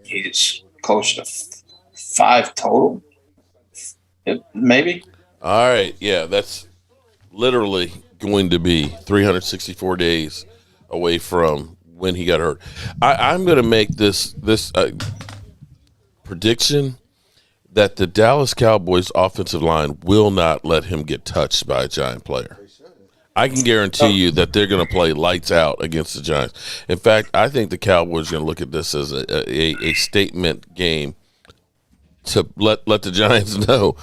He's close to 5 total, maybe. All right, yeah, that's literally going to be 364 days away from when he got hurt. I'm going to make this prediction that the Dallas Cowboys offensive line will not let him get touched by a Giant player. I can guarantee you that they're going to play lights out against the Giants. In fact, I think the Cowboys are going to look at this as a statement game to let the Giants know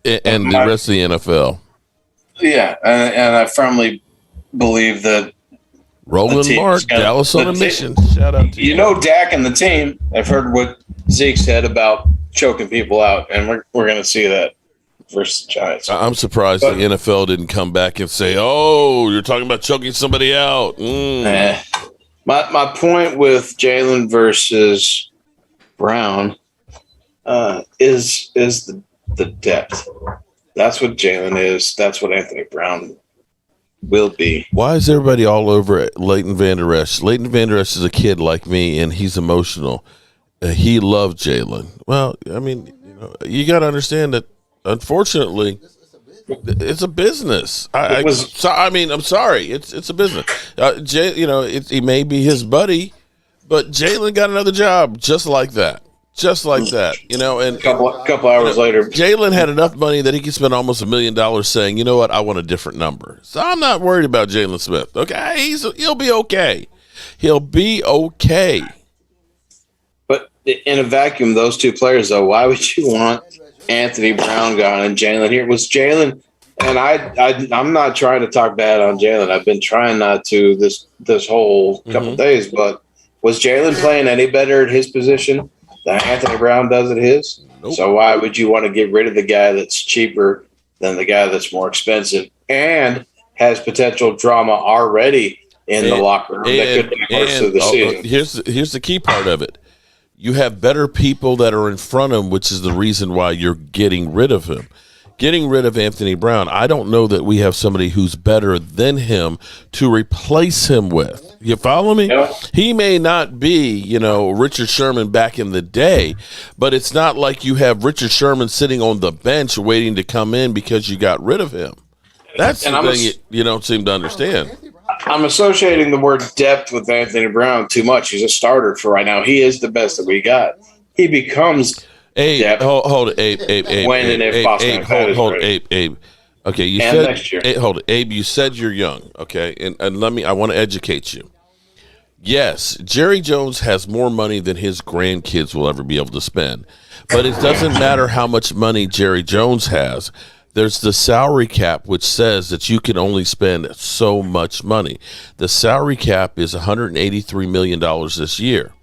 and the rest of the NFL. Yeah, and I firmly believe that Roland Mark, Dallas on a mission. Shout out to you. Dak and the team. I've heard what Zeke said about choking people out, and we're going to see that versus the Giants. I'm surprised the NFL didn't come back and say, "Oh, you're talking about choking somebody out." My point with Jalen versus Brown is the depth. That's what Jalen is. That's what Anthony Brown will be. Why is everybody all over Leighton Vander Esch? Leighton Vander Esch is a kid like me, and he's emotional. He loved Jalen. Well, I mean, you got to understand that, unfortunately, it's a business. I'm sorry. It's a business. He may be his buddy, but Jalen got another job just like that. just like that, and couple hours later, Jalen had enough money that he could spend almost $1 million saying, you know what, I want a different number. So I'm not worried about Jalen Smith. Okay, he'll be okay. He'll be okay. But in a vacuum, those two players, though, why would you want Anthony Brown gone and Jalen here? Was Jalen, and I'm not trying to talk bad on Jalen. I've been trying not to this whole couple days, but was Jalen playing any better at his position than Anthony Brown does at his? Nope. So why would you want to get rid of the guy that's cheaper than the guy that's more expensive and has potential drama already in the locker room that could be worse of the season? Here's the key part of it. You have better people that are in front of him, which is the reason why you're getting rid of him. Getting rid of Anthony Brown, I don't know that we have somebody who's better than him to replace him with. You follow me? Yeah. He may not be, Richard Sherman back in the day, but it's not like you have Richard Sherman sitting on the bench waiting to come in because you got rid of him. That's the thing you don't seem to understand. I'm associating the word depth with Anthony Brown too much. He's a starter for right now. He is the best that we got. He becomes depth. Hold it, Abe. When and if Boston hold it, Abe. Okay, you and said next year. Hold it, Abe. You said you're young. Okay, and I want to educate you. Yes, Jerry Jones has more money than his grandkids will ever be able to spend, but it doesn't matter how much money Jerry Jones has. There's the salary cap, which says that you can only spend so much money. The salary cap is $183 million this year.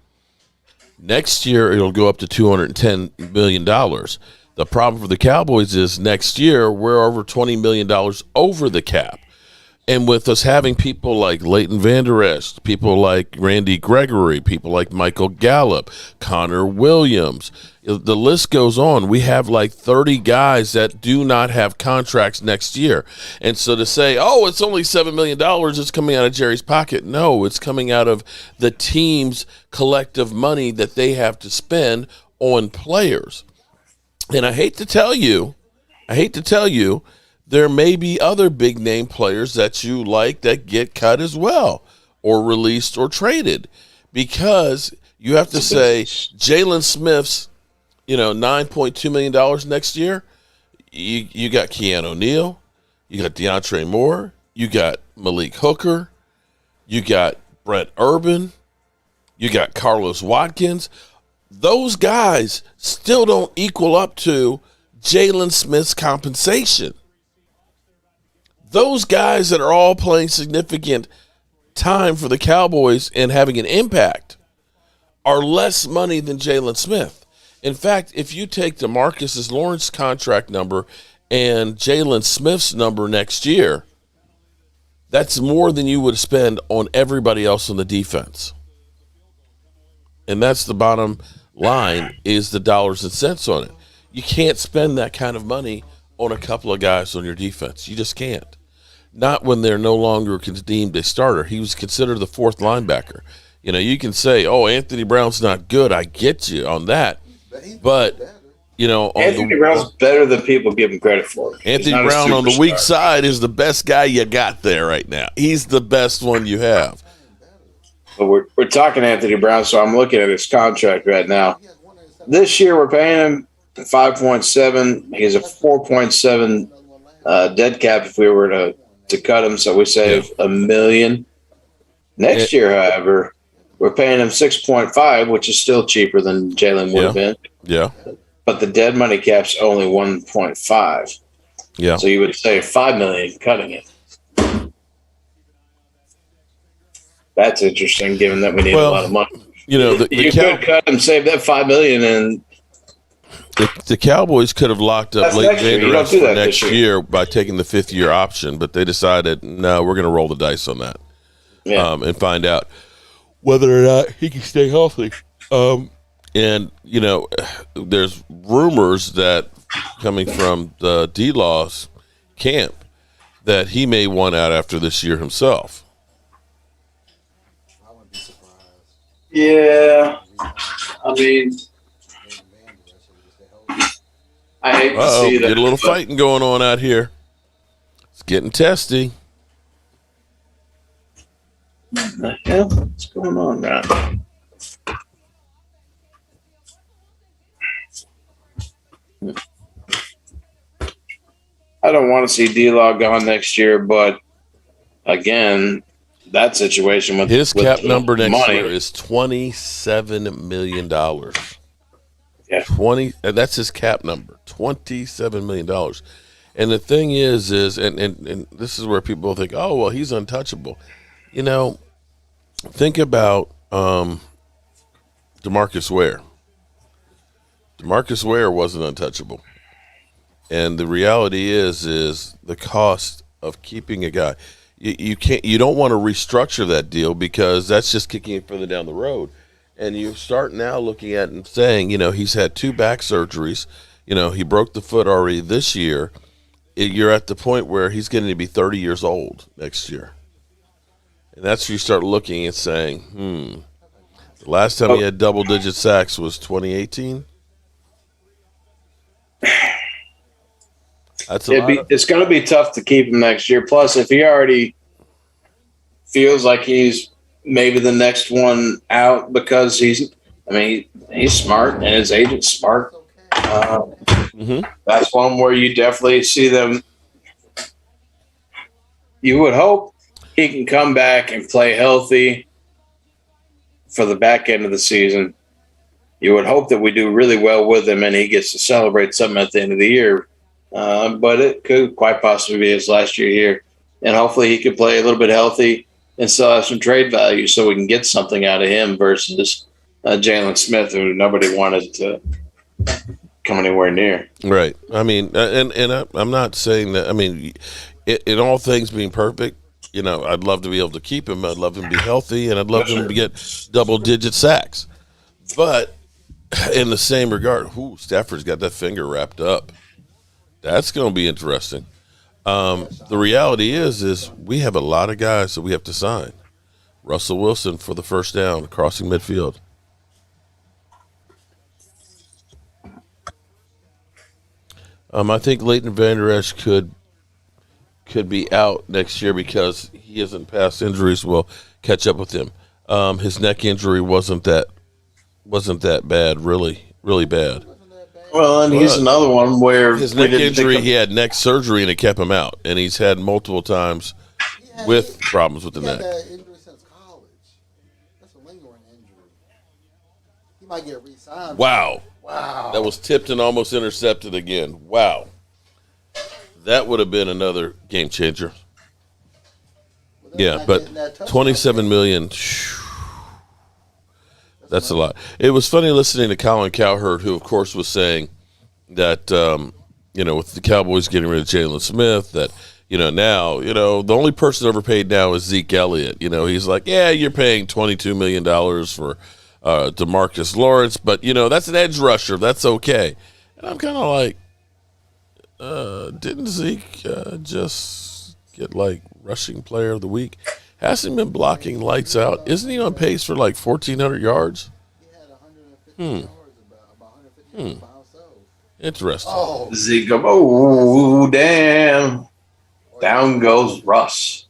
Next year, it'll go up to $210 million. The problem for the Cowboys is next year, we're over $20 million over the cap. And with us having people like Leighton Vander Esch, people like Randy Gregory, people like Michael Gallup, Connor Williams, the list goes on. We have like 30 guys that do not have contracts next year. And so to say, oh, it's only $7 million, it's coming out of Jerry's pocket. No, it's coming out of the team's collective money that they have to spend on players. And I hate to tell you, there may be other big name players that you like that get cut as well, or released or traded, because you have to say Jalen Smith's, $9.2 million next year. You got Keanu O'Neal, you got DeAndre Moore, you got Malik Hooker, you got Brett Urban, you got Carlos Watkins. Those guys still don't equal up to Jalen Smith's compensation. Those guys that are all playing significant time for the Cowboys and having an impact are less money than Jalen Smith. In fact, if you take DeMarcus Lawrence's contract number and Jalen Smith's number next year, that's more than you would spend on everybody else on the defense. And that's the bottom line, is the dollars and cents on it. You can't spend that kind of money on a couple of guys on your defense. You just can't. Not when they're no longer deemed a starter. He was considered the fourth linebacker. You can say, oh, Anthony Brown's not good. I get you on that. But, Anthony Brown's better than people give him credit for. Anthony Brown on the weak side is the best guy you got there right now. He's the best one you have. But we're talking Anthony Brown, so I'm looking at his contract right now. This year we're paying him 5.7. He's a 4.7 dead cap if we were to cut him, so we save $1 million. Next year, however, we're paying him 6.5, which is still cheaper than Jalen would have been. Yeah. But the dead money cap's only 1.5. Yeah. So you would save $5 million cutting it. That's interesting, given that we need a lot of money. You could cut him, save that $5 million, and the Cowboys could have locked up Leighton Vander Esch for next year by taking the fifth-year option, but they decided, no, we're going to roll the dice on that and find out whether or not he can stay healthy. And, there's rumors that coming from the D-Law's camp that he may want out after this year himself. I wouldn't be surprised. Yeah. I mean, I hate to see that. Get a little fighting going on out here. It's getting testy. What the hell? What's going on now? I don't want to see D-Law gone next year, but again, that situation with his with cap the number next money, year is $27 million. Yeah. 20. That's his cap number. $27 million. And the thing is and this is where people think, oh well, he's untouchable. You know, think about DeMarcus Ware. DeMarcus Ware wasn't untouchable. And the reality is the cost of keeping a guy. You don't want to restructure that deal because that's just kicking it further down the road. And you start now looking at and saying, he's had 2 back surgeries. He broke the foot already this year. You're at the point where he's getting to be 30 years old next year. And that's where you start looking and saying, the last time he had double-digit sacks was 2018. It's going to be tough to keep him next year. Plus, if he already feels like he's maybe the next one out because he's smart and his agent's smart. That's one where you definitely see them. You would hope he can come back and play healthy for the back end of the season. You would hope that we do really well with him and he gets to celebrate something at the end of the year. But it could quite possibly be his last year here. And hopefully he could play a little bit healthy and still have some trade value so we can get something out of him versus Jalen Smith, who nobody wanted to come anywhere near. Right. I mean, and I'm not saying that. I mean, in all things being perfect, I'd love to be able to keep him. I'd love him to be healthy, and I'd love him to get double-digit sacks. But in the same regard, Stafford's got that finger wrapped up. That's going to be interesting. The reality is we have a lot of guys that we have to sign. Russell Wilson for the first down, crossing midfield. I think Leighton Vander Esch could be out next year because he hasn't passed injuries. Will catch up with him. His neck injury wasn't that bad, really bad. Well, and he's another one where his neck injury, he had neck surgery and it kept him out, and he's had multiple times with problems with the neck. He had that injury since college. That's a lingering injury. He might get re-signed. Wow. That was tipped and almost intercepted again. Wow. That would have been another game changer. Yeah, but $27 million. That's a lot. It was funny listening to Colin Cowherd, who, of course, was saying that, with the Cowboys getting rid of Jalen Smith, that, now, the only person overpaid now is Zeke Elliott. He's like, yeah, you're paying $22 million for DeMarcus Lawrence, but, that's an edge rusher. That's okay. And I'm kind of like, didn't Zeke just get, rushing player of the week? Hasn't he been blocking lights out? Isn't he on pace for 1,400 yards? He had 150 yards, about 150 yards by himself. Interesting. Oh. Zeke, damn. Down goes Russ.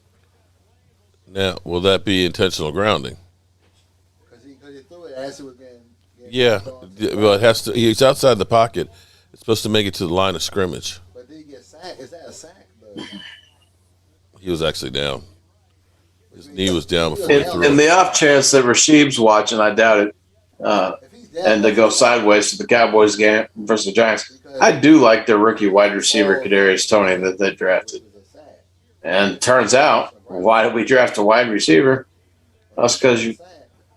Now, will that be intentional grounding? Because he threw it as it was getting yeah, well, it has to. He's outside the pocket. It's supposed to make it to the line of scrimmage. But did he get sacked? Is that a sack, though? He was actually down. His knee was down before he threw In it. the off chance that Rasheed's watching, I doubt it, and to go sideways to the Cowboys game versus the Giants, I do like their rookie wide receiver, Kadarius Toney, that they drafted. And turns out, why did we draft a wide receiver? That's because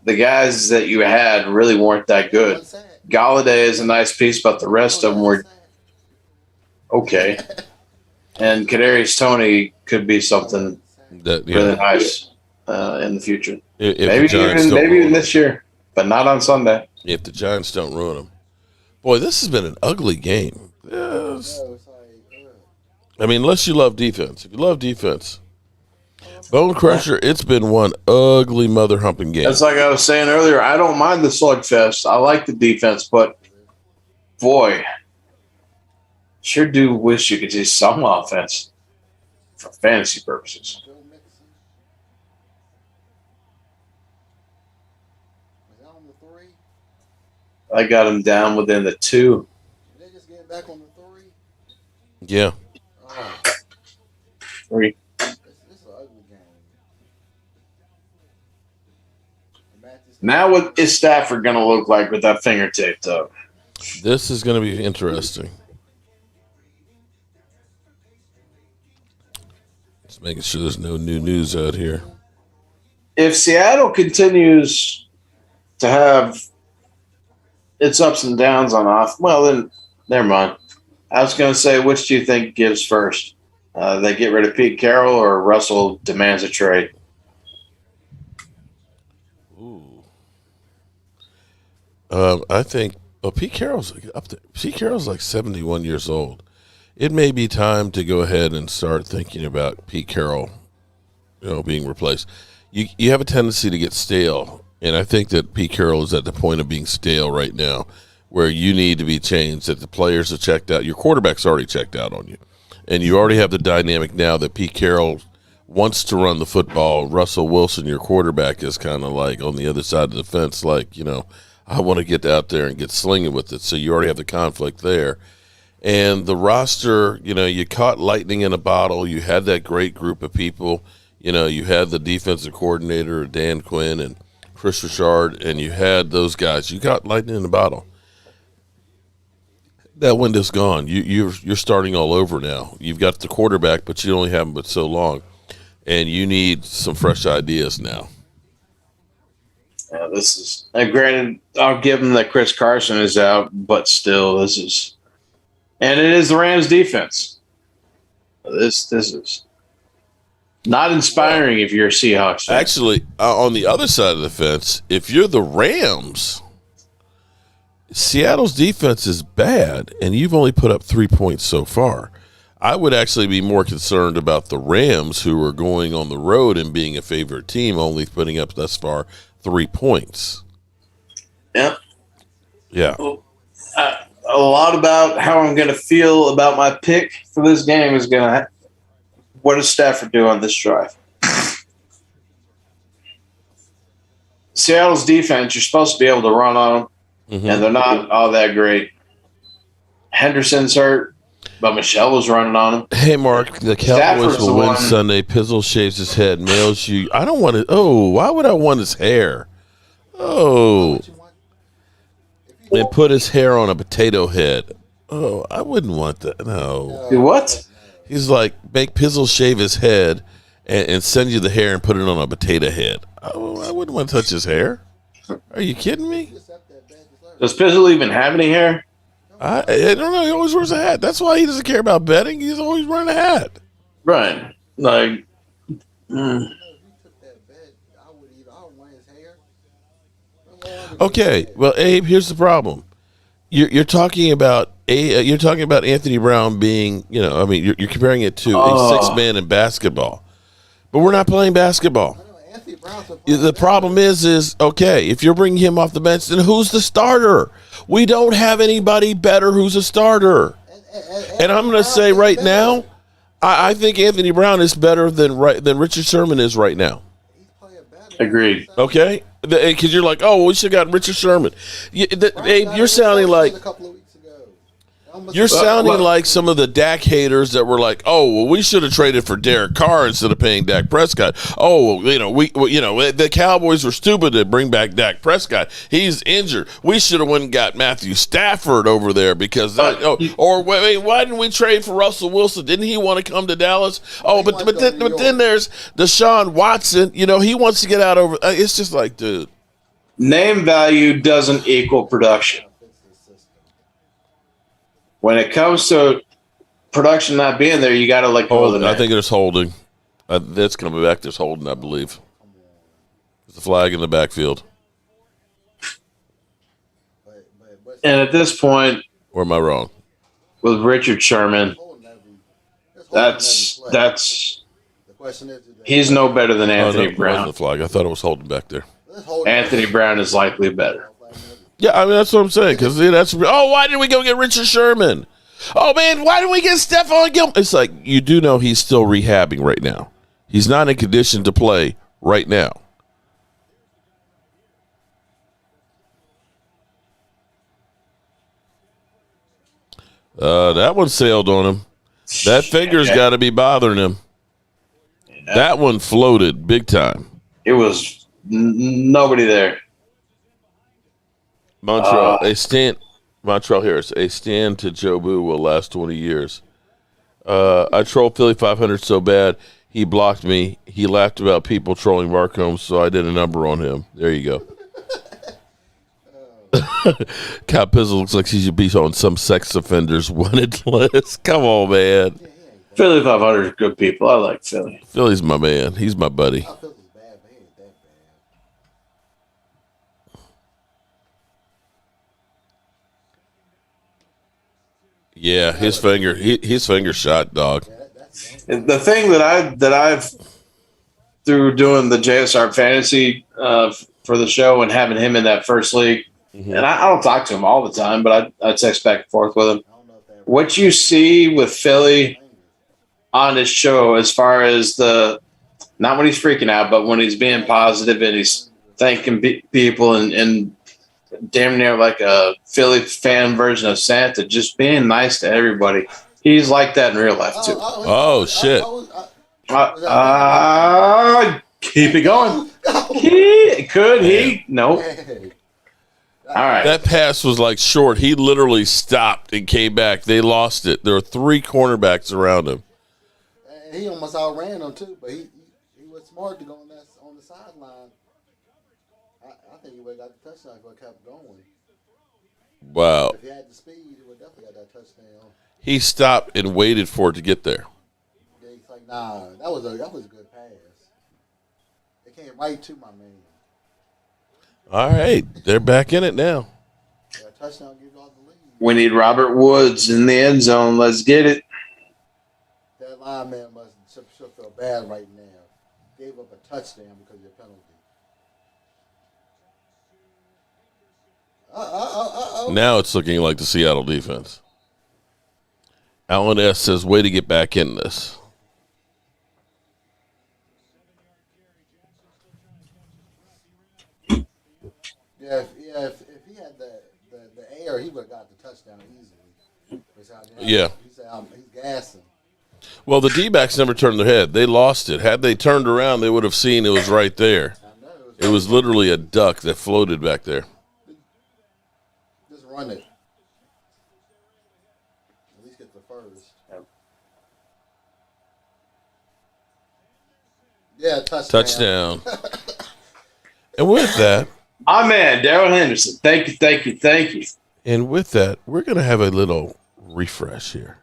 the guys that you had really weren't that good. Galladay is a nice piece, but the rest of them were okay. And Kadarius Toney could be something really nice in the future. Maybe even this year, but not on Sunday. If the Giants don't ruin them. Boy, this has been an ugly game. Yes. I mean, unless you love defense. If you love defense, Bone Crusher, it's been one ugly mother humping game. That's like I was saying earlier. I don't mind the slugfest. I like the defense, but boy, sure do wish you could see some offense for fantasy purposes. I got him down within the 2. back on the 3? Yeah. Oh, 3. it's an ugly game. Now, what is Stafford going to look like with that finger taped up? This is going to be interesting. Just making sure there's no new news out here. If Seattle continues to have its ups and downs on off, well, then never mind. I was going to say, which do you think gives first? They get rid of Pete Carroll or Russell demands a trade? Ooh. I think Pete Carroll's up there. Pete Carroll's like 71 years old. It may be time to go ahead and start thinking about Pete Carroll, being replaced. You have a tendency to get stale, and I think that Pete Carroll is at the point of being stale right now, where you need to be changed. That the players are checked out. Your quarterback's already checked out on you, and you already have the dynamic now that Pete Carroll wants to run the football. Russell Wilson, your quarterback, is kind of like on the other side of the fence, like, I want to get out there and get slinging with it. So you already have the conflict there. And the roster, you caught lightning in a bottle. You had that great group of people. You had the defensive coordinator, Dan Quinn, and Chris Richard, and you had those guys. You got lightning in a bottle. That window's gone. You're starting all over now. You've got the quarterback, but you only have him but so long. And you need some fresh ideas now. Yeah, this is granted. I'll give them that Chris Carson is out, but still, this is, and it is the Rams' defense. This is not inspiring if you're a Seahawks fan. Actually, on the other side of the fence, if you're the Rams, Seattle's defense is bad, and you've only put up 3 points so far. I would actually be more concerned about the Rams, who are going on the road and being a favorite team, only putting up thus far 3 points. Yeah. Yeah. A lot about how I'm going to feel about my pick for this game is going to – what does Stafford do on this drive? Seattle's defense, you're supposed to be able to run on them, and they're not all that great. Henderson's hurt, but Michelle was running on him. Hey, Mark, the Cowboys will win Sunday. Pizzle shaves his head, mails you. I don't want it. Oh, why would I want his hair? Oh. And put his hair on a potato head. Oh, I wouldn't want that. No. Do what? He's like, make Pizzle shave his head and send you the hair and put it on a potato head. Oh, I wouldn't want to touch his hair. Are you kidding me? Does Pizzle even have any hair? I don't know. He always wears a hat. That's why he doesn't care about betting. He's always wearing a hat. Right. Like, Okay. Well, Abe, here's the problem. You're talking about Anthony Brown being, you're comparing it to a six-man in basketball, but we're not playing basketball. The problem is okay, if you're bringing him off the bench, then who's the starter? We don't have anybody better who's a starter. And I'm going to say right now, I think Anthony Brown is better than Richard Sherman is right now. agreed. Okay? Because you're like, oh, well, we should have got Richard Sherman. You're sounding like like some of the Dak haters that were like, oh, well, we should have traded for Derek Carr instead of paying Dak Prescott. Oh, the Cowboys were stupid to bring back Dak Prescott. He's injured. We should have went and got Matthew Stafford over there because why didn't we trade for Russell Wilson? Didn't he want to come to Dallas? Oh, but then there's Deshaun Watson. He wants to get out over. It's just like, dude. Name value doesn't equal production. When it comes to production not being there, you got to let go of the man. I think there's holding. That's going to be back. There's holding, I believe. There's a flag in the backfield. And at this point, or am I wrong? With Richard Sherman, that's he's no better than Anthony Brown. The flag. I thought it was holding back there. Anthony Brown is likely better. Yeah, I mean, that's what I'm saying. Because why did we go get Richard Sherman? Oh, man, why didn't we get Stephon Gilmore? It's like, you do know he's still rehabbing right now. He's not in condition to play right now. That one sailed on him. That finger's got to be bothering him. Yeah. That one floated big time. It was nobody there. Montreal Harris, a stand to Jobu will last 20 years. I trolled Philly 500 so bad, he blocked me. He laughed about people trolling Mark Holmes, so I did a number on him. There you go. Cat Pizzle looks like she should be on some sex offenders wanted list. Come on, man. Philly 500 is good people. I like Philly. Philly's my man. He's my buddy. Yeah, his finger shot, dog. The thing that I've through doing the JSR fantasy for the show and having him in that first league, and I don't talk to him all the time, but I text back and forth with him. What you see with Philly on his show, as far as not when he's freaking out, but when he's being positive and he's thanking people and damn near like a Philly fan version of Santa, just being nice to everybody. He's like that in real life too. Oh shit! Keep it going. Could he? Nope. All right. That pass was like short. He literally stopped and came back. They lost it. There were 3 cornerbacks around him. He almost outran them too, but he was smart to go on the sideline. I think he would have got the touchdown if he kept going. Wow. If he had the speed, he would definitely got that touchdown. He stopped and waited for it to get there. Yeah, he's like, nah, that was a good pass. They came right to my man. All right, they're back in it now. Yeah, touchdown gives all the lead. We need Robert Woods in the end zone. Let's get it. That lineman should feel bad right now. Gave up a touchdown because of your penalty. Now it's looking like the Seattle defense. Alan S. says, way to get back in this. If he had the air, he would have got the touchdown easily. Yeah. He's gassing. Well, the D-backs never turned their head. They lost it. Had they turned around, they would have seen it was right there. It was literally a duck that floated back there. Just run it. At least get the first. Yeah, touchdown. And with that, my man, Daryl Henderson. Thank you. And with that, we're going to have a little refresh here.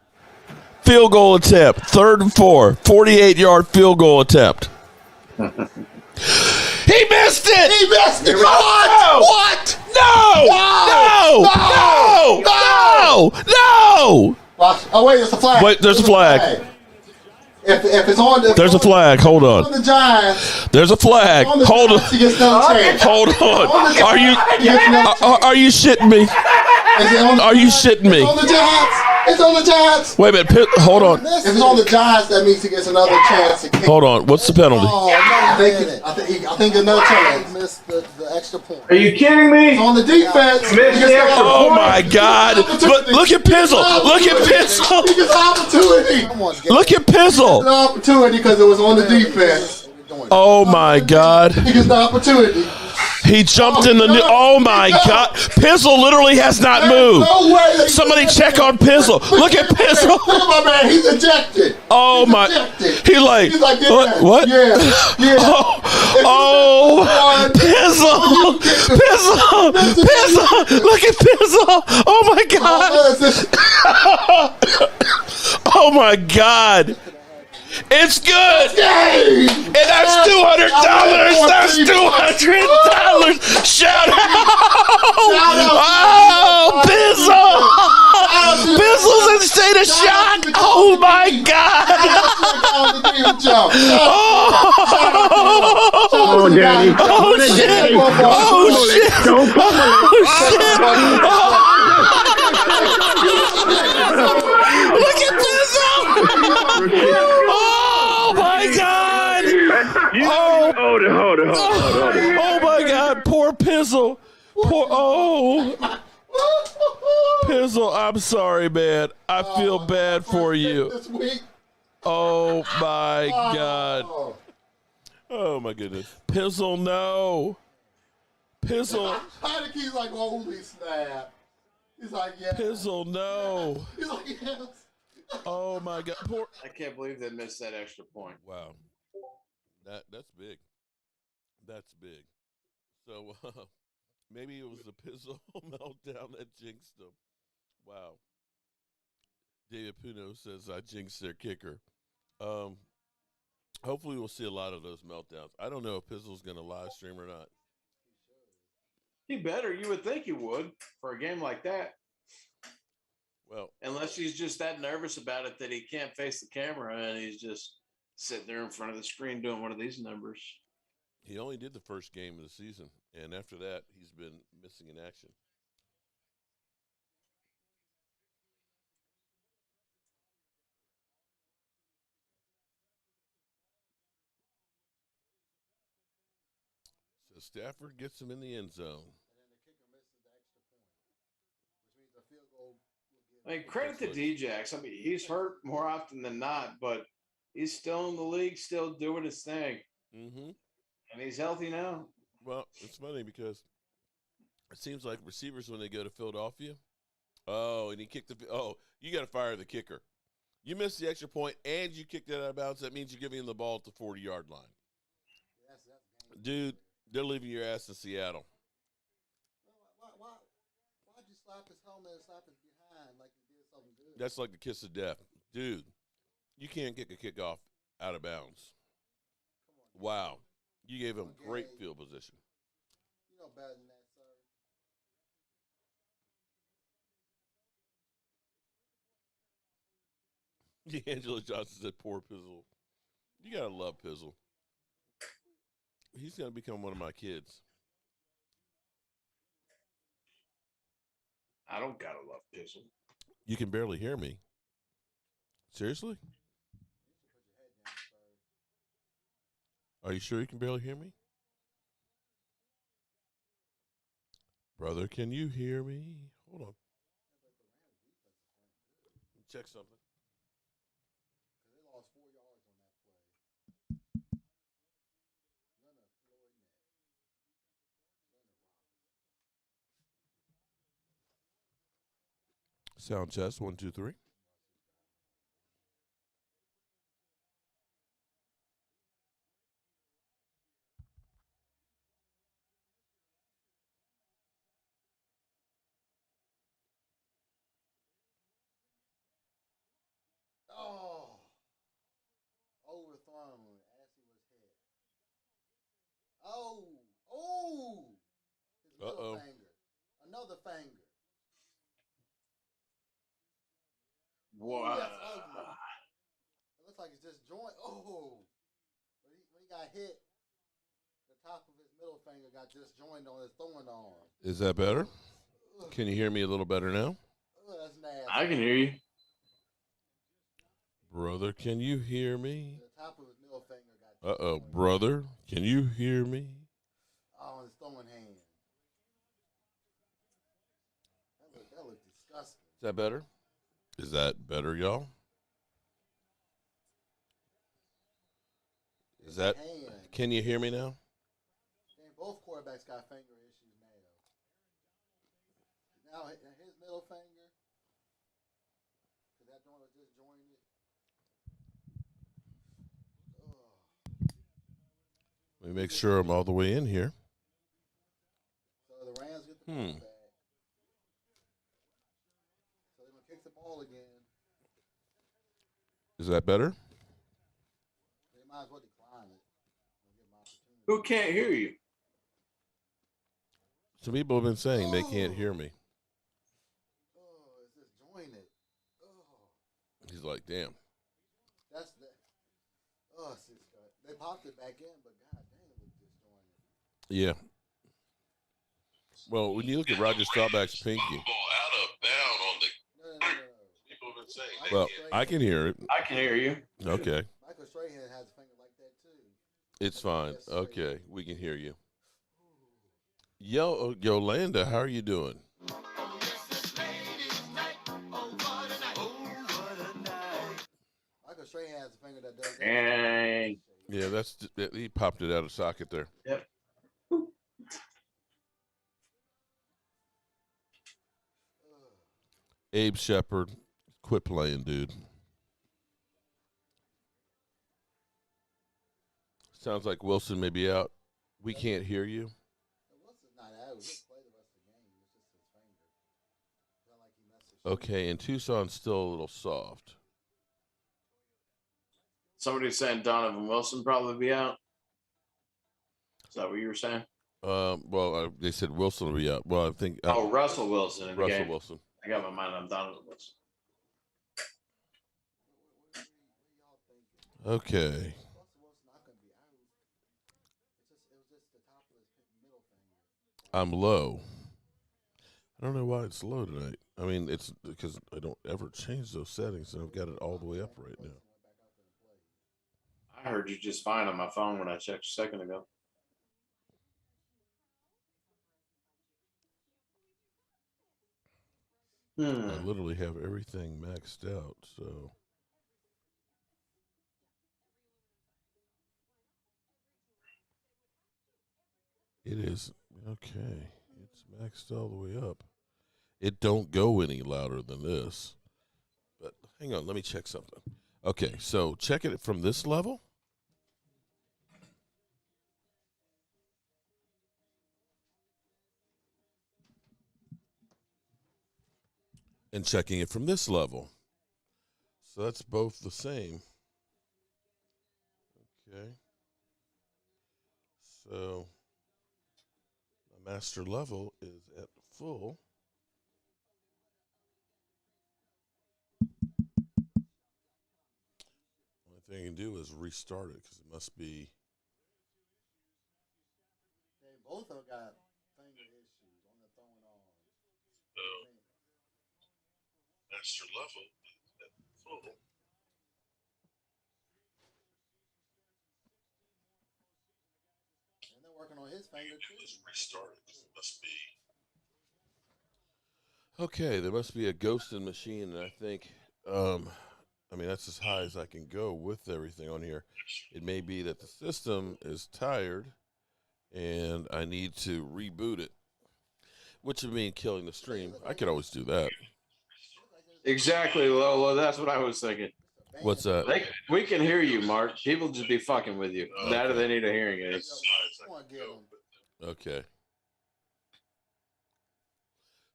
Field goal attempt, 3rd and 4, 48-yard field goal attempt. He missed it! He missed it! What? No! Watch. Oh, wait, there's a flag. Wait, there's a flag. If it's on the... There's a flag. Hold on. On the Giants. There's a flag. Hold on. Hold on. Are you shitting me? Are you shitting me? It's on the Giants. It's on the Giants. Wait a minute. Hold on. If it's on the Giants, that means he gets another chance to kick. Hold on. What's the penalty? Oh, no, I think another chance. He missed the extra point. Are you kidding me? It's on the defense. Oh, my God. Look at Pizzle. Look at Pizzle. He gets an opportunity. Look at Pizzle. An opportunity because it was on the defense. Oh, my God. He gets the opportunity. He jumped in the new. Oh my God! Pizzle literally has not moved. No way. Somebody check on Pizzle. Look at Pizzle. Look at my man. He's ejected. Oh my! He's like yeah, what? Yeah. Oh, Pizzle! Pizzle! Look at Pizzle! Oh my God! Oh my God! It's good, and that's $200. That's $200. Shout out! Oh, Bizzle! Bizzle's in state of shock. Oh my God! Oh, Daddy! Oh shit! Oh shit! Look at Bizzle! Oh my God! Hold it. Oh my God! Poor Pizzle. Poor. Oh. Pizzle, I'm sorry, man. I feel bad for you. This week. Oh my God. Oh. Oh my goodness. Pizzle, no. Pizzle. Heineke's like, holy snap. He's like, yeah. Pizzle, no. He's like, yes. Oh my God. Poor. I can't believe they missed that extra point. Wow. That's big. That's big. So maybe it was the Pizzle meltdown that jinxed them. Wow. David Puno says I jinxed their kicker. Hopefully we'll see a lot of those meltdowns. I don't know if Pizzle's going to live stream or not. He better. You would think he would for a game like that. Well, unless he's just that nervous about it that he can't face the camera and he's just sitting there in front of the screen doing one of these numbers. He only did the first game of the season, and after that, he's been missing in action. So Stafford gets him in the end zone. And then the kicker misses the extra point, which means the field goal will give. I mean, credit to Djax. I mean, he's hurt more often than not, but he's still in the league, still doing his thing. Mm-hmm. And he's healthy now. Well, it's funny because it seems like receivers, when they go to Philadelphia, and he kicked you got to fire the kicker. You missed the extra point and you kicked it out of bounds. That means you're giving him the ball at the 40-yard line. That's Dude, they're leaving your ass in Seattle. Why'd you slap his helmet and slap his behind like he did something good? That's like the kiss of death. Dude, you can't kick a kickoff out of bounds. Wow. You gave him great field position. You know better than that, sir. D'Angelo Johnson said, poor Pizzle. You got to love Pizzle. He's going to become one of my kids. I don't got to love Pizzle. You can barely hear me. Seriously? Are you sure you can barely hear me? Brother, can you hear me? Hold on. Check something. Because they lost 4 yards on that play. Leonard Floyd net. Sound test, 1, 2, 3. Oh. Overthrown as he was hit. Oh. His middle finger. Another finger. Wow. That's ugly. It looks like it's just joint. Oh. When he got hit, the top of his middle finger got disjointed on his throwing arm. Is that better? Can you hear me a little better now? That's nasty. I can hear you. Brother, can you hear me? The top of his middle finger got brother, can you hear me? on his throwing hand. That looked disgusting. Is that better? Is that better, y'all? Is that? Can you hear me now? And both quarterbacks got finger issues now. Now his middle finger, because that joint was disjointed. Let me make sure I'm all the way in here. So the Rams get the ball back. So they're going to kick the ball again. Is that better? They might as well decline it. Who can't hear you? Some people have been saying they can't hear me. Oh, it's disjointed. Oh. He's like, damn. That's the. Oh, they popped it back in, but god dang, it looked disjointed. Yeah. Well, when you look at Roger Staubach's pinky. Well, I can hear it. I can hear you. Okay. Michael Strahan has a finger like that too. It's fine. Okay, we can hear you. Yolanda, how are you doing? has a finger that does that. Dang. Yeah, he popped it out of socket there. Yep. Abe Shepard, quit playing, dude. Sounds like Wilson may be out. We can't hear you. Wilson's not out. He'll play the rest of the game. It's just his finger. Felt like he messed his Okay, and Tucson's still a little soft. Somebody's saying Donovan Wilson probably be out. Is that what you were saying? Well, they said Wilson will be out. Well, I think. Russell Wilson. In the Russell game. Wilson. I got my mind on Donovan Wilson. Okay. I'm low. I don't know why it's low tonight. I mean, it's because I don't ever change those settings, and I've got it all the way up right now. I heard you just fine on my phone when I checked a second ago. I literally have everything maxed out, so. It is, okay, it's maxed all the way up. It don't go any louder than this. But hang on, let me check something. Okay, so check it from this level. And checking it from this level. So that's both the same. Okay. So my master level is at full. Only thing you can do is restart it because it must be. They both of them got finger issues on the throwing arm. Master level is at full. And they're working on his finger too. Let's restart it because it must be. Okay, there must be a ghosting machine, and I think, I mean, that's as high as I can go with everything on here. It may be that the system is tired, and I need to reboot it, which would mean killing the stream. I could always do that. Exactly, Lola. That's what I was thinking. What's that? We can hear you, Mark. People just be fucking with you. That or they need a hearing aid. Okay.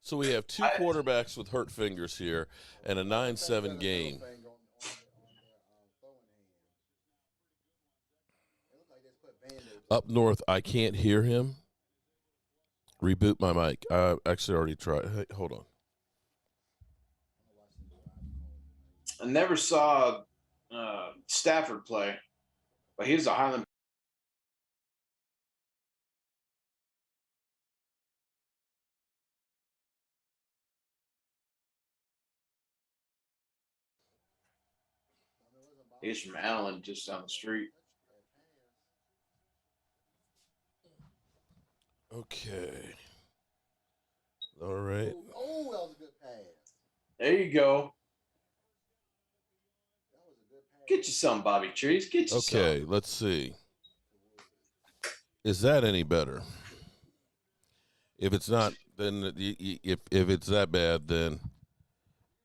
So we have two quarterbacks with hurt fingers here and a 9-7 game. Up north, I can't hear him. Reboot my mic. I actually already tried. Hey, hold on. I never saw Stafford play, but he's a Highland. He's from Allen, just down the street. Okay. All right. Oh, that was a good pass. There you go. Get you some, Bobby Trees. Get you some. Okay, let's see. Is that any better? If it's not, then if it's that bad, then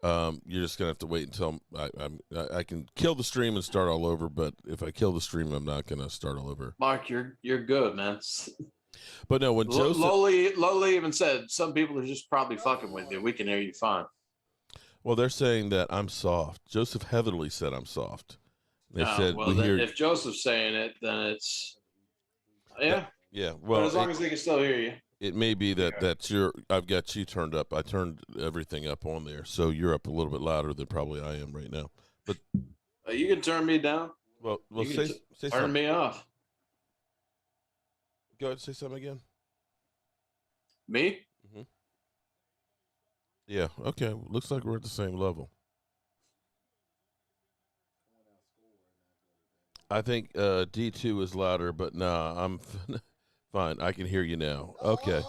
you're just gonna have to wait until I can kill the stream and start all over. But if I kill the stream, I'm not gonna start all over. Mark, you're good, man. But no, when Joseph Loli even said some people are just probably fucking with you. We can hear you fine. Well, they're saying that I'm soft. Joseph Heatherly said I'm soft. They said well, if Joseph's saying it, then it's yeah. Yeah. Well, but as long as they can still hear you. It may be that's I've got you turned up. I turned everything up on there, so you're up a little bit louder than probably I am right now. But you can turn me down. Well, say turn something. Me off. Go ahead, say something again. Me? Mm-hmm. Yeah. Okay. Looks like we're at the same level. I think D2 is louder, but nah, I'm fine. I can hear you now. Okay.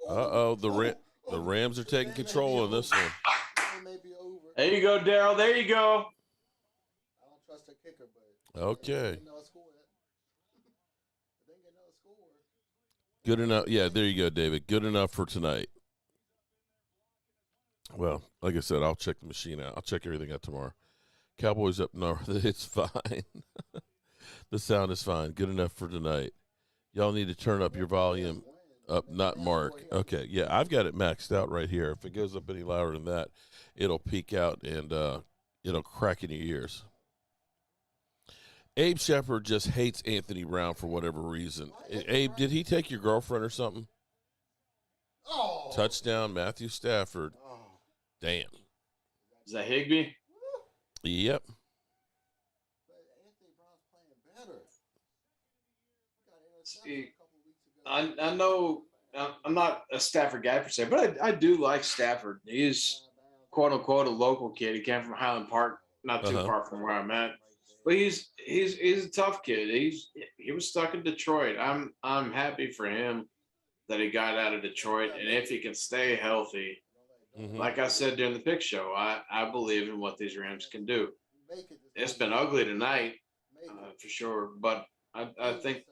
The Rams are taking control of this one. There you go, Daryl. There you go. trust the kicker, but okay. no score. They ain't get no score. Good enough. Yeah, there you go, David. Good enough for tonight. Well, like I said, I'll check the machine out. I'll check everything out tomorrow. Cowboys up north. It's fine. The sound is fine. Good enough for tonight. Y'all need to turn up your volume up, not Mark. Okay, yeah, I've got it maxed out right here. If it goes up any louder than that, it'll peak out and it'll crack in your ears. Abe Shepard just hates Anthony Brown for whatever reason. Abe, did he take your girlfriend or something? Oh. Touchdown, Matthew Stafford. Oh. Damn. Is that Higbee? Yep. But Anthony Brown's playing better. See, I know I'm not a Stafford guy per se, but I do like Stafford. He's quote unquote a local kid. He came from Highland Park, not too far from where I'm at. But he's a tough kid. He was stuck in Detroit. I'm happy for him that he got out of Detroit, and if he can stay healthy, like I said during the pick show, I believe in what these Rams can do. It's been ugly tonight, for sure, but I think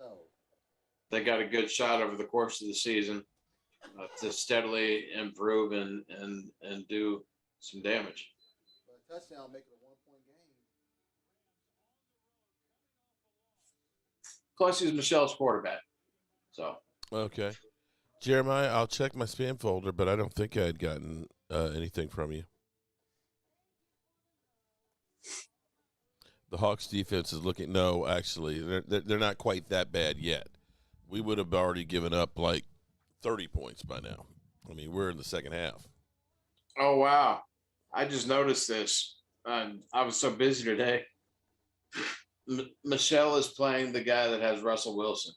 they got a good shot over the course of the season to steadily improve and do some damage. But a touchdown make it a 1-point game. Plus, he's Michelle's quarterback. So okay. Jeremiah, I'll check my spam folder, but I don't think I had gotten anything from you. The Hawks defense is looking. No, actually, they're not quite that bad yet. We would have already given up like 30 points by now. I mean, we're in the second half. Oh, wow. I just noticed this. I was so busy today. Michelle is playing the guy that has Russell Wilson.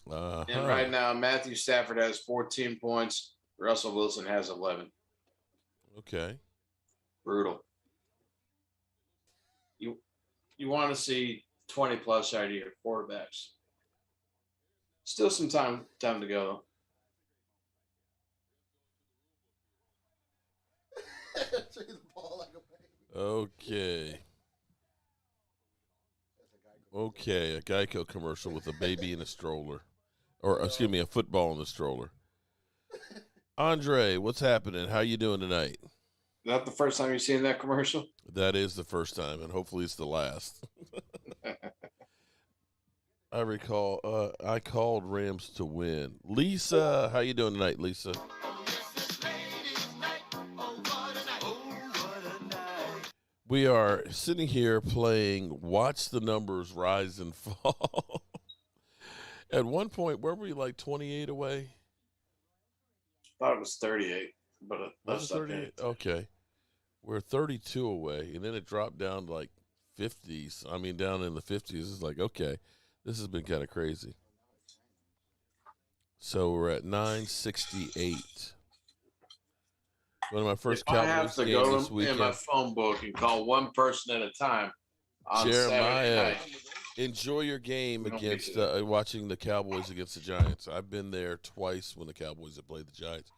And right now, Matthew Stafford has 14 points. Russell Wilson has 11. Okay. Brutal. You want to see 20-plus out of your quarterbacks. Still some time to go. Okay. Okay, a Geico commercial with a baby in a stroller. Or, excuse me, a football in the stroller. Andre, what's happening? How you doing tonight? Is that the first time you've seen that commercial? That is the first time, and hopefully it's the last. I recall I called Rams to win. Lisa, how you doing tonight, Lisa? We are sitting here playing Watch the Numbers Rise and Fall. At one point, were we like 28 away? Thought it was 38, but was it 38? Okay. We're 32 away, and then it dropped down to like 50s. I mean, down in the 50s. It's like, okay, this has been kind of crazy. So we're at 968. One of my first Cowboys games this weekend. I have to go in my phone book and call one person at a time. On Jeremiah, enjoy your game against watching the Cowboys against the Giants. I've been there twice when the Cowboys have played the Giants.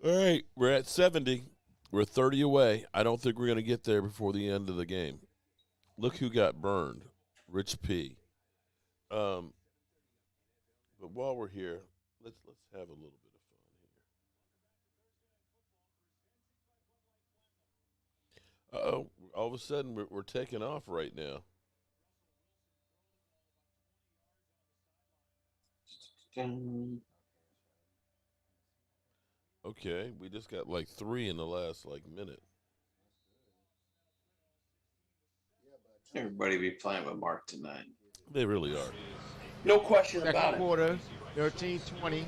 All right, we're at 70. We're 30 away. I don't think we're going to get there before the end of the game. Look who got burned, Rich P. But while we're here, let's have a little bit of fun here. Uh-oh, all of a sudden we're taking off right now. Okay, we just got like 3 in the last minute. Everybody be playing with Mark tonight. They really are. No question Second about quarter, 13-20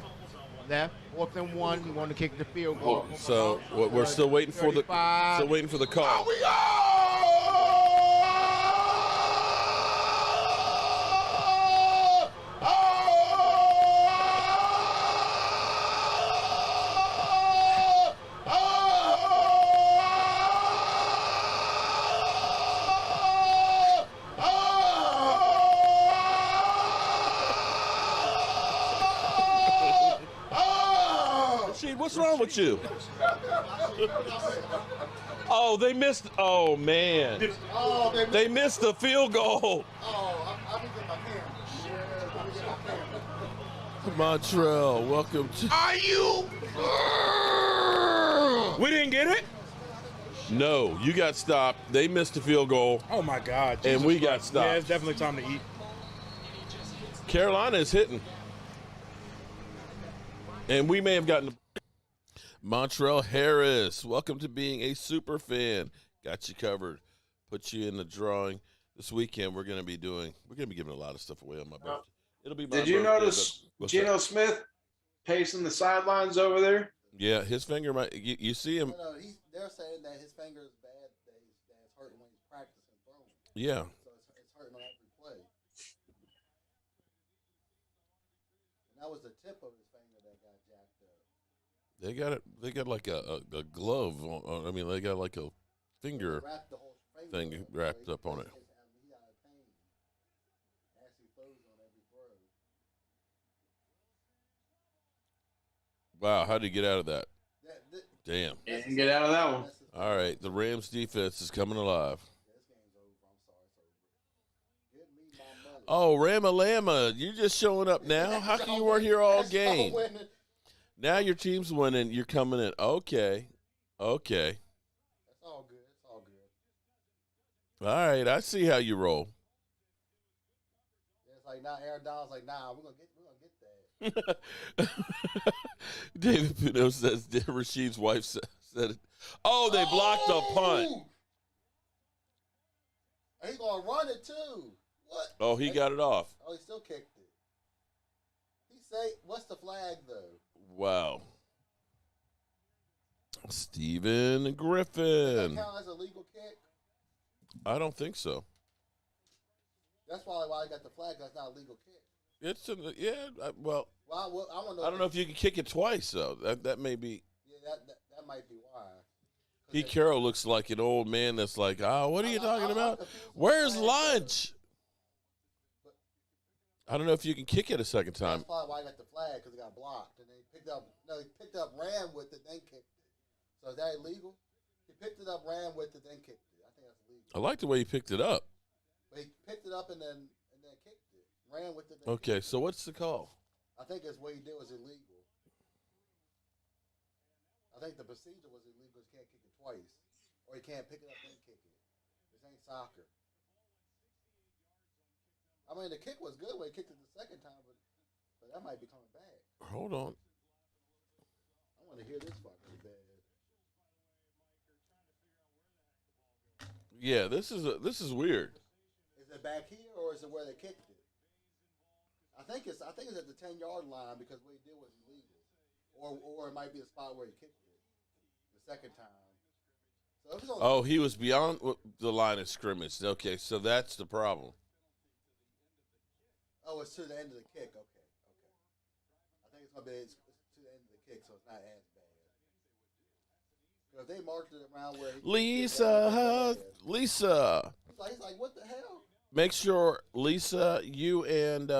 left. 4th and 1. We want to kick the field goal. So we're still waiting for the call. We are! What's wrong with you? Oh, they missed. Oh, man. Oh, They missed the field goal. Oh, I'll be getting my camera. Yeah, I'll be getting my camera. Montreal, welcome to. Are you? We didn't get it? No, you got stopped. They missed the field goal. Oh, my God. And we got Christ. stopped. Yeah, it's definitely time to eat. Carolina is hitting. And we may have gotten. Montreal Harris, welcome to being a super fan. Got you covered. Put you in the drawing. This weekend we're going to be giving a lot of stuff away on my birthday. It'll be my Did you birthday, notice but- what's Geno that? Smith pacing the sidelines over there? Yeah, his finger might. You see him? No, they're saying that his finger is bad. That it's hurting when he's practicing throwing. Yeah. So it's hurting on every play. And that was the tip of his finger that got jacked up. They got it. They got like a glove on. I mean, they got like a finger Wrapped the whole finger thing wrapped up on it. He's out of pain as he throws on every throw. Wow, how did he get out of that? Damn. Didn't get out of that one. All right, the Rams defense is coming alive. This game's over. I'm sorry, it's over. Give me my money. Oh, Ramalama, you're just showing up now? How come you weren't here all game? Now your team's winning. You're coming in. Okay. That's all good. It's all good. All right, I see how you roll. Yeah, it's like now Aaron Donald's like, nah, we're gonna get that. David Pino says Rasheed's wife said it. Oh, they blocked the punt. He's gonna run it too. What? Oh, he got it off. Oh, he still kicked it. He say, what's the flag though? Wow. Steven Does Griffin. that count as a legal kick? I don't think so. That's probably why I got the flag. That's not a legal kick. It's well, Well, I want to know. I don't know if you can kick it twice though. That may be. Yeah, that might be why. Pete Carroll looks like an old man that's like, what are you talking about? Where's lunch? I don't know if you can kick it a second time. That's probably why I got the flag, because it got blocked, and they picked up, ran with it, then kicked it. So is that illegal? He picked it up, ran with it, then kicked it. I think that's illegal. I like the way he picked it up. But he picked it up and then kicked it, ran with it. Okay, so what's the call? I think it's what he did was illegal. I think the procedure was illegal. He can't kick it twice, or he can't pick it up and kick it. This ain't soccer. I mean, the kick was good when he kicked it the second time, but that might be coming back. Hold on. I want to hear this fucking bad. Yeah, this is weird. Is it back here or is it where they kicked it? I think it's at the 10-yard line because what he did was illegal, or it might be a spot where he kicked it the second time. So if it's on He was beyond the line of scrimmage. Okay, so that's the problem. Oh, it's to the end of the kick. Okay. I think it's to the end of the kick, so it's not as bad. Because they marked it around where Lisa. He's like, what the hell? Make sure, Lisa, you and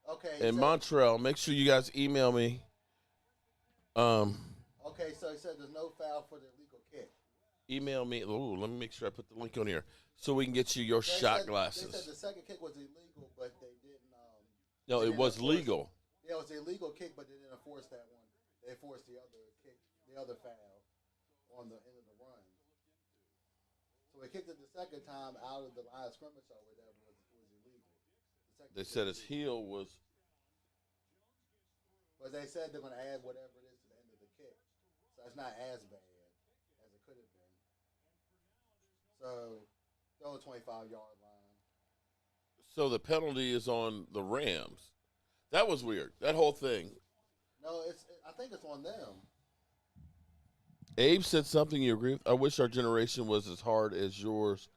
Okay. and Montreal, make sure you guys email me. Okay, so he said there's no foul for the illegal kick. Email me. Ooh, let me make sure I put the link on here so we can get you your shot glasses. They said the second kick was illegal, but they didn't. No, it was legal. Yeah, it was a legal kick, but they didn't enforce that one. They enforced the other kick, the other foul on the end of the run. So they kicked it the second time out of the line of scrimmage or whatever was illegal. They said his heel was. But they said they're going to add whatever it is to the end of the kick. So it's not as bad as it could have been. So they're on the 25-yard line. So the penalty is on the Rams. That was weird. That whole thing. No, I think it's on them. Abe said something you agree with. I wish our generation was as hard as yours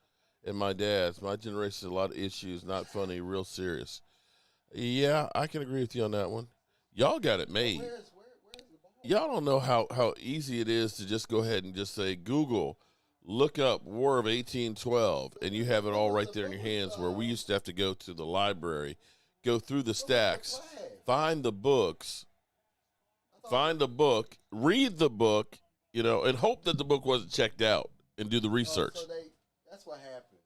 and my dad's. My generation has a lot of issues, not funny, real serious. Yeah, I can agree with you on that one. Y'all got it made. Where's the ball? Y'all don't know how easy it is to just go ahead and just say, Google, look up War of 1812, and you have it all right there in your hands, where we used to have to go to the library, go through the stacks. find the books, find the book, read the book, and hope that the book wasn't checked out and do the research. That's what happened.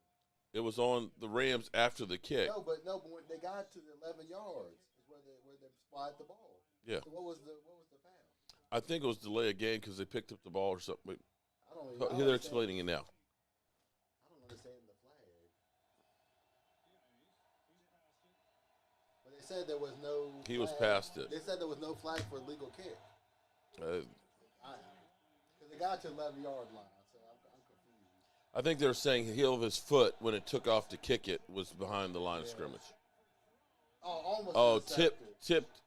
It was on the Rams after the kick. No, but when they got to the 11 yards is where they spotted the ball. Yeah. So what was the foul? I think it was delay a game because they picked up the ball or something. I don't Here they're explaining it now. I don't understand the flag. But they said there was no. He was past it. They said there was no flag for a legal kick. Because they got to the 11-yard line, so I'm confused. I think they were saying the heel of his foot when it took off to kick it was behind the line of scrimmage. Oh, almost. Oh, tipped.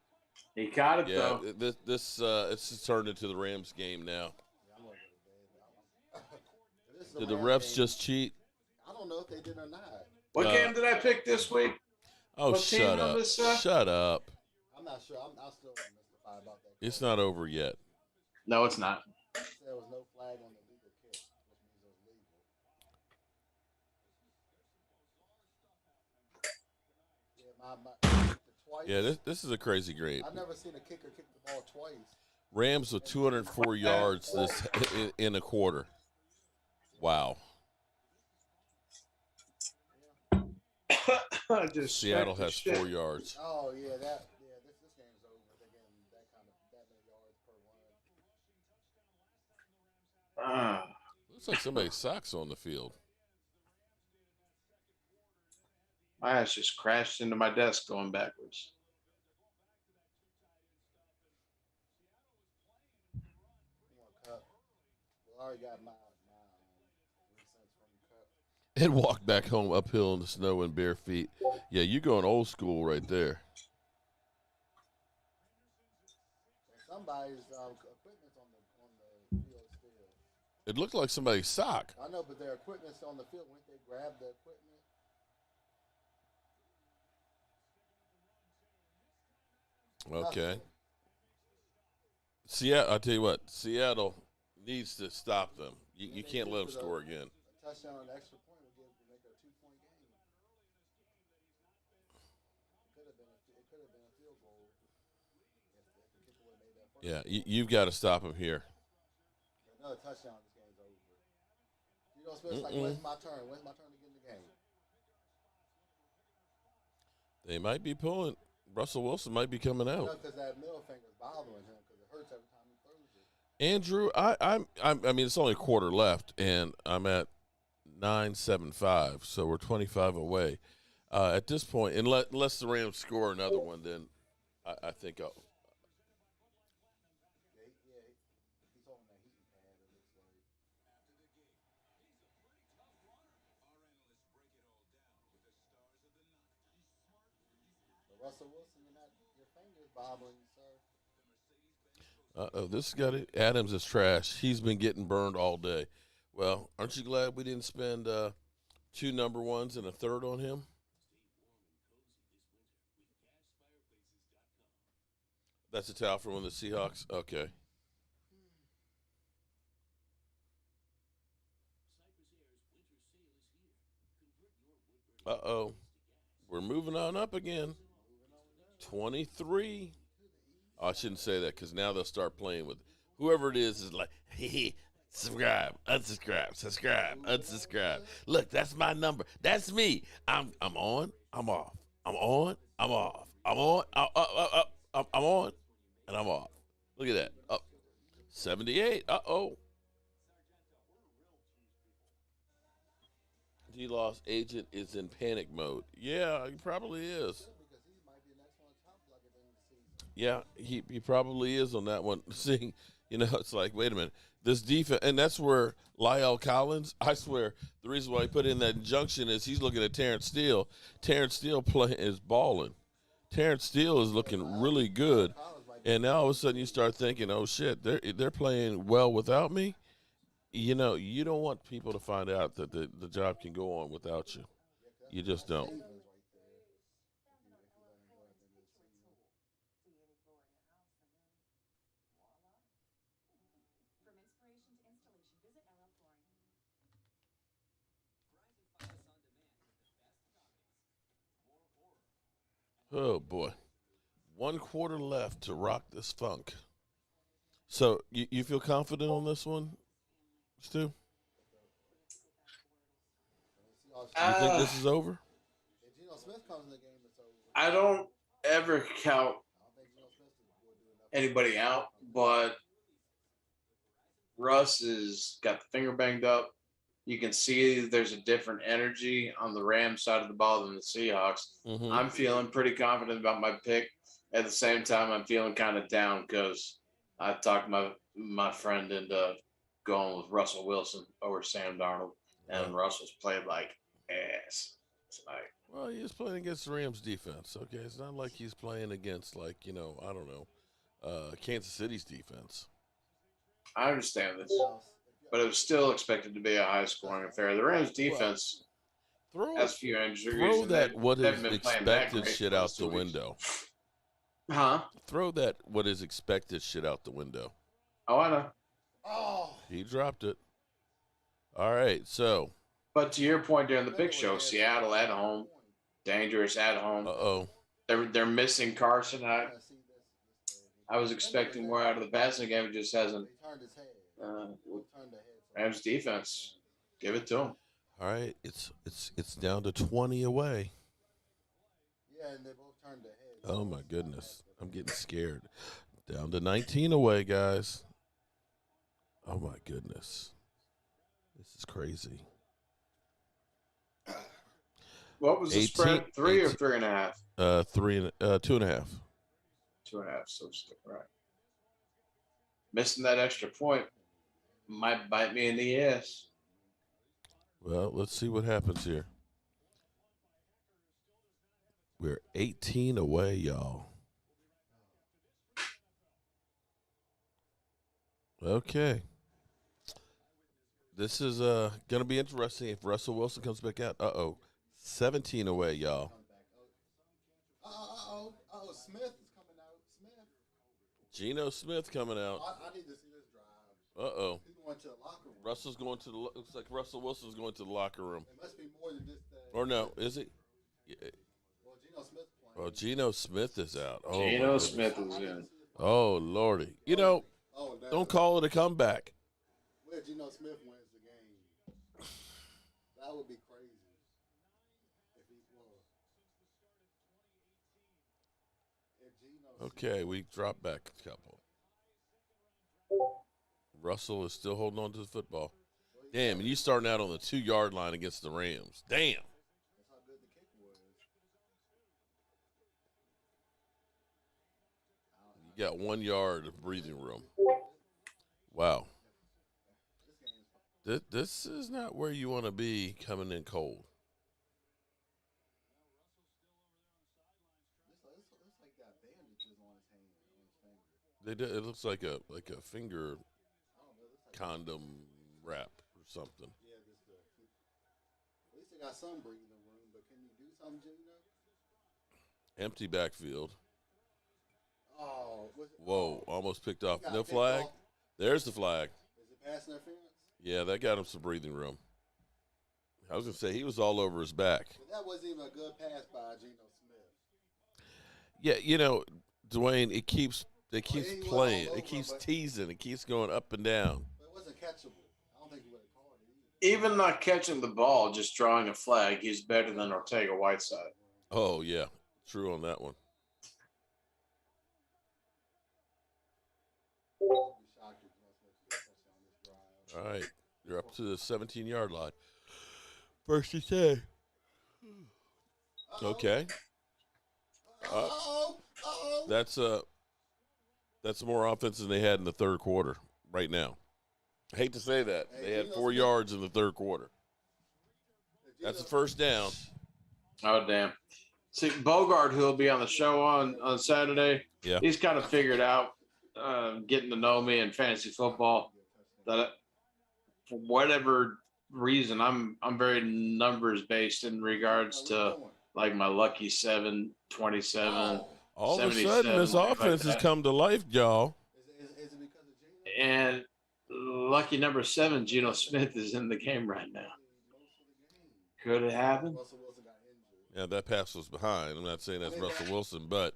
He caught it though. Yeah, this it's turned into the Rams game now. Yeah, I'm gonna go to bed. Did the refs just cheat? I don't know if they did or not. What game did I pick this week? Oh, shut up! Shut up! I'm not sure. I'm still mystified about that. It's not over yet. No, it's not. There was no flag on the legal kick, which means it was legal. Twice. Yeah, this is a crazy game. I've never seen a kicker kick the ball twice. Rams with 204 yards in a quarter. Wow. Seattle has 4 yards. Oh yeah, this game's over. They're getting that many yards per one. Looks like somebody's socks on the field. My ass just crashed into my desk going backwards. Well, I already got my 3 cents from the cup. And walk back home uphill in the snow in bare feet. Yeah, you going old school right there. Somebody's equipment's on the field still. It looked like somebody's sock. I know, but their equipment's on the field. When they grab the equipment. Okay. Seattle, I'll tell you what, Seattle needs to stop them. You can't let them score again. A touchdown on the extra point would make it a 2-point game. It could have been a field goal if the kicker would have made that first. Yeah, you've got to stop them here. Another touchdown, this game's over. So it's like, when's my turn? When's my turn to get in the game? They might be pulling. Russell Wilson might be coming out. Because that middle finger is bothering him because it hurts every time he throws it. Andrew, I mean, it's only a quarter left, and I'm at 9.75, so we're 25 away. At this point, unless the Rams score another one, then I think I'll. Yeah, he's holding that heating pad, it looks like. After the game, he's a pretty tough runner. Our analysts break it all down with the stars of the night. He's smart. But Russell Wilson, your finger's bothering you, sir. This got it. Adams is trash. He's been getting burned all day. Well, aren't you glad we didn't spend 2 number ones and a third on him? That's a towel from one of the Seahawks? Okay. Uh-oh. We're moving on up again. 23. Oh, I shouldn't say that because now they'll start playing with whoever it is like, hey, subscribe, unsubscribe. Look, that's my number. That's me. I'm on, I'm off. I'm on, I'm off. I'm on, I'm on, and I'm off. Look at that. Up 78. Uh-oh. D-Loss agent is in panic mode. Yeah, he probably is. Yeah, he probably is on that one. See, it's like, wait a minute. This defense, and that's where Lyle Collins, I swear, the reason why he put in that injunction is he's looking at Terrence Steele. Terrence Steele is balling. Terrence Steele is looking really good. And now all of a sudden you start thinking, oh, shit, they're playing well without me. You don't want people to find out that the job can go on without you. You just don't. Oh, boy. 1 quarter left to rock this funk. So you feel confident on this one, Stu? You think this is over? If Geno Smith comes in the game, it's over. I don't ever count I don't think Geno Smith will do enough. anybody out, but Russ has got the finger banged up. You can see there's a different energy on the Rams side of the ball than the Seahawks. Mm-hmm. I'm feeling pretty confident about my pick. At the same time, I'm feeling kind of down because I talked my friend into going with Russell Wilson over Sam Darnold, and Russell's played like ass tonight. Well, he is playing against the Rams defense. Okay, it's not like he's playing against I don't know, Kansas City's defense. I understand this, but it was still expected to be a high-scoring affair. The Rams defense has few injuries. Throw that what is been playing that expected great shit the out last the 2 weeks. window. Huh? Throw that what is expected shit out the window. Oh, I know. Oh, He dropped it. All right, so. But to your point during the big show, Seattle at home, dangerous at home. Uh-oh. They're missing Carson. I was expecting more out of the passing game. It just hasn't. he turned his head. Rams defense, give it to him. All right, it's down to 20 away. Yeah, and they both turned their heads. Oh my goodness, I'm getting scared. Down to 19 away, guys. Oh my goodness, this is crazy. What was the spread? 3 or 3.5? 3 and 2.5. 2.5. So stick right. Missing that extra point might bite me in the ass. Well, let's see what happens here. We're 18 away, y'all. Okay. This is going to be interesting if Russell Wilson comes back out. 17 away, y'all. Smith is coming out. Smith. Geno Smith coming out. I need to see this drive. He's going to the locker room. Russell's going to the. Looks like Russell Wilson's going to the locker room. It must be more than just that. Or no, is he? Yeah. Well, Geno Smith's playing. Oh, Geno Smith is out. Oh, Geno Smith is in. Oh, Lordy. Don't call it a comeback. Well, Geno Smith wins the game. That would be crazy. If he was. Okay, we dropped back a couple. Russell is still holding on to the football. Damn, and you starting out on the 2-yard line against the Rams. Damn. That's how good the kick was. You got 1 yard of breathing room. Wow. This is not where you want to be coming in cold. Looks like got bandages on his hand, on his finger. They did. It looks like a finger condom wrap or something. Yeah, at least they got some breathing room, but can you do something, Gino? Empty backfield. Oh. Whoa, almost picked off. No picked flag? off. There's the flag. Is it pass interference? Yeah, that got him some breathing room. I was going to say, he was all over his back. But that wasn't even a good pass by Geno Smith. Yeah, Dwayne, it keeps playing. It keeps but teasing. It keeps going up and down. it wasn't catchable. I don't think he would have called it either. Even not catching the ball, just drawing a flag, he's better than Ortega Whiteside. Oh, yeah. True on that one. I'd be shocked if Geno Smith could get a touchdown this drive. All right. You're up to the 17-yard line. First and 10. Okay. That's more offense than they had in the third quarter right now. I hate to say that. They had 4 yards in the third quarter. That's a first down. Oh, damn. See, Bogart, who will be on the show on Saturday, Yeah. he's kind of figured out, getting to know me in fantasy football, that for whatever reason, I'm very numbers based in regards to like my lucky 7, 27, All of a sudden, this offense has come to life, y'all. Is it because of Geno? And lucky number 7, Geno Smith, is in the game right now. Could it happen? Russell Wilson got injured. Yeah, that pass was behind. I'm not saying that's Russell Wilson, but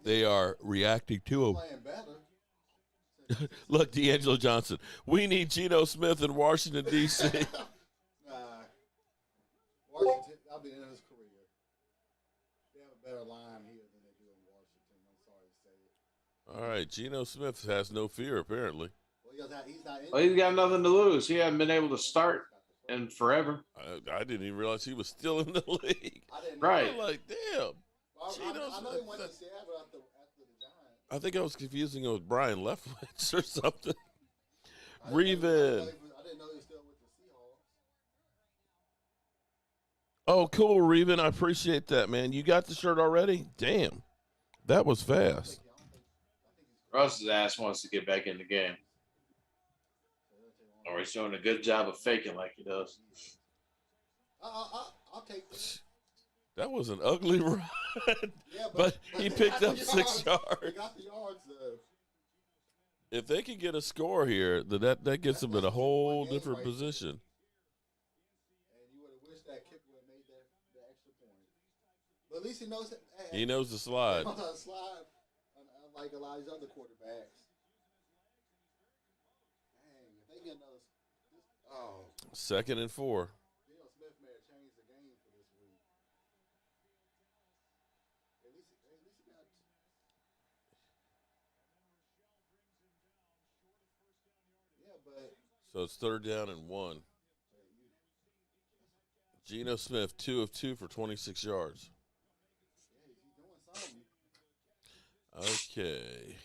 They are reacting to him. Playing better. Look, D'Angelo Johnson. We need Geno Smith in Washington, D.C. Nah. Washington, that'll be the end of his career. They have a better line here than they do in Washington. I'm sorry to say it. All right, Geno Smith has no fear, apparently. Well, he's not in. Well, he's got nothing to lose. He hasn't been able to start in forever. I didn't even realize he was still in the league. I didn't know. Right. I'm like, damn. I know he went to Seattle after the Giants. I think I was confusing it with Brian Leftwich or something. I Reven. didn't know he was still with the Seahawks. Oh, cool, Reven. I appreciate that, man. You got the shirt already? Damn. That was fast. Russ's ass wants to get back in the game. Or he's doing a good job of faking like he does. I'll take this. That was an ugly run. Yeah, but he picked up 6 yards. He got the yards, though. If they can get a score here, that gets them in a whole different position. And you would have wished that kicker would have made that extra point. But at least he knows that. He knows the slide. He knows how to slide, unlike a lot of these other quarterbacks. Dang, if they get another. Oh. 2nd and 4. Geno Smith may have changed the game for this week. At least he got. Yeah, but. So it's 3rd down and 1. Geno Smith, 2 of 2 for 26 yards. Yeah, he's doing something. Okay.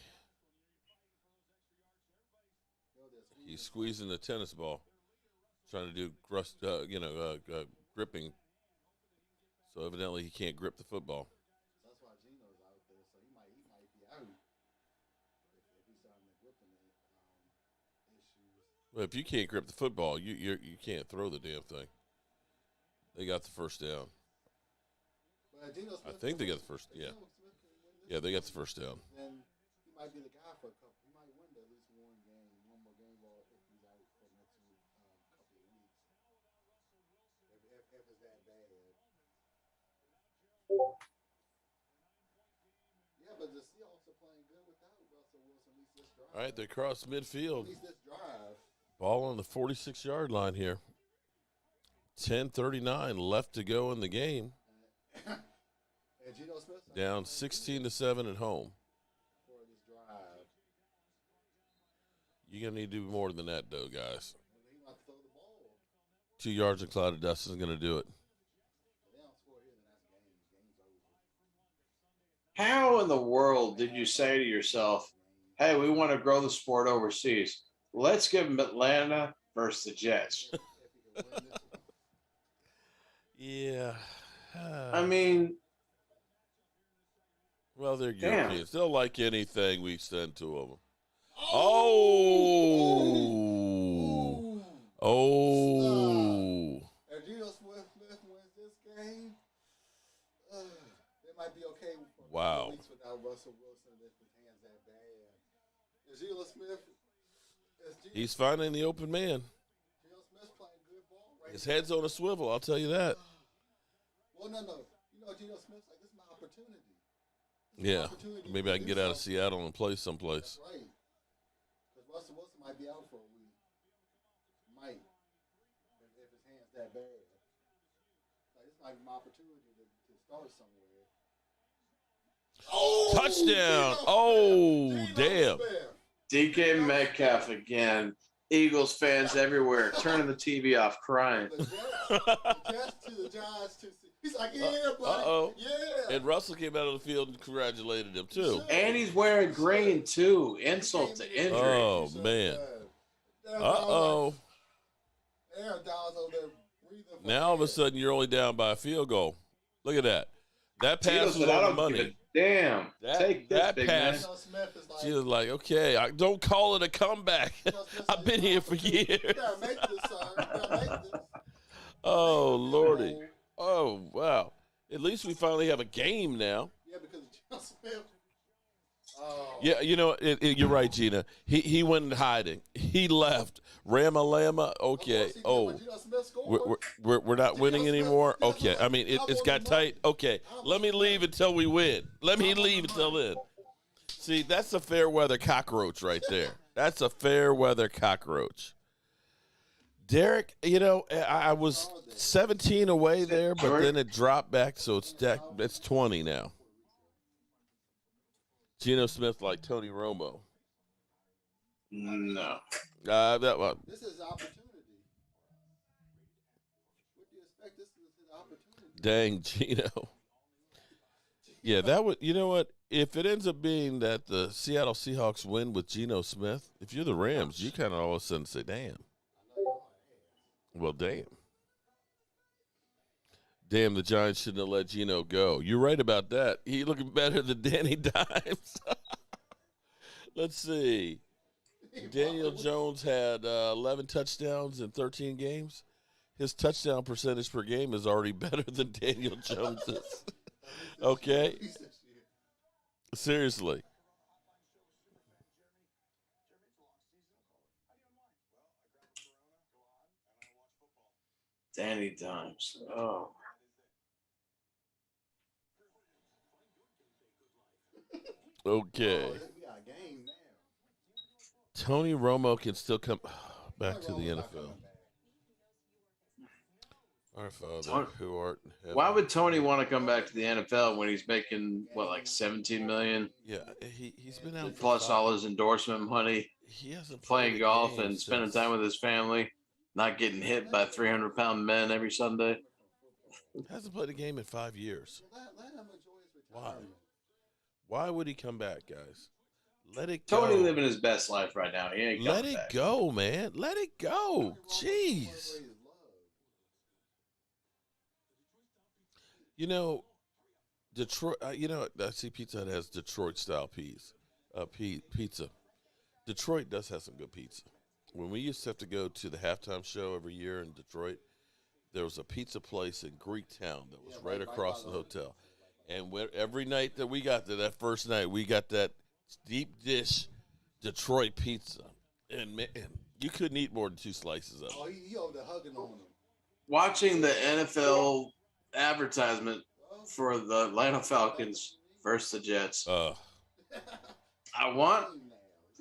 He's squeezing the tennis ball, trying to do gripping. So evidently he can't grip the football. That's why Geno's out there. So he might be out if he's starting to grip the issues. Well, if you can't grip the football, you can't throw the damn thing. They got the first down. But Geno Smith, I think they got the first. Yeah, yeah, they got the first down. Then he might be the guy for a couple. He might win at least one more game ball if he's out for the next couple of weeks. If it's that bad. Yeah, but the Seahawks are playing good without Russell Wilson. At least this drive. All right, they cross midfield. At least this drive. Ball on the 46-yard line here. 10:39 left to go in the game. And Geno Smith down 16-7 at home. For this drive. You're gonna need to do more than that, though, guys. He wants to throw the ball. 2 yards of cloud of dust isn't gonna do it. If they don't score here, then that's game's over. How in the world did you say to yourself, hey, we want to grow the sport overseas. Let's give them Atlanta versus the Jets. Yeah. I mean. Well, they're Damn. Europeans. They'll like anything we send to them. Oh! If Geno Smith wins this game, it might be okay for Wow. weeks without Russell Wilson if his hands that bad. Is Geno Smith? He's finding the open man. Geno Smith's playing good ball right His now. head's on a swivel, I'll tell you that. Well, no. You know, Geno Smith's like, this is my opportunity. Yeah. Maybe I can get out of Seattle and play someplace. That's right. Because Russell Wilson might be out for a week. Might. If his hand's that bad. Like, this might be my opportunity to start somewhere. Oh, touchdown. Oh, damn. DK Metcalf again. Eagles fans everywhere turning the TV off, crying. The Jets to the Giants to see. He's like, yeah, buddy. Uh-oh. Yeah. And Russell came out of the field and congratulated him, too. And he's wearing green, too. Insult to injury. Oh, man. Uh-oh. Aaron Donald's over there breathing. Now, all of a sudden, you're only down by a field goal. Look at that. That pass was I on don't the money. give a damn. Take this, that big pass. man. Smith is like, She was like, okay, don't call it a comeback. I've been here for years. You gotta make this, son. You gotta make this. Oh, Lordy. Oh, wow. At least we finally have a game now. Yeah, because Geno Smith. Oh. Yeah, you know, you're right, Gina. He went in hiding. He left. Rama-lama, okay. Oh, we're not winning anymore? Okay. I mean, it's got tight. Okay, let me leave until we win. Let me leave until then. See, that's a fair weather cockroach right there. That's a fair weather cockroach. Derek, I was 17 away there, but then it dropped back, so it's 20 now. Geno Smith like Tony Romo. No. This is opportunity. What do you expect? This is his opportunity. Dang, Geno. Yeah, that would. You know what? If it ends up being that the Seattle Seahawks win with Geno Smith, if you're the Rams, you kind of all of a sudden say, "Damn." Well, damn. Damn, the Giants shouldn't have let Geno go. You're right about that. He looking better than Danny Dimes. Let's see. Daniel Jones had 11 touchdowns in 13 games. His touchdown percentage per game is already better than Daniel Jones's. Okay? Seriously. Danny Dimes. Oh. Okay. We got a game now. Tony Romo can still come back to the NFL. Our Father, who art in heaven. Why would Tony want to come back to the NFL when he's making like $17 million? Yeah, he's been out plus all his endorsement money. He hasn't playing golf and spending time with his family, not getting hit by 300-pound men every Sunday. Hasn't played a game in 5 years. Let him enjoy his retirement. Why would he come back, guys? Let it go. Tony living his best life right now. He ain't Let it back. go, man. Let it go. Jeez. Detroit. I see Pizza Hut has Detroit-style pizza. Detroit does have some good pizza. When we used to have to go to the halftime show every year in Detroit, there was a pizza place in Greektown that was right across the hotel. And every night that we got there, that first night, we got that deep dish Detroit pizza. And, man, you couldn't eat more than 2 slices of it. Oh, he over there hugging on him. Watching the NFL advertisement for the Atlanta Falcons versus the Jets. I want,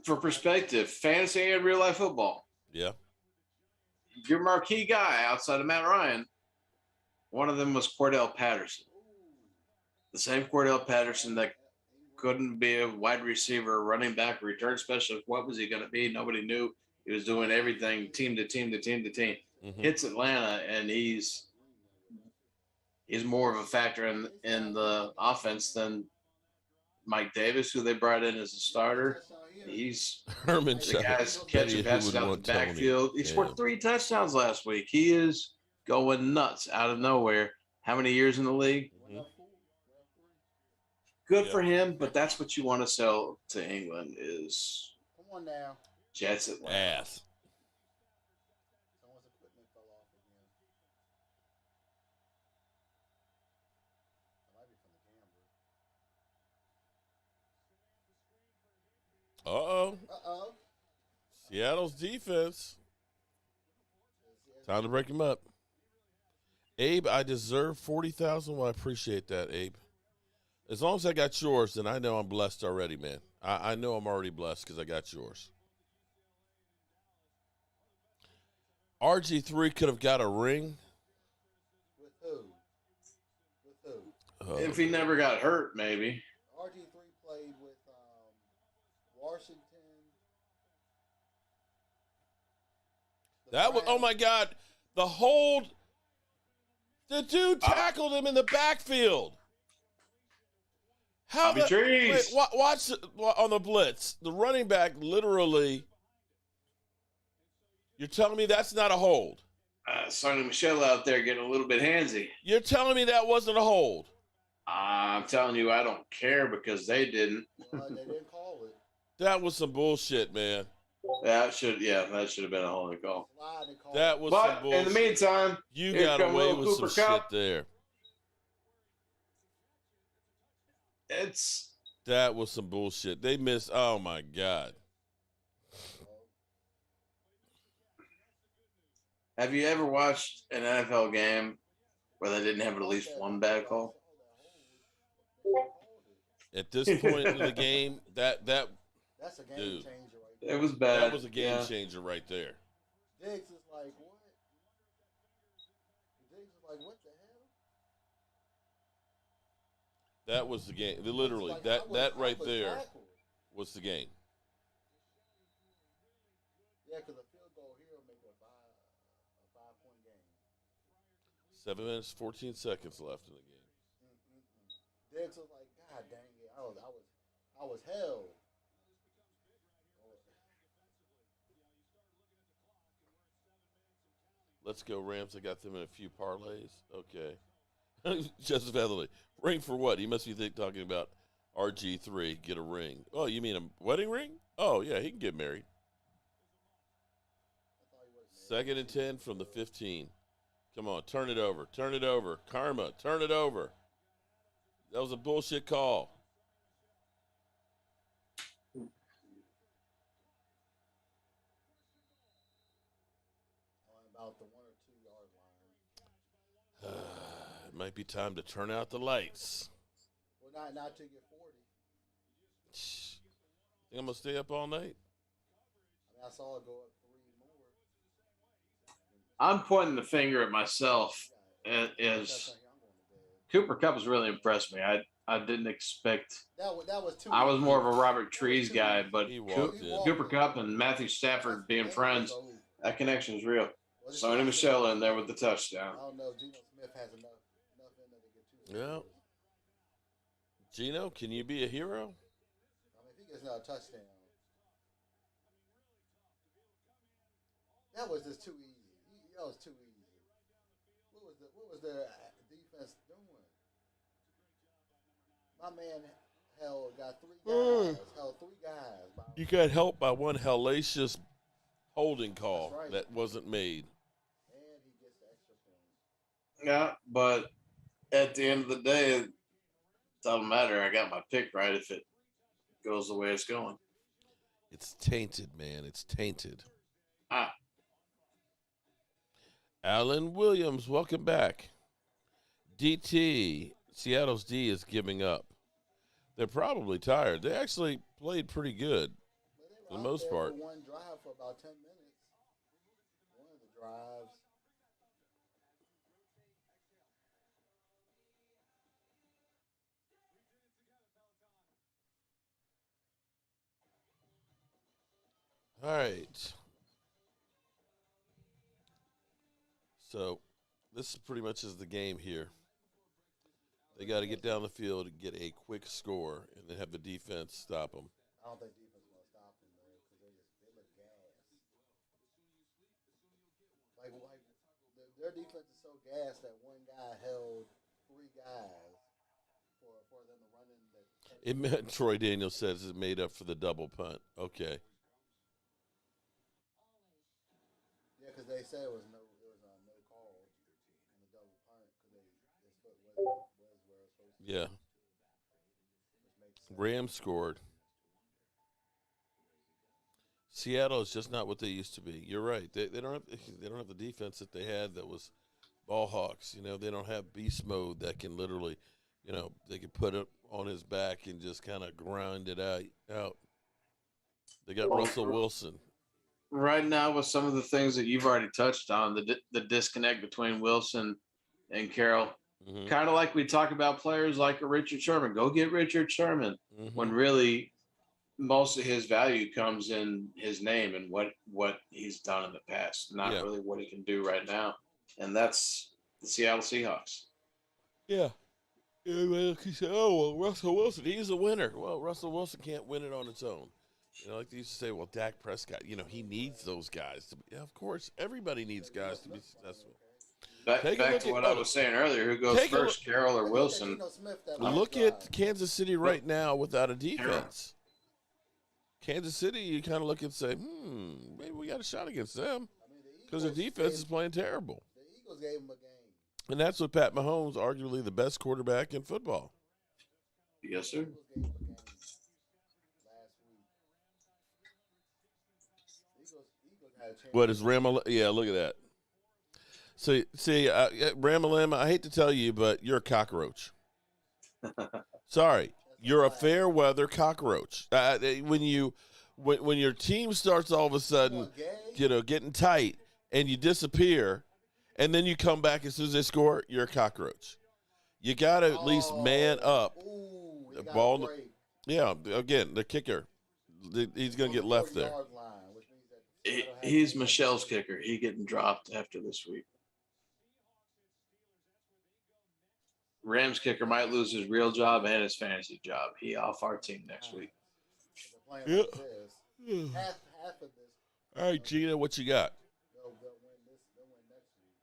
for perspective, fantasy and real life football. Yeah. Your marquee guy outside of Matt Ryan, one of them was Cordell Patterson. The same Cordell Patterson that couldn't be a wide receiver, running back, return specialist. What was he going to be? Nobody knew. He was doing everything team to team to team to team. Mm-hmm. Hits Atlanta, and he's more of a factor in the offense than Mike Davis, who they brought in as a starter. He's Herman the guy's catching passes out the backfield. He scored 3 touchdowns last week. He is going nuts out of nowhere. How many years in the league? Mm-hmm. Good for him, but that's what you want to sell to England is come on now. Jets Atlanta. Ass. Someone's equipment fell off again. That might be from the camera. Uh-oh. Seattle's defense. Time to break him up. Abe, I deserve $40,000. Well, I appreciate that, Abe. As long as I got yours, then I know I'm blessed already, man. I know I'm already blessed because I got yours. RG3 could have got a ring. With who? If he never got hurt, maybe. RG3 played with Washington. That was, oh my God, the hold. The dude tackled him in the backfield. How wait, watch on the blitz. The running back literally. You're telling me that's not a hold? Sonny Michel out there getting a little bit handsy. You're telling me that wasn't a hold? I'm telling you, I don't care because they didn't. They didn't call it. That was some bullshit, man. That should have been a holding call. That was some bullshit. In the meantime, you got away with some shit there. That was some bullshit. They missed. Oh my God. Have you ever watched an NFL game where they didn't have at least one bad call? At this point in the game, That's a game dude, changer right there. It was bad. that was a game changer right there. Diggs is like, what? Diggs is like, what the hell? That was the game. Literally, Like, that I right was there backward. was the game. Yeah, because a field goal here will make it a 5-point game. 7 minutes, 14 seconds left in the game. Diggs was like, God dang it, I was held. Let's go, Rams. I got them in a few parlays. Okay. Joseph Heatherly. Ring for what? He must be talking about RG3. Get a ring. Oh, you mean a wedding ring? Oh, yeah, he can get married. 2nd and 10 from the 15. Come on, turn it over. Turn it over. Karma, turn it over. That was a bullshit call. About the 1 or 2 yard line. It might be time to turn out the lights. Well, not to get 40. Think I'm going to stay up all night? I mean, I saw it go up 3 more. I'm pointing the finger at myself. Cooper Kupp has really impressed me. I didn't expect. That was too. I was more of a Robert Trees guy, but Cooper Kupp and Matthew Stafford being friends, that connection is real. Sony Michel in there with the touchdown. I don't know if Geno Smith has enough in there to get 2. Yeah. Geno, can you be a hero? I mean, if he gets another touchdown, that was just too easy. That was too easy. What was the defense doing? My man got 3 guys. Held 3 guys. You got helped by one hellacious holding call right. that wasn't made. And he gets the extra point. Yeah, but at the end of the day, it doesn't matter. I got my pick right if it goes the way it's going. It's tainted, man. It's tainted. Ah. Alan Williams, welcome back. DT, Seattle's D is giving up. They're probably tired. They actually played pretty good for the most part. For one drive for about 10 minutes. One of the drives. All right. So this pretty much is the game here. They got to get down the field and get a quick score and then have the defense stop them. I don't think defense is going to stop them, though, because they look gassed. Like their defense is so gassed that one guy held 3 guys for them to run in the. It meant, Troy Daniels says, it made up for the double punt. Okay. Yeah, because they said it was no call on the double punt because his foot was where it was supposed to be. Yeah. Rams scored. Seattle is just not what they used to be. You're right. They don't have the defense that they had that was ball hawks. You know, they don't have beast mode that can literally, you know, they can put it on his back and just kind of grind it out. They got Russell Wilson. Right now, with some of the things that you've already touched on, the disconnect between Wilson and Carroll, kind of like we talk about players like a Richard Sherman. Go get Richard Sherman, when really most of his value comes in his name and what he's done in the past, not really what he can do right now. And that's the Seattle Seahawks. Yeah. He said, oh, well, Russell Wilson, he's a winner. Well, Russell Wilson can't win it on its own. You know, like they used to say, well, Dak Prescott, you know, he needs those guys. Yeah, of course, everybody needs guys to be successful. Back to what I was saying earlier, who goes first, Carroll or Wilson? Look at Kansas City right now without a defense. Kansas City, you kind of look and say, maybe we got a shot against them because the defense is playing terrible. The Eagles gave him a game. And that's with Pat Mahomes, arguably the best quarterback in football. Yes, sir. What is Ramalama? Yeah, look at that. See, Ramalama, I hate to tell you, but you're a cockroach. Sorry. You're a fair weather cockroach. When your team starts all of a sudden, getting tight, and you disappear, and then you come back as soon as they score, you're a cockroach. You got to at least man up. Ooh, The ball. Yeah, again, the kicker. He's going to get left there. Line, which means that He's Michelle's kicker. He getting dropped after this week. Rams kicker might lose his real job and his fantasy job. He off our team next week. They're playing like this. Half of this. All right, Gina, what you got? They'll win this. They'll win next week.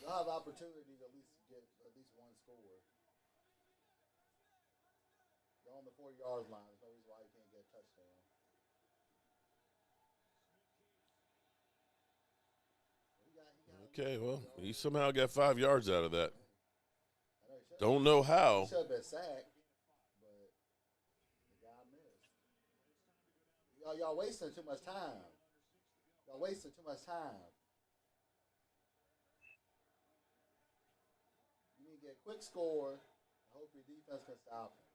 They'll have opportunity to at least get at least one score. They're on the 40-yard line. There's no reason why you can't get a touchdown. Okay, well, he somehow got 5 yards out of that. Don't know how. He should have been sacked, but the guy missed. Y'all wasting too much time. Y'all wasting too much time. You need to get a quick score and hope your defense can stop him.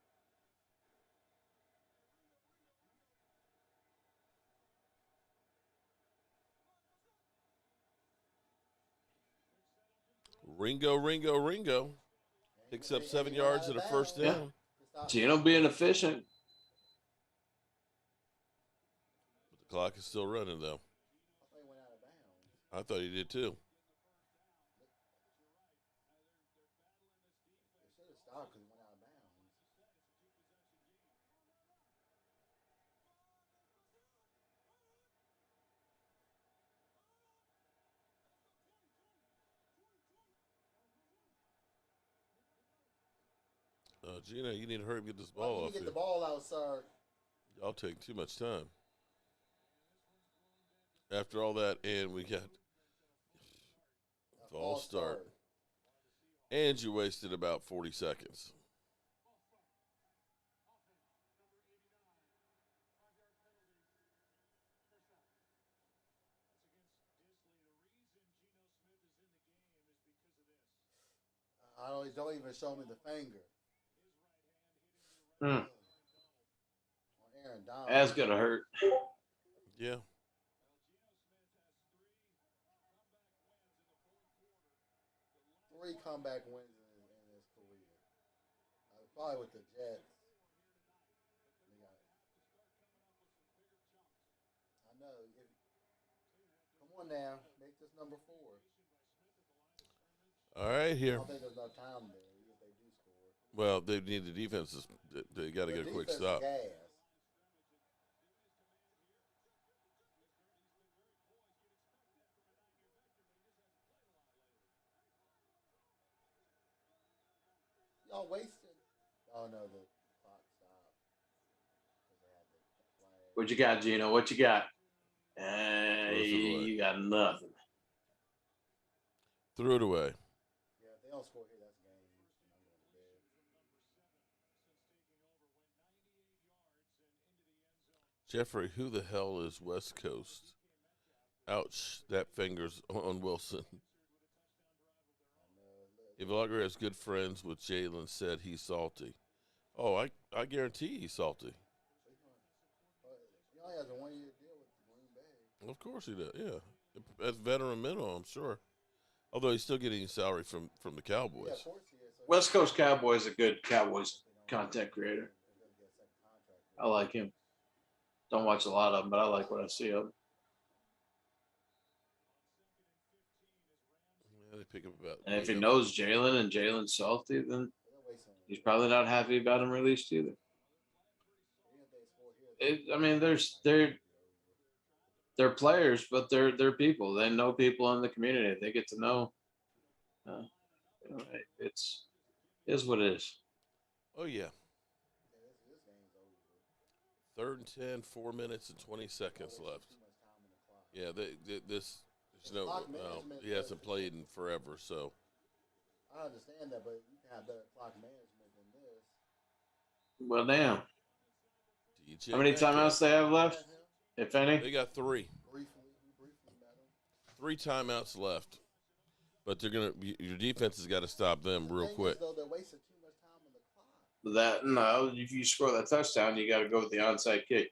Ringo. Picks up 7 yards and a first down. Yeah. Gino being efficient. But the clock is still running, though. I thought he went out of bounds. I thought he did, too. They should have stopped because he went out of bounds. Gina, you need to hurry and get this ball off. Get the ball out, sir. Y'all taking too much time. After all that, and we got false start. And you wasted about 40 seconds. Don't even show me the finger. Aaron Donald. That's gonna hurt. Yeah. Three comeback wins in his career. Probably with the Jets. I know. Come on now, make this number 4. All right, here. I don't think there's enough time there if they do score. Well, they need the defenses. They got to get a quick stop. Gas. Y'all wasted. Oh no, the clock stopped. What you got, Gino? What you got? You got nothing. Threw it away. Yeah, if they don't score here, that's game. I'm going to bed. Jeffrey, who the hell is West Coast? Ouch, that finger's on Wilson. Ivalager has good friends with Jalen, said he's salty. Oh, I guarantee he's salty. He only has a 1-year deal with Green Bay. Of course he does, yeah. That's veteran minimum, I'm sure. Although he's still getting salary from the Cowboys. Yeah, of course he is. West Coast Cowboys is a good Cowboys content creator. I like him. Don't watch a lot of them, but I like what I see of him. Yeah, they pick up about. And if he knows Jalen and Jalen's salty, then he's probably not happy about him released either. They're players, but they're people. They know people in the community. They get to know. It's what it is. Oh yeah. 3rd and 10, 4 minutes and 20 seconds left. Yeah, this. He hasn't played in forever, so. I understand that, but you can have better clock management than this. Well, damn. DJ How many timeouts they have left, if any? They got 3. Briefly met him. 3 timeouts left, but they're gonna. Your defense has got to stop them real quick. Though they're wasting too much time on the clock. No, if you score that touchdown, you got to go with the onside kick.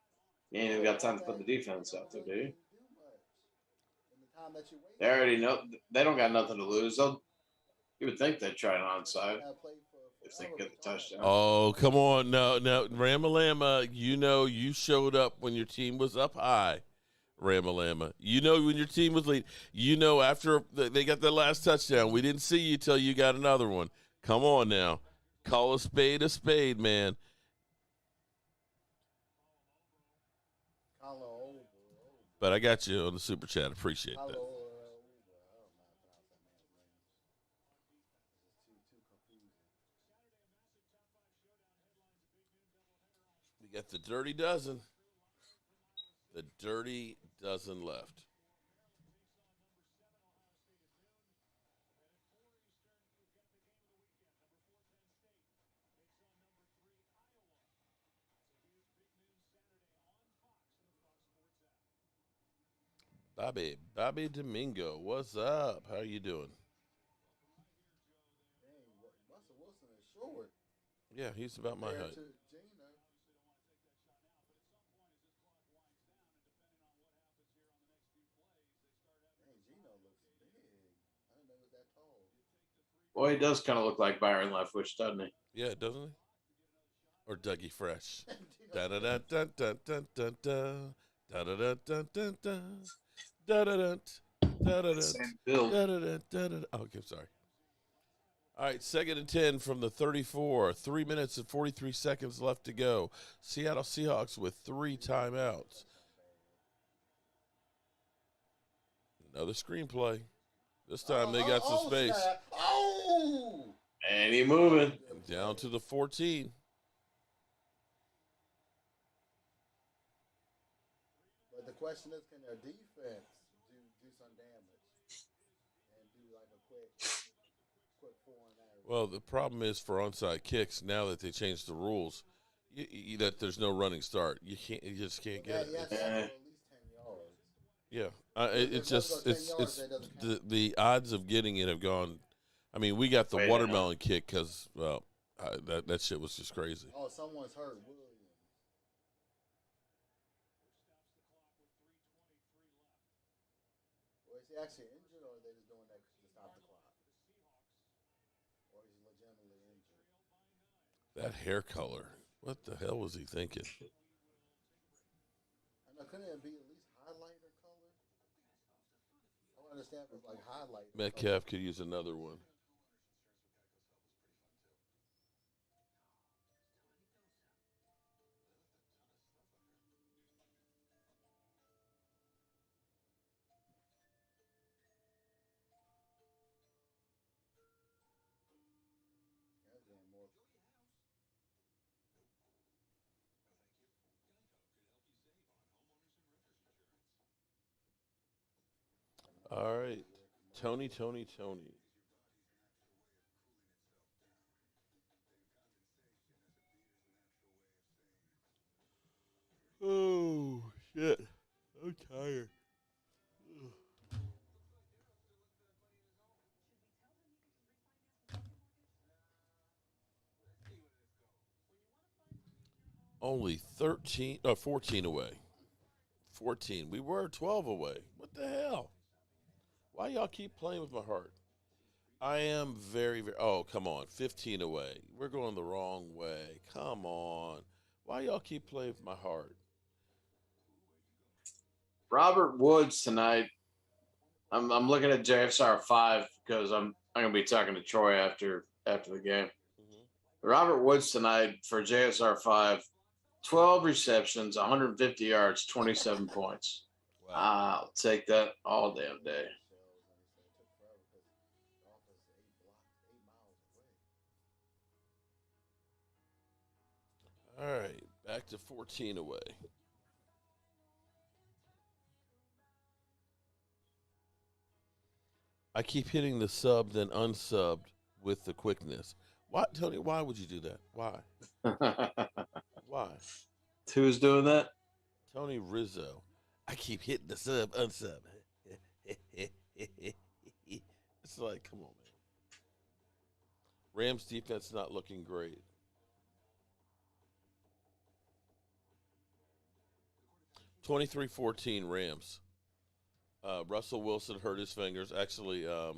You ain't even got time to put the defense out there, do you? They already know they don't got nothing to lose. You would think they'd try an onside if they get the touchdown. Oh, come on. No, Ramalama, you showed up when your team was up high. Ramalama. When your team was lead. After they got that last touchdown, we didn't see you till you got another one. Come on now. Call a spade, man. But I got you on the super chat. Appreciate that. We got the dirty dozen. The dirty dozen left. Bobby Domingo, what's up? How you doing? Russell Wilson is short. Yeah, he's about my height. Gino looks big. I didn't know he was that tall. Boy, he does kind of look like Byron Leftwich, doesn't he? Yeah, doesn't he? Or Dougie Fresh. Da da da da da da da da da da da da da da da da Same build. da. Okay, sorry. All right, 2nd and 10 from the 34. 3 minutes and 43 seconds left to go. Seattle Seahawks with 3 timeouts. Another screenplay. This time they got some space. Snap. Oh! And he moving. Down to the 14. But the question is, can their defense do some damage and do like a quick 4 and out? Well, the problem is for onside kicks, now that they changed the rules, that there's no running start. You just can't get it. You have to have at least 10 yards. Yeah, it's the odds of getting it have gone. I mean, we got the watermelon kick because that shit was just crazy. Oh, someone's hurt. Williams. Well, is he actually injured, or are they just doing that to stop the clock? Or is he legitimately injured? That hair color. What the hell was he thinking? I know, couldn't it be at least highlighter color? I don't understand if it's like highlight. Metcalf could use another one. All right. Tony. Oh, shit. I'm tired. Only 14 away. 14. We were 12 away. What the hell? Why y'all keep playing with my heart? I am very, very... Oh, come on. 15 away. We're going the wrong way. Come on. Why y'all keep playing with my heart? Robert Woods tonight. I'm looking at JSR 5 because I'm going to be talking to Troy after the game. Mm-hmm. Robert Woods tonight for JSR 5, 12 receptions, 150 yards, 27 points. Wow. I'll take that all damn day. All right, back to 14 away. I keep hitting the sub, then unsubbed with the quickness. Why, Tony? Why would you do that? Why? Why? Who's doing that? Tony Rizzo. I keep hitting the sub, unsub. It's like, come on, man. Rams defense not looking great. 23-14 Rams. Russell Wilson hurt his fingers. Actually, so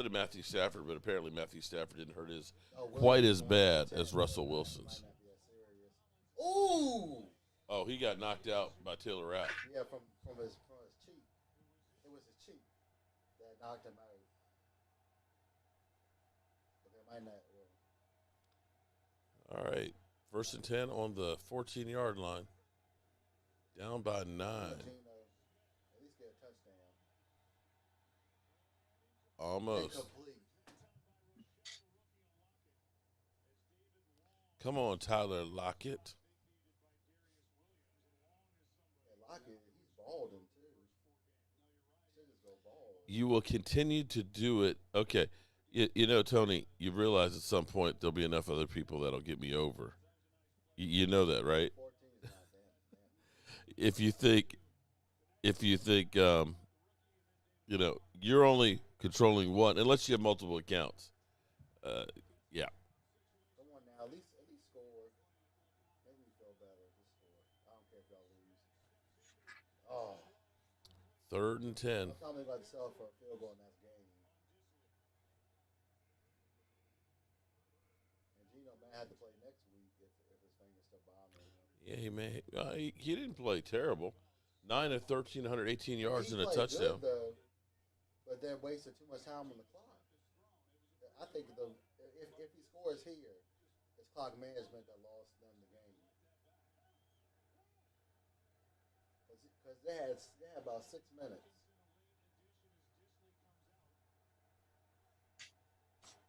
did Matthew Stafford, but apparently Matthew Stafford didn't hurt his quite as bad as Russell Wilson's. Ooh! Oh, he got knocked out by Taylor Rapp. Yeah, from his cheek. It was his cheek that knocked him out. But they might not. All right. 1st and 10 on the 14-yard line. Down by 9. At least get a touchdown. Almost. Incomplete. Come on, Tyler Lockett. Yeah, Lockett, he's balding too. Should just go bald. You will continue to do it. Okay. You know, Tony, you realize at some point there'll be enough other people that'll get me over. You know that, right? 14 is not damn. If you think, you know, you're only controlling one, unless you have multiple accounts. Yeah. Come on now, at least score. Make me feel better. Just score. I don't care if y'all lose. Oh. 3rd and 10. Don't tell me about to sell for a field goal in that game. And Gino may have to play next week if his finger's still bothering him. Yeah, he may. He didn't play terrible. 9 of 13, 118 yards and a played touchdown. Good, though, but they're wasting too much time on the clock. I think if he scores here, it's clock management that lost them the game. Because they had about 6 minutes.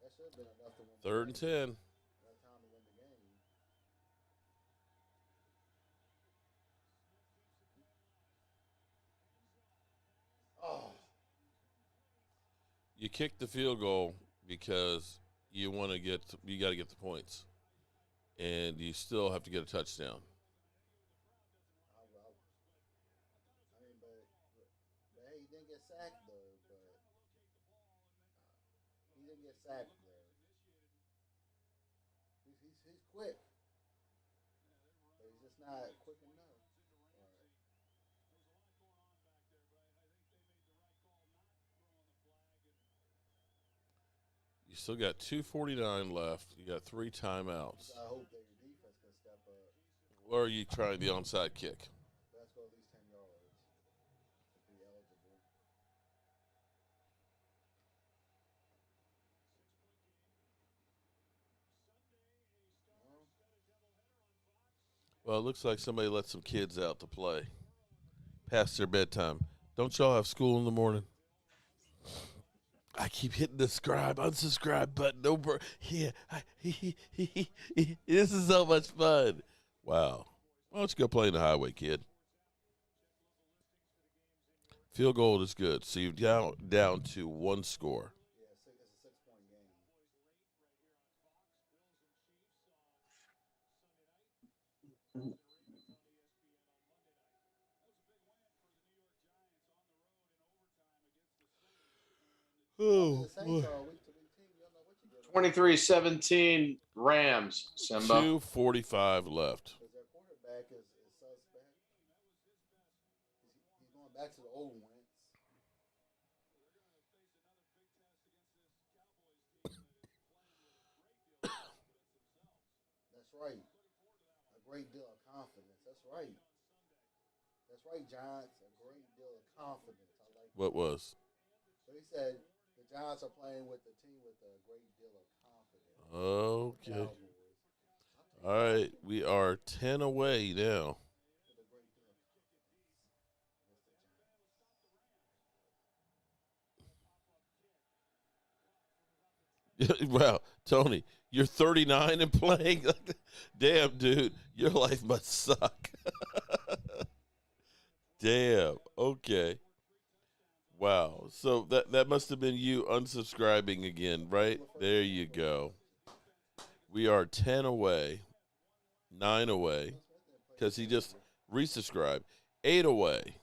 That should have been enough to win. 3rd and 10. Enough time to win the game. Oh. You kick the field goal because you got to get the points, and you still have to get a touchdown. I mean, but hey, he didn't get sacked though. But he didn't get sacked though. He's quick, but he's just not quick enough. You still got 2:49 left. You got 3 timeouts. I hope that your defense can step up. Or are you trying the onside kick? Let's go at least 10 yards to be eligible. Well, it looks like somebody let some kids out to play past their bedtime. Don't y'all have school in the morning? I keep hitting the unsubscribe button over. Yeah, this is so much fun. Wow. Why don't you go play in the highway, kid? Field goal is good. So you're down to 1 score. Yeah, it's a 6-point game. Oh, 23-17 Rams, Simba. 2:45 left. Because their quarterback is suspect. He's going back to the old Wentz. That's right. A great deal of confidence. That's right. That's right, Giants. A great deal of confidence. I like What was? So he said the Giants are playing with the team with a great deal of confidence. Okay. Cowboys. All right. We are 10 away now. With a great deal of confidence against the Giants. Wow, Tony, you're 39 and playing. Damn, dude, your life must suck. Damn. Okay. Wow. So that must have been you unsubscribing again, right? There you go. We are 10 away, 9 away, because he just resubscribed. 8 away.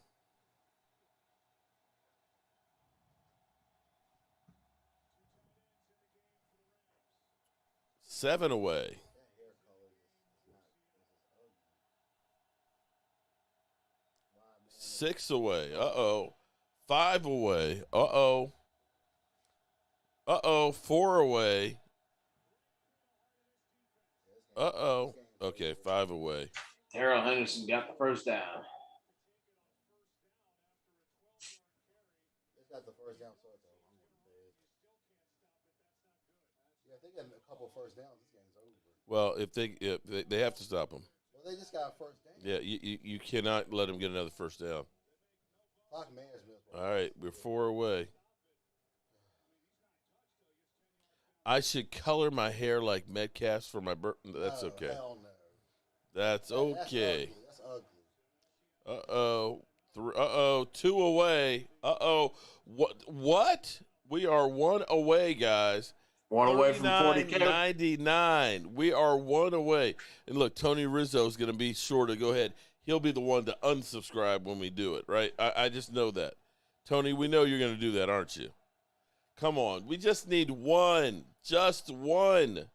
7 away. 6 away. Uh-oh. 5 away. Uh-oh. Uh-oh. 4 away. Uh-oh. Okay, 5 away. Terrell Henderson got the first down. They got the first down, so it's over. Yeah, if they get a couple first downs, this game's over. Well, if they have to stop him. Well, they just got a first down. Yeah, you cannot let him get another first down. Clock management. All right, we're 4 away. I should color my hair like Metcalf's for my birthday. That's okay. Hell no. That's okay. That's ugly. Uh-oh. 2 away. Uh-oh. What? We are 1 away, guys. 1 away from 40K. 99. We are 1 away. And look, Tony Rizzo is going to be sure to go ahead. He'll be the one to unsubscribe when we do it, right? I just know that. Tony, we know you're going to do that, aren't you? Come on. We just need 1. Just 1.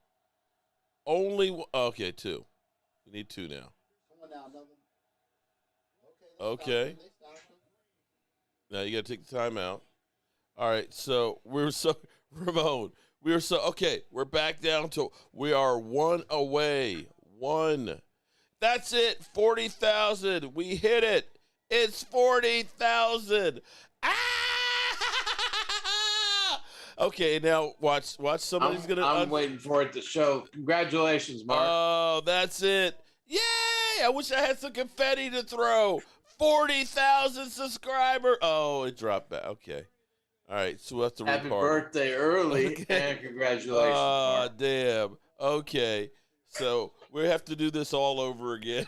Only okay, 2. We need 2 now. Come on now, another. Okay. Now you got to take the time out. All right, so Ramon, okay, we're back down to, we are 1 away. 1. That's it, 40,000. We hit it. It's 40,000. Ah! Okay, now watch. Somebody's going to. I'm waiting for it to show. Congratulations, Mark. Oh, that's it. Yay! I wish I had some confetti to throw. 40,000 subscriber. Oh, it dropped back. Okay. All right, so we'll have to Happy record. birthday early, and congratulations. Oh, Mark. damn. Okay, so we have to do this all over again.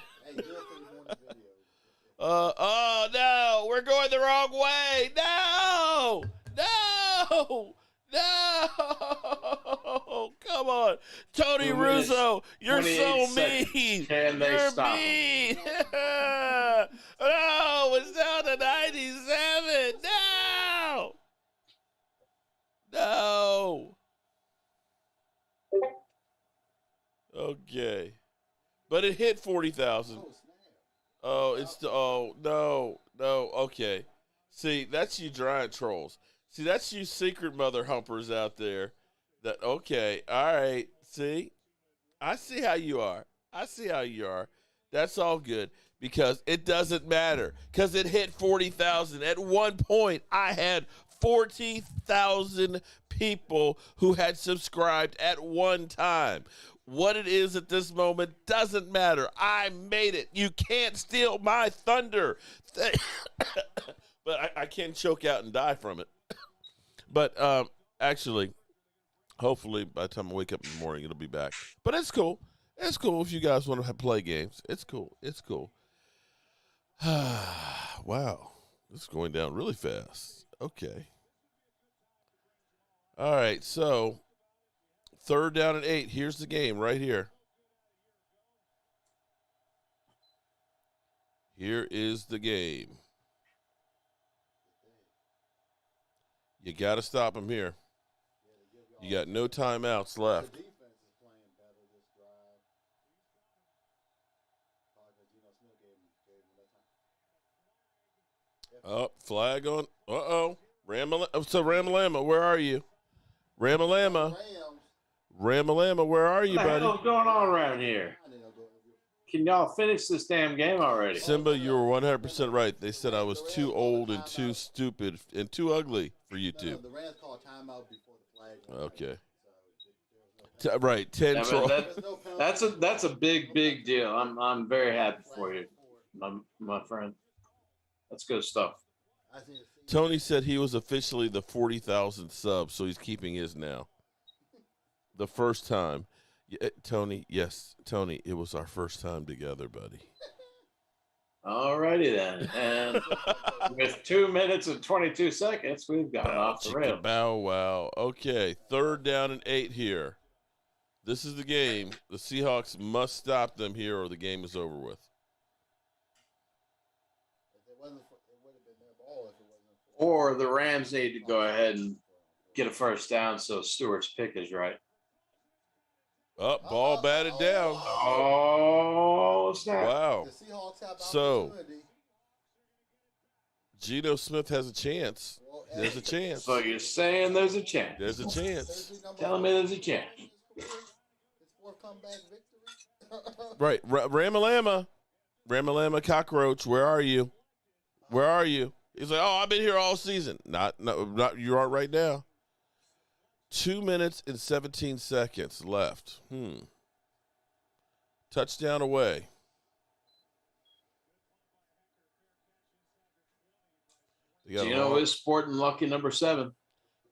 Oh, no, we're going the wrong way. No, come on. Tony Russo, you're so mean. Can they You're stop mean. Oh, it's down to 97. No. Okay. But it hit 40,000. Oh, no. Okay. See, that's you giant trolls. See, that's you secret mother humpers out there. Okay. All right. See? I see how you are. That's all good because it doesn't matter because it hit 40,000. At one point, I had 40,000 people who had subscribed at one time. What it is at this moment doesn't matter. I made it. You can't steal my thunder. But I can choke out and die from it. But actually, hopefully by the time I wake up in the morning, it'll be back. But it's cool. It's cool if you guys want to play games. It's cool. Wow. This is going down really fast. Okay. All right, so 3rd down and 8. Here's the game right here. Here is the game. You got to stop him here. You got no timeouts left. Oh, flag on. Uh-oh. Ramalama, where are you? Ramalama, where are you, buddy? What the hell's going on around here? Can y'all finish this damn game already? Simba, you were 100% right. They said I was too old and too stupid and too ugly for YouTube. The Rams called timeout before the flag. Okay. Right, 10 that's a big deal. I'm very happy for you, my friend. That's good stuff. Tony said he was officially the 40,000 subs, so he's keeping his now. The first time. Tony, yes, Tony, it was our first time together, buddy. All righty then. And with 2 minutes and 22 seconds, we've gone off the rails. Bow wow. Okay, 3rd down and 8 here. This is the game. The Seahawks must stop them here or the game is over with. Or the Rams need to go ahead and get a first down so Stewart's pick is right. Ball batted down. Oh, snap. Wow. So, Geno Smith has a chance. There's a chance. So you're saying there's a chance? There's a chance. Telling me there's a chance. His fourth comeback victory. Right, Ramalama Cockroach. Where are you? Where are you? He's like, oh, I've been here all season. Not you aren't right now. 2 minutes and 17 seconds left. Touchdown away. Gino is sporting lucky number 7.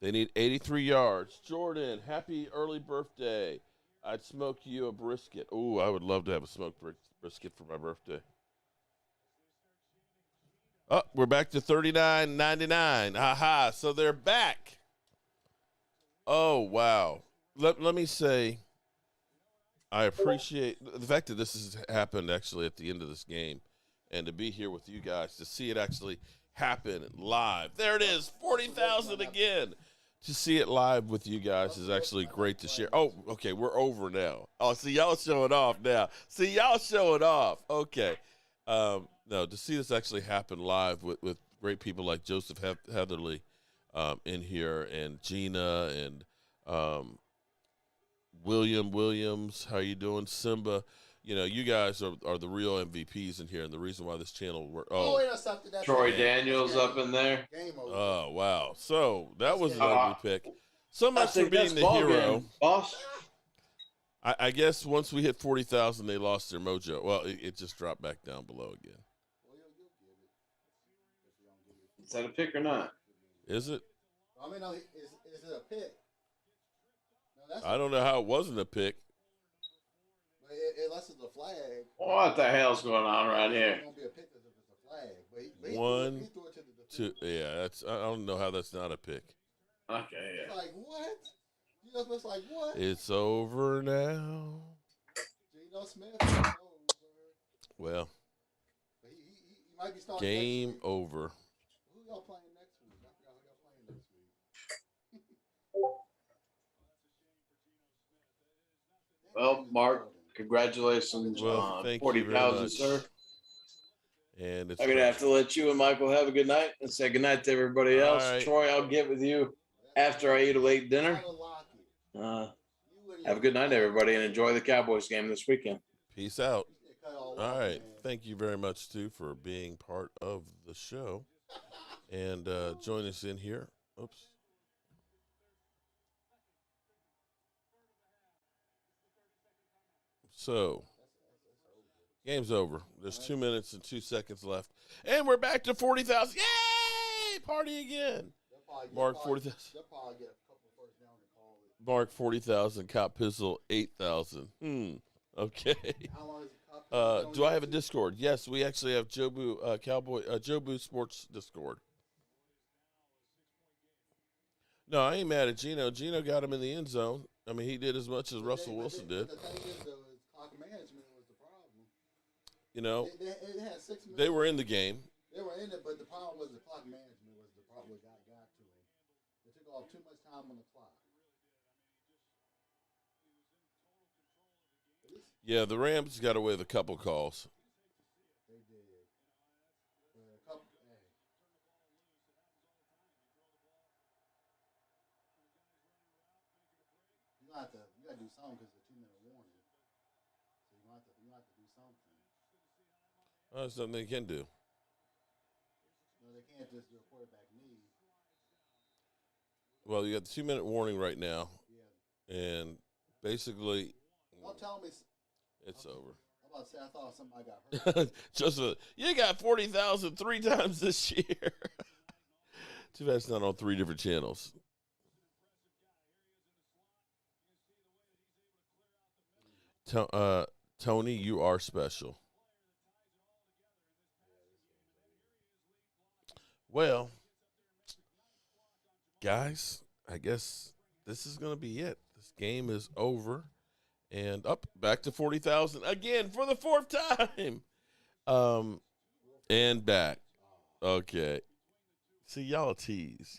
They need 83 yards. Jordan, happy early birthday. I'd smoke you a brisket. Oh, I would love to have a smoked brisket for my birthday. Oh, we're back to $39.99. Aha, so they're back. Oh, wow. Let me say, I appreciate the fact that this has happened actually at the end of this game, and to be here with you guys, to see it actually happen live. There it is, 40,000 again. To see it live with you guys is actually great to share. Oh, okay, we're over now. Oh, see, y'all showing off now. Okay. No, to see this actually happen live with great people like Joseph Heatherly in here, and Gina, and Williams. How you doing? Simba. You know, you guys are the real MVPs in here, and the reason why this channel works. Troy Daniels up in there. Oh, wow. So that was an ugly pick. So much for being the hero. Game, boss. I guess once we hit 40,000, they lost their mojo. Well, it just dropped back down below again. Is that a pick or not? Is it? I mean, no, is it a pick? No, I don't know how it wasn't a pick. Unless it's a flag. What the hell's going on right here? It's going to be a pick if it's a flag. But he threw it to the two. Yeah, that's. I don't know how that's not a pick. Okay, yeah. It's like, what? Geno Smith's like, what? It's over now. Geno Smith is over. Well, he might be starting game next week. over. Who y'all playing next week? I forgot who y'all playing next week. Well, Mark, congratulations on 40,000, sir. And I'm going to have to let you and Michael have a good night and say good night to everybody else. Right. Troy, I'll get with you after I eat a late dinner. Have a good night, everybody, and enjoy the Cowboys game this weekend. Peace out. All right. Thank you very much, too, for being part of the show. And join us in here. Oops. So, game's over. There's 2 minutes and 2 seconds left. And we're back to 40,000. Yay! Party again. Mark 40,000. They'll probably get a couple first down and call it. Mark 40,000. Cop Pizzle 8,000. Okay. How long is the Cop Pizzle? Do I have a Discord? Yes, we actually have Jobu Sports Discord. No, I ain't mad at Geno. Geno got him in the end zone. I mean, he did as much as Russell Wilson did. The thing is, though, is clock management was the problem. You know, it had 6 minutes. they were in the game. They were in it, but the problem was the clock management was the problem that got to them. They took off too much time on the clock. Yeah, the Rams got away with a couple calls. They did. But a couple, hey. You got to do something because it's a 2-minute warning. So you have to do something. There's nothing they can do. No, they can't just do a quarterback need. Well, you got the 2-minute warning right now. Yeah. And basically, Don't tell me it's over. I'm about to say I thought somebody got hurt. Just you got 40,000 3 times this year. Too bad it's not on 3 different channels. Tony, you are special. Well, guys, I guess this is going to be it. This game is over. And up back to 40,000 again for the 4th time. And back. Okay. See, y'all tease.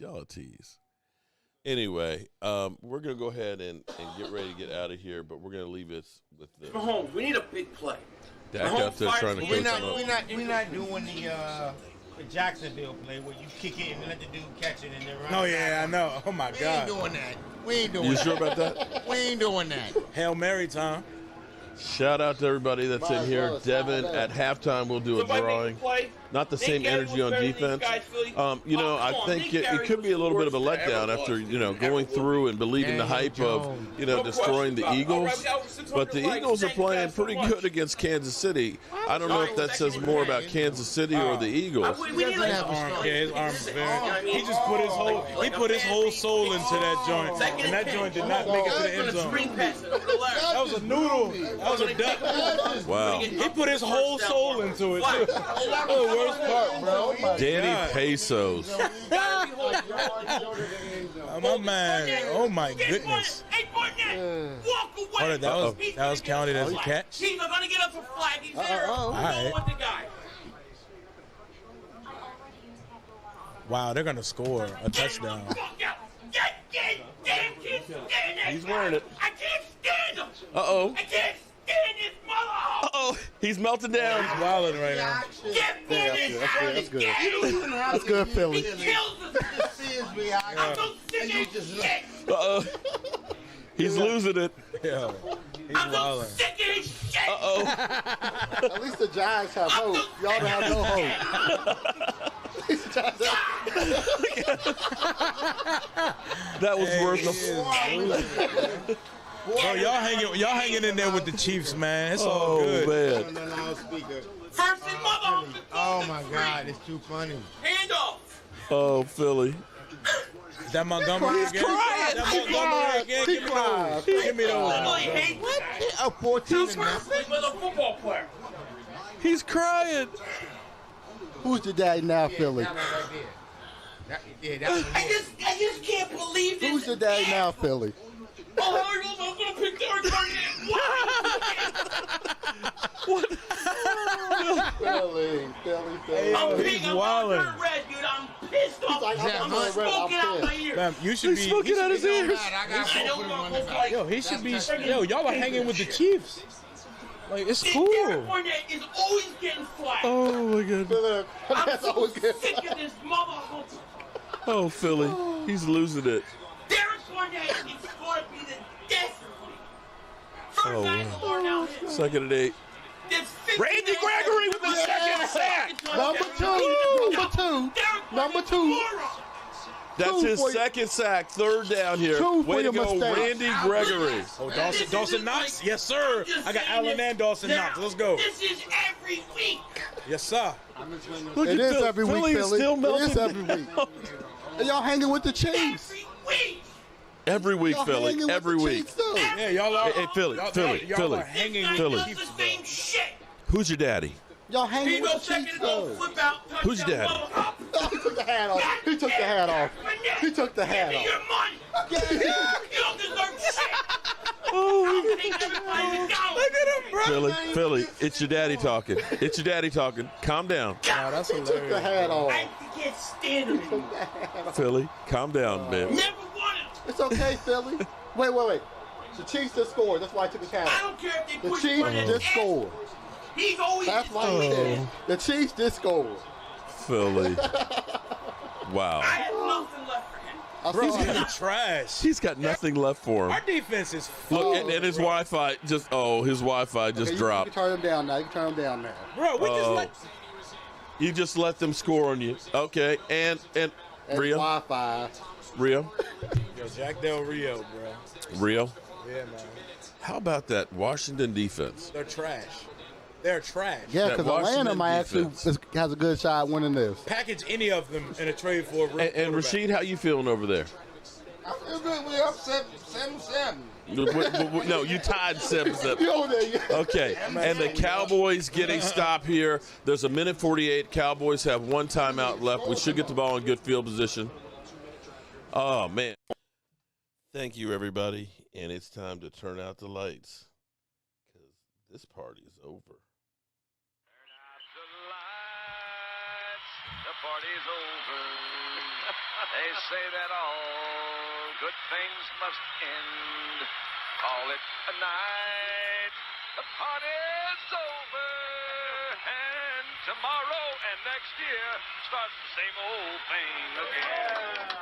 Anyway, we're going to go ahead and get ready to get out of here, but we're going to leave it with this. Holmes, we need a big play. Dak out there trying to coach him up. We're not doing the the Jacksonville play where you kick it and let the dude catch it and then run. Oh yeah, I know. Oh my We God. ain't doing that. We ain't doing You that. sure about that? We ain't doing that. Hail Mary time. Shout out to everybody that's in here. Devin, at halftime, we'll do a drawing. Not the same energy on defense. You know, I think it could be a little bit of a letdown after, you know, going through and believing the hype of, you know, destroying the Eagles. But the Eagles are playing pretty good against Kansas City. I don't know if that says more about Kansas City or the Eagles. Yeah, his arms very. He just put his whole soul into that joint, and that joint did not make it to the end zone. That was a noodle. That was a duck. Wow. He put his whole soul into it too. That was the worst part, bro. Danny Pesos. Oh, my man. Oh my goodness. Hold on, that was counted as a catch. Teams are gonna get up for flag. He's there. All right. With the guy. Wow, they're gonna score a touchdown. He's wearing it. I can't stand him. Uh-oh. I can't stand this mother. Uh-oh. He's melting down. He's wilding right now. Get me That's good. That's good, Philly. He kills us. I'm so sick of this shit. Uh-oh. He's losing it. Yeah. He's I'm so wilding. sick of this shit. Uh-oh. At least the Giants have hope. Y'all don't have no hope. That was worth the. Bro, y'all hanging in there with the Chiefs, man. It's all good. Man. First and mother. Oh my God, it's too funny. Hand off. Oh, Philly. Is that Montgomery again? crying. Is that Montgomery again? Give me those. Literally hate A 14 and nothing with a football player. He's crying. Who's the daddy now, Philly? I just can't believe this. Who's the daddy now, Philly? Oh, I'm gonna pick Derek Barnett. Philly. I'm picking wildin'. I'm red, dude. I'm pissed off. like, I'm smoking out my ears. Man, you should be smoking out his ears. Yo, he should be. Yo, y'all are hanging with the Chiefs. Like, it's cool. Derek Barnett is always getting flagged. Oh, my goodness. I'm so sick of this motherfucker. Oh, Philly. He's losing it. Derek Barnett is going to be the death of me. First night score now. Second and 8. Randy Gregory with the second sack. Number two. That's his second sack. Third down here. Way to go, Randy Gregory. Oh, Dawson Knox? Yes, sir. I got Allen and Dawson Knox. Let's go. This is every week. Yes, sir. Look It at is every week, Philly is Philly. still It melting is every week. And y'all hanging with the Chiefs. Every week. Every week, Y'all Philly. hanging with Every the week. Chiefs, too. Yeah, y'all are. Hey, Philly. Y'all Philly. are hanging This Philly. guy does the same shit. Who's your daddy? Y'all hanging He with the goes second Chiefs, and go though. flip out. Who's your daddy? He took the hat off. He took the hat off. He took the hat Give me off. your money. You don't deserve shit. Oh, I'll take everybody to go. Look at him, bro. Philly. It's your daddy talking. It's your daddy talking. Calm down. Wow, that's He took the hilarious. hat off. I can't stand him anymore. Philly, calm down, man. Never won it. It's okay, Philly. Wait. The Chiefs just scored. That's why I took his hat I off. don't care if they The push Chiefs Barnett just ass. scored. He's always That's why he did it. The Chiefs just scored. Philly. I Wow. have nothing left for him. Bro, he's trash. He's got nothing left for Our him. defense is Look, and his Wi-Fi just, his Wi-Fi just You dropped. can turn him down now. You can turn him down now. Bro, we just let. You just let them score on you. Okay, and And Rio? Wi-Fi. Rio? Yo, Jack Del Rio, bro. Rio? Yeah, man. How about that Washington defense? They're trash. They're trash. Yeah, That because Atlanta Washington might actually defense. has a good shot winning this. Package any of them in a trade for a real And quarterback. Rashid, how you feeling over there? I feel good. We're up 7-7. No, you tied 7-7. You over there, yeah. Okay, and the Cowboys getting stopped here. There's a minute 48. Cowboys have one timeout left. We should get the ball in good field position. Oh, man. Thank you, everybody. And it's time to turn out the lights because this party is over. Turn out the lights, the party's over. They say that all good things must end. Call it a night, the party's over. And Tomorrow and next year starts the same old thing again.